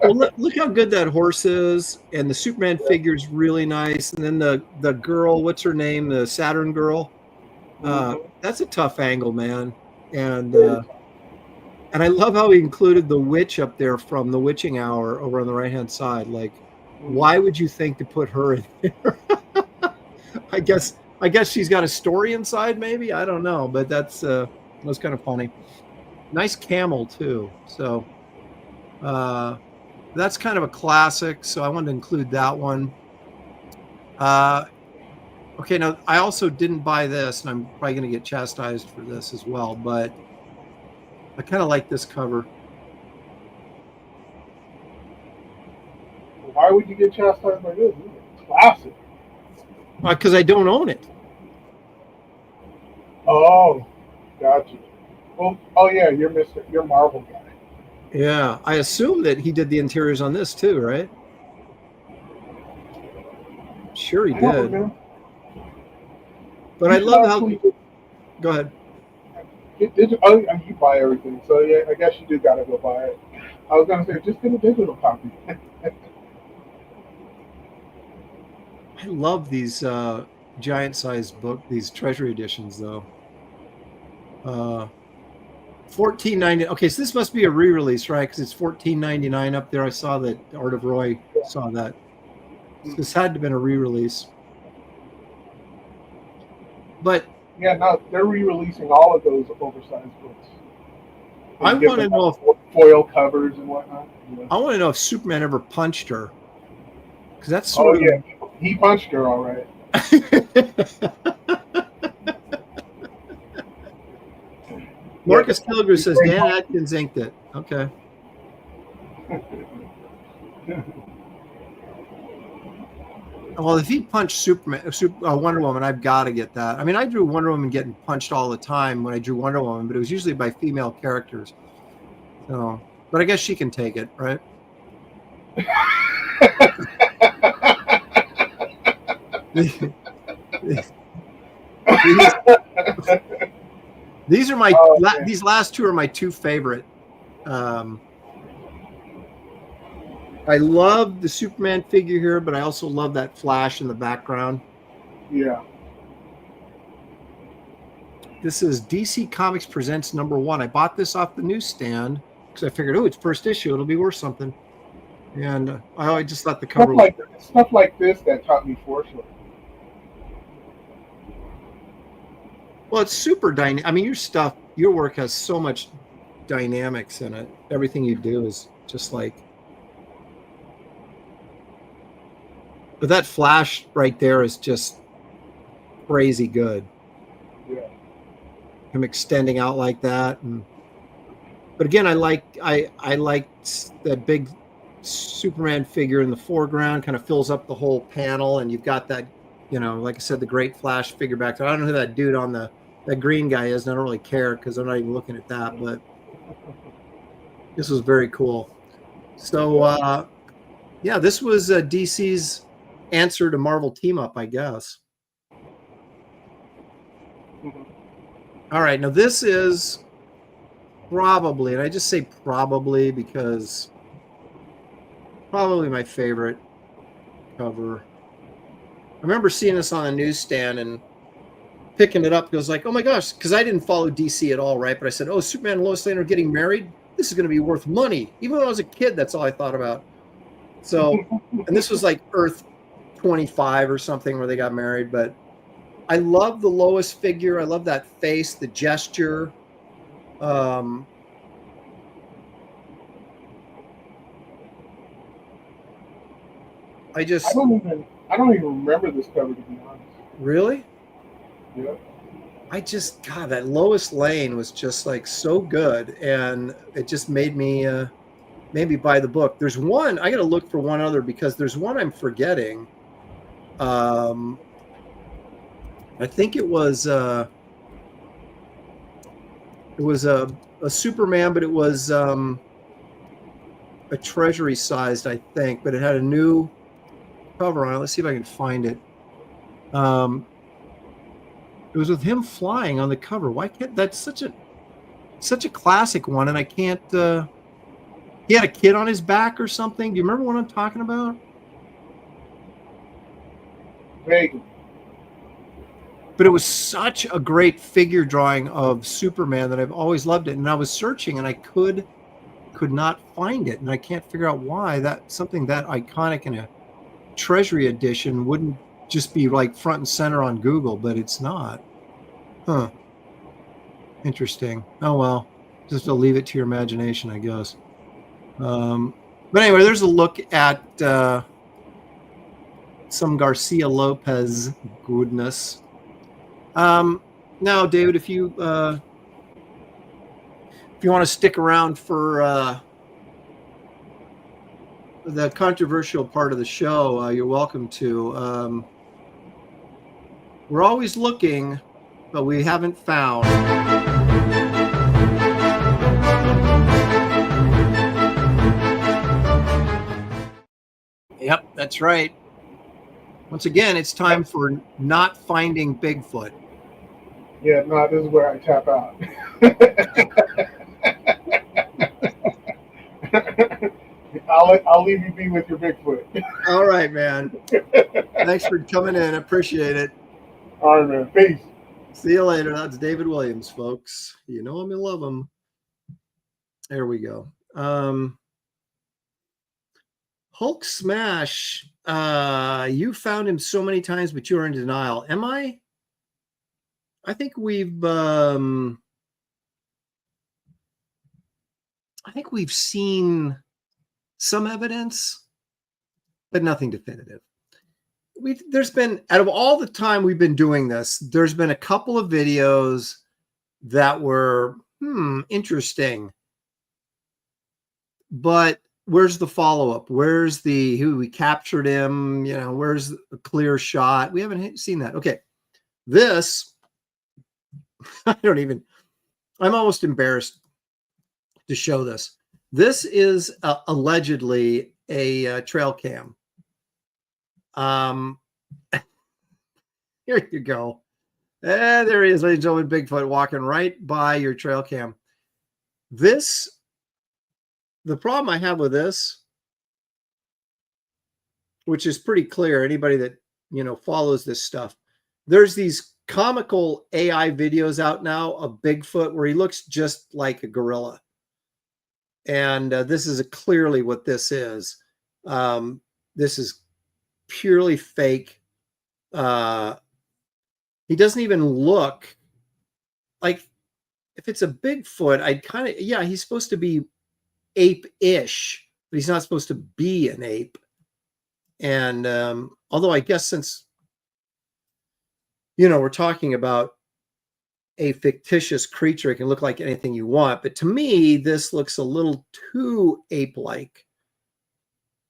Well, look how good that horse is, and the Superman figure's really nice. And then the girl, what's her name? The Saturn girl. That's a tough angle, man. And I love how he included the witch up there from The Witching Hour over on the right-hand side. Like, why would you think to put her in there? I guess she's got a story inside, maybe. I don't know, but that was kind of funny. Nice camel too. So that's kind of a classic. So I wanted to include that one. Okay, now I also didn't buy this, and I'm probably going to get chastised for this as well, but I kind of like this cover. Why would you get chastised by this? This is classic. Because I don't own it. Oh, gotcha. Well, oh yeah, you're Marvel guy. Yeah, I assume that he did the interiors on this too, right? Sure, he did. But I love how. Go ahead. You buy everything, so yeah, I guess you do gotta go buy it. I was gonna say, just get a digital copy. I love these giant-sized these treasury editions, though. $14.90. Okay, so this must be a re-release, right? Because it's $14.99 up there. I saw that Art of Roy saw that. So this had to have been a re-release. But yeah, no, they're re-releasing all of those oversized books. I want to know if foil covers and whatnot. Yeah. I want to know if Superman ever punched her, because that's sort of. Yeah, he punched her all right. Marcus Kilgrew says Dan Atkins inked it. Okay. Well, if he punched Wonder Woman, I've got to get that. I mean, I drew Wonder Woman getting punched all the time when I drew Wonder Woman, but it was usually by female characters. So, but I guess she can take it, right? These are my these last two are my two favorite. I love the Superman figure here, but I also love that Flash in the background. Yeah. This is DC Comics Presents #1. I bought this off the newsstand because I figured, oh, it's first issue. It'll be worth something. And I just thought the cover stuff like this that taught me foresight. Well, it's super dynamic. I mean, your work has so much dynamics in it. Everything you do is just like. But that Flash right there is just crazy good. Yeah. Him extending out like that, but again, I like that big Superman figure in the foreground. Kind of fills up the whole panel, and you've got that, like I said, the great Flash figure back there. I don't know who that dude on that green guy is, and I don't really care because I'm not even looking at that. But this was very cool. So, yeah, this was DC's answer to Marvel Team Up, I guess. Mm-hmm. All right, now this is probably, and I just say probably because probably my favorite cover. I remember seeing this on a newsstand and picking it up. It was like, oh my gosh, because I didn't follow DC at all, right? But I said, oh, Superman and Lois Lane are getting married. This is going to be worth money. Even when I was a kid, that's all I thought about. So, and this was like Earth 25 or something where they got married. But I love the Lois figure. I love that face, the gesture. I don't even remember this cover, to be honest. Really? Yeah. God, that Lois Lane was just like so good, and it just made me maybe buy the book. There's one I got to look for one other because there's one I'm forgetting. I think it was a Superman, but it was a Treasury sized, I think, but it had a new cover on it. Let's see if I can find it. It was with him flying on the cover. Why can't that's such a classic one, and I can't. He had a kid on his back or something. Do you remember what I'm talking about? Vaguely. But it was such a great figure drawing of Superman that I've always loved it. And I was searching, and I could not find it, and I can't figure out why. That something that iconic in a Treasury edition wouldn't just be like front and center on Google, but it's not. Huh. Interesting. Oh well, just to leave it to your imagination, I guess. But anyway, there's a look at some Garcia Lopez goodness. Now, David, if you want to stick around for the controversial part of the show, you're welcome to. We're always looking, but we haven't found. Yep, that's right. Once again, it's time for not finding Bigfoot. Yeah, no, this is where I tap out. I'll leave you be with your Bigfoot. All right, man. Thanks for coming in. Appreciate it. All right, man. Peace. See you later. That's David Williams, folks. You know him, you love him. There we go. Hulk Smash. You found him so many times, but you're in denial. Am I? I think we've seen some evidence, but nothing definitive. There's been, out of all the time we've been doing this, there's been a couple of videos that were interesting. But where's the follow-up? Where's the who we captured him? You know, where's a clear shot? We haven't seen that. Okay. This, I'm almost embarrassed to show this. This is allegedly a trail cam. Here you go. There he is, ladies and gentlemen, Bigfoot walking right by your trail cam. The problem I have with this, which is pretty clear, anybody that, follows this stuff, there's these comical AI videos out now of Bigfoot where he looks just like a gorilla. And this is clearly what this is. This is purely fake. He doesn't even look like, if it's a Bigfoot, I'd kind of, he's supposed to be ape-ish, but he's not supposed to be an ape. And although I guess since, we're talking about a fictitious creature, it can look like anything you want. But to me, this looks a little too ape-like.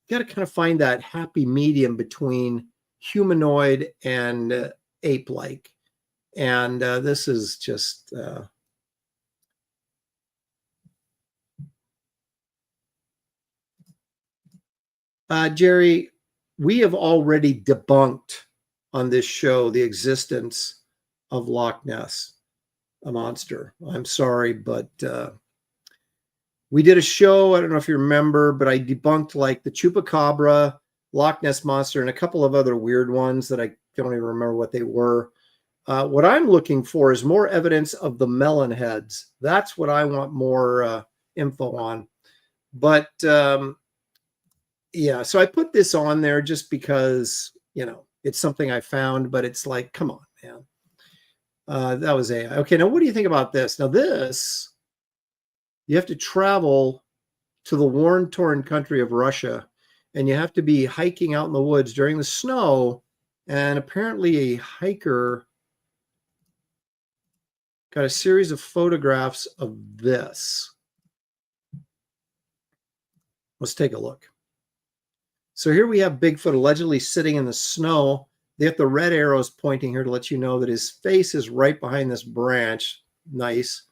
You got to kind of find that happy medium between humanoid and ape-like. And this is just... Jerry, we have already debunked on this show the existence of Loch Ness, a monster. I'm sorry, but we did a show, I don't know if you remember, but I debunked like the Chupacabra, Loch Ness monster, and a couple of other weird ones that I don't even remember what they were. What I'm looking for is more evidence of the melon heads. That's what I want more info on. But yeah, so I put this on there just because, it's something I found, but it's like, come on, man. That was AI. Okay, now what do you think about this? Now this, you have to travel to the war-torn country of Russia, and you have to be hiking out in the woods during the snow, and apparently a hiker got a series of photographs of this. Let's take a look. So here we have Bigfoot allegedly sitting in the snow. They have the red arrows pointing here to let you know that his face is right behind this branch. Nice.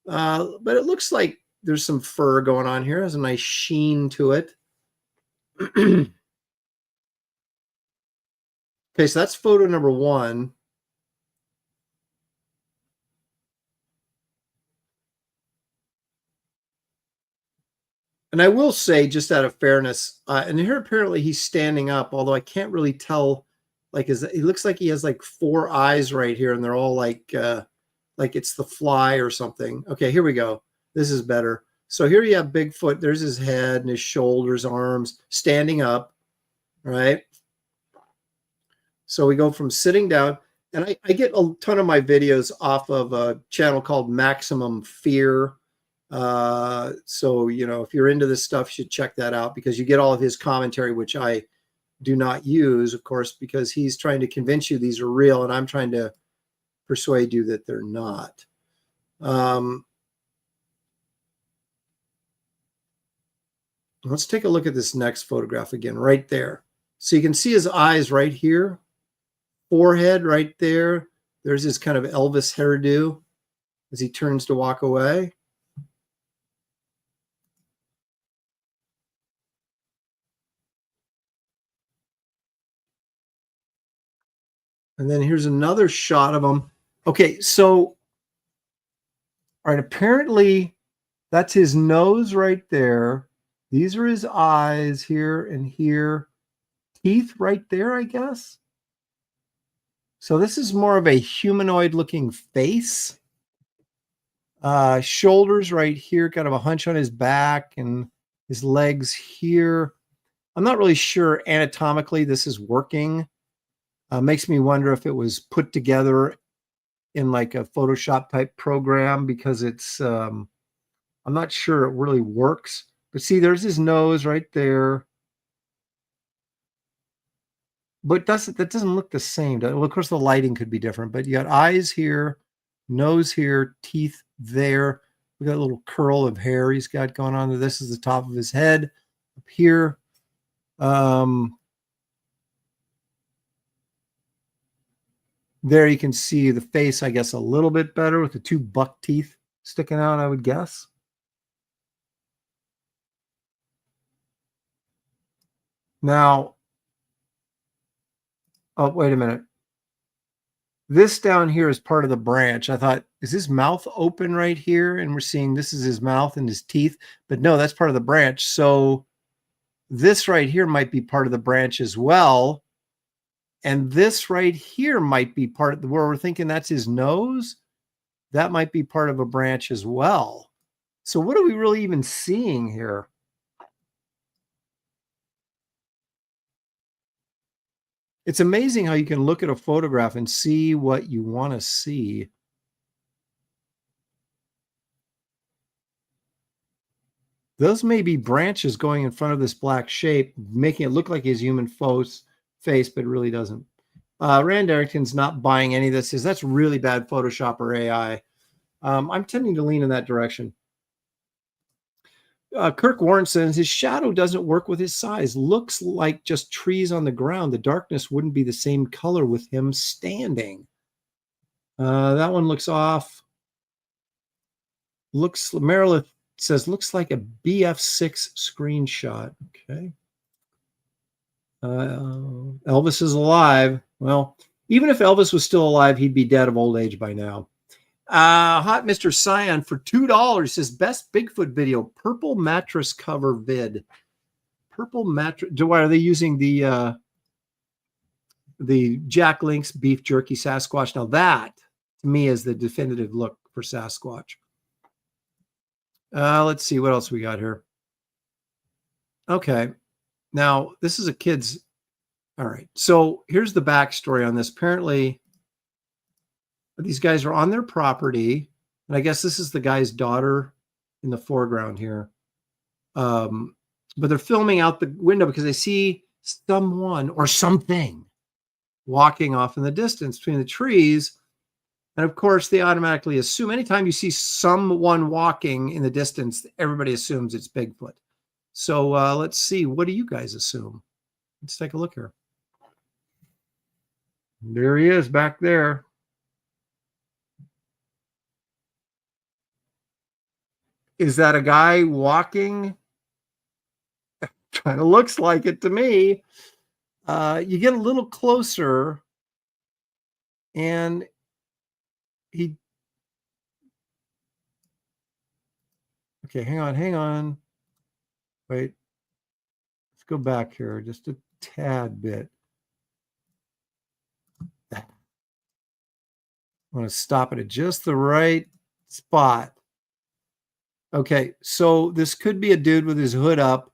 But it looks like there's some fur going on here. There's a nice sheen to it. Okay, so that's photo number one. And I will say, just out of fairness, and here apparently he's standing up, although I can't really tell. Like, he looks like he has like 4 eyes right here, and they're all like it's the Fly or something. Okay, here we go. This is better. So here you have Bigfoot. There's his head and his shoulders, arms, standing up, right? So we go from sitting down, and I get a ton of my videos off of a channel called Maximum Fear. So, if you're into this stuff, you should check that out, because you get all of his commentary, which I do not use, of course, because he's trying to convince you these are real, and I'm trying to persuade you that they're not. Let's take a look at this next photograph again, right there. So you can see his eyes right here, forehead right there. There's his kind of Elvis hairdo as he turns to walk away. And then here's another shot of him. Okay, so, all right, apparently that's his nose right there. These are his eyes here and here. Teeth right there, I guess. So this is more of a humanoid-looking face. Shoulders right here, kind of a hunch on his back, and his legs here. I'm not really sure anatomically this is working. Makes me wonder if it was put together in like a Photoshop type program, because it's, I'm not sure it really works. But see, there's his nose right there. But that doesn't look the same. Well, of course, the lighting could be different, but you got eyes here, nose here, teeth there. We got a little curl of hair he's got going on there. This is the top of his head up here. There you can see the face, I guess, a little bit better with the two buck teeth sticking out, I would guess. Now, oh, wait a minute. This down here is part of the branch. I thought, is his mouth open right here? And we're seeing this is his mouth and his teeth. But no, that's part of the branch. So this right here might be part of the branch as well. And this right here might be part of where we're thinking that's his nose. That might be part of a branch as well. So what are we really even seeing here? It's amazing how you can look at a photograph and see what you want to see. Those may be branches going in front of this black shape, making it look like his human face, but it really doesn't. Rand Arrington's not buying any of this. That's really bad Photoshop or AI. I'm tending to lean in that direction. Kirk Warren says his shadow doesn't work with his size. Looks like just trees on the ground. The darkness wouldn't be the same color with him standing. That one looks off. Meredith says, looks like a BF6 screenshot. Okay. Elvis is alive. Well, even if Elvis was still alive, he'd be dead of old age by now. Hot Mr. Cyan for $2 says best Bigfoot video, purple mattress cover vid. Purple mattress. Why are they using the Jack Link's beef jerky Sasquatch? Now that to me is the definitive look for Sasquatch. Let's see what else we got here. Okay. Now this is a kid's. All right. So here's the backstory on this. Apparently, these guys are on their property, and I guess this is the guy's daughter in the foreground here. But they're filming out the window because they see someone or something walking off in the distance between the trees. And of course, they automatically assume anytime you see someone walking in the distance, everybody assumes it's Bigfoot. So let's see. What do you guys assume? Let's take a look here. There he is back there. Is that a guy walking? Kind of looks like it to me. You get a little closer and okay, hang on. Wait, let's go back here just a tad bit. I want to stop it at just the right spot. Okay, so this could be a dude with his hood up.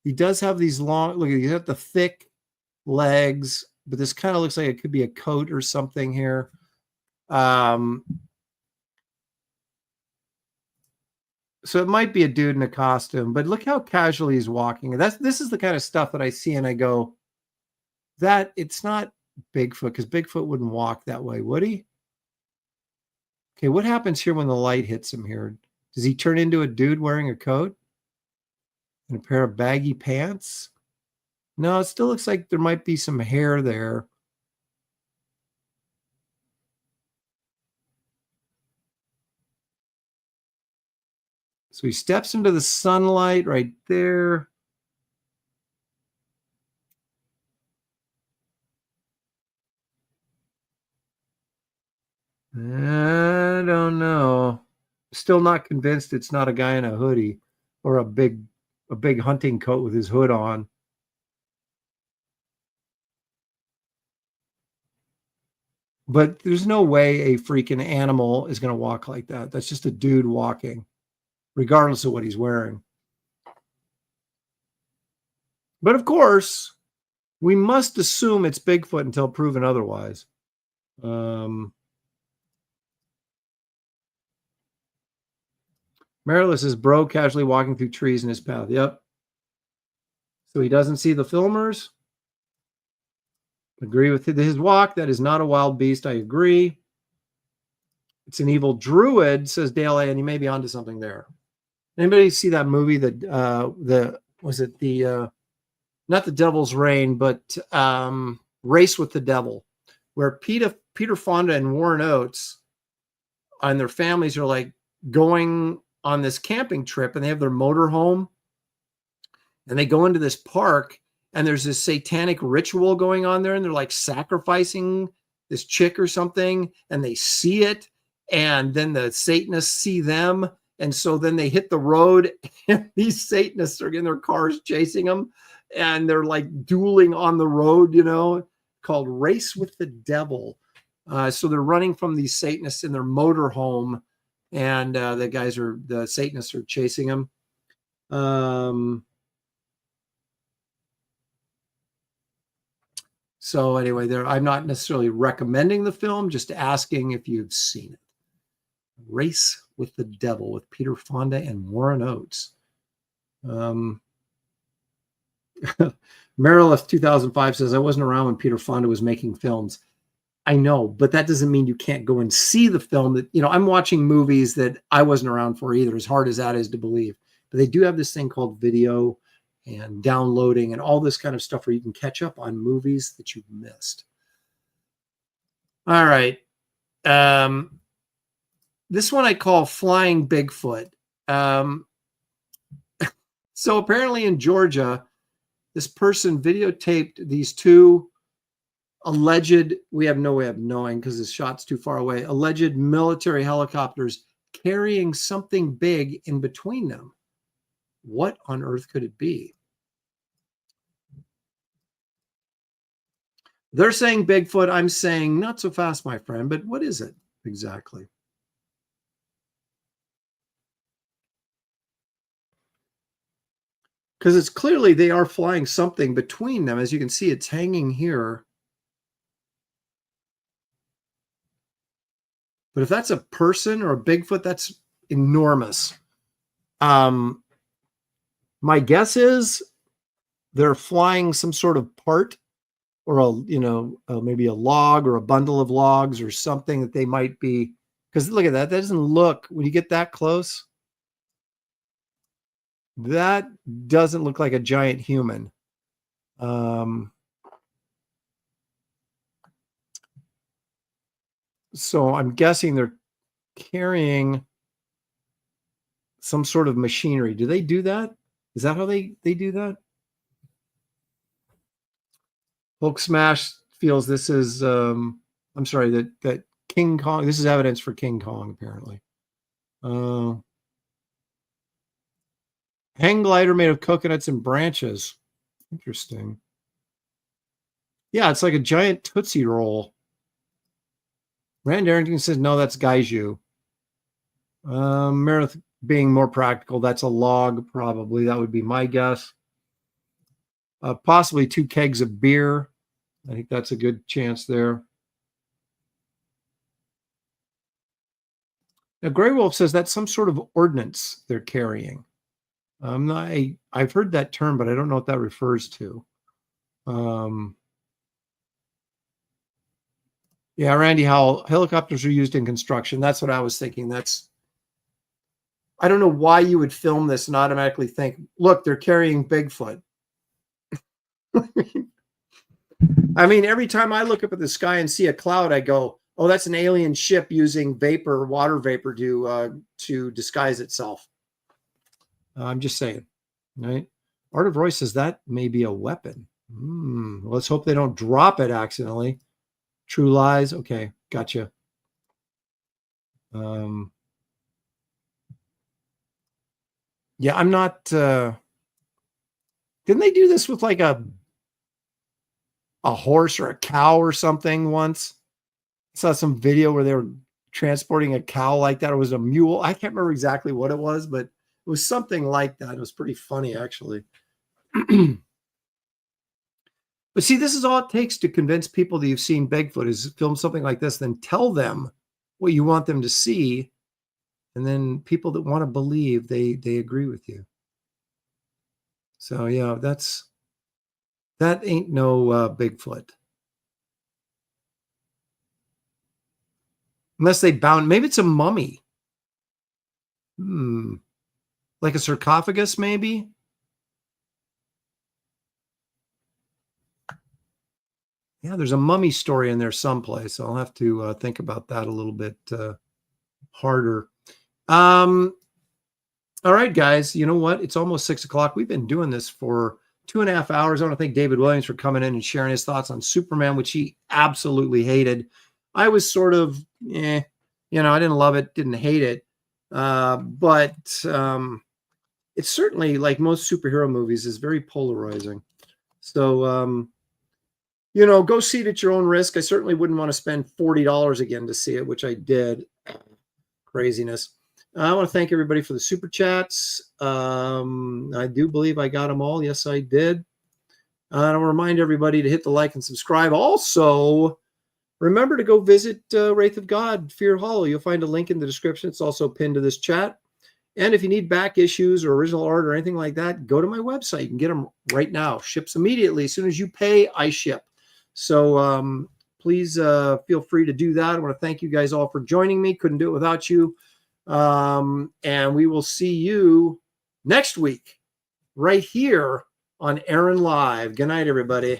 He does have these long, look, he's got the thick legs, but this kind of looks like it could be a coat or something here. So it might be a dude in a costume, but look how casually he's walking. This is the kind of stuff that I see and I go, that it's not Bigfoot, because Bigfoot wouldn't walk that way, would he? Okay, what happens here when the light hits him here? Does he turn into a dude wearing a coat and a pair of baggy pants? No, it still looks like there might be some hair there. So he steps into the sunlight right there. I don't know. Still not convinced it's not a guy in a hoodie or a big hunting coat with his hood on. But there's no way a freaking animal is going to walk like that. That's just a dude walking, regardless of what he's wearing. But of course, we must assume it's Bigfoot until proven otherwise. Marilyn says, bro casually walking through trees in his path. Yep. So he doesn't see the filmers. Agree with his walk. That is not a wild beast. I agree. It's an evil druid, says Dale A, and you may be onto something there. Anybody see that movie? Was it the not the Devil's Reign, but Race with the Devil, where Peter Fonda and Warren Oates and their families are like going on this camping trip, and they have their motor home, and they go into this park, and there's this satanic ritual going on there, and they're like sacrificing this chick or something, and they see it, and then the Satanists see them, and so then they hit the road, and these Satanists are in their cars chasing them, and they're like dueling on the road, called Race with the Devil. So they're running from these Satanists in their motorhome, and the Satanists are chasing them. So anyway, I'm not necessarily recommending the film, just asking if you've seen it. Race with the Devil with Peter Fonda and Warren Oates. Merilith 2005 says, I wasn't around when Peter Fonda was making films. I know, but that doesn't mean you can't go and see the film. That I'm watching movies that I wasn't around for either, as hard as that is to believe. But they do have this thing called video and downloading and all this kind of stuff where you can catch up on movies that you've missed. All right. This one I call Flying Bigfoot. So apparently in Georgia, this person videotaped these two alleged, we have no way of knowing because the shot's too far away, alleged military helicopters carrying something big in between them. What on earth could it be? They're saying Bigfoot. I'm saying not so fast, my friend, but what is it exactly? Because it's clearly they are flying something between them. As you can see, it's hanging here. But if that's a person or a Bigfoot, that's enormous. My guess is they're flying some sort of part, or maybe a log or a bundle of logs or something that they might be. Because look at that. That doesn't look, when you get that close, that doesn't look like a giant human. So I'm guessing they're carrying some sort of machinery. Do they do that? Is that how they do that? Hulk Smash feels this is, I'm sorry, that King Kong, this is evidence for King Kong, apparently. Hang glider made of coconuts and branches. Interesting. Yeah, it's like a giant Tootsie Roll. Rand Arrington says, no, that's Gaiju. Meredith being more practical, that's a log, probably. That would be my guess. Possibly 2 kegs of beer. I think that's a good chance there. Now, Grey Wolf says that's some sort of ordnance they're carrying. I've heard that term, but I don't know what that refers to. Yeah, Randy Howell, helicopters are used in construction. That's what I was thinking. I don't know why you would film this and automatically think, look, they're carrying Bigfoot. I mean, every time I look up at the sky and see a cloud, I go, oh, that's an alien ship using water vapor to disguise itself. I'm just saying, right? Art of Roy says that may be a weapon. Let's hope they don't drop it accidentally. True Lies. Okay, gotcha. Yeah, I'm not. Didn't they do this with like a horse or a cow or something once? I saw some video where they were transporting a cow like that. It was a mule. I can't remember exactly what it was, but it was something like that. It was pretty funny, actually. But see, this is all it takes to convince people that you've seen Bigfoot is film something like this, then tell them what you want them to see. And then people that want to believe, they agree with you. So yeah, that ain't no Bigfoot. Unless they bound, maybe it's a mummy. Like a sarcophagus, maybe. Yeah, there's a mummy story in there someplace. I'll have to think about that a little bit harder. All right, guys. You know what? It's almost 6 o'clock. We've been doing this for 2.5 hours. I want to thank David Williams for coming in and sharing his thoughts on Superman, which he absolutely hated. I was sort of, I didn't love it, didn't hate it. But it's certainly, like most superhero movies, is very polarizing. So, go see it at your own risk. I certainly wouldn't want to spend $40 again to see it, which I did. Craziness. I want to thank everybody for the super chats. I do believe I got them all. Yes, I did. I want to remind everybody to hit the like and subscribe. Also, remember to go visit Wraith of God, Fear Hollow. You'll find a link in the description. It's also pinned to this chat. And if you need back issues or original art or anything like that, go to my website. You can get them right now. Ships immediately. As soon as you pay, I ship. So please feel free to do that. I want to thank you guys all for joining me. Couldn't do it without you. And we will see you next week right here on Aaron Live. Good night, everybody.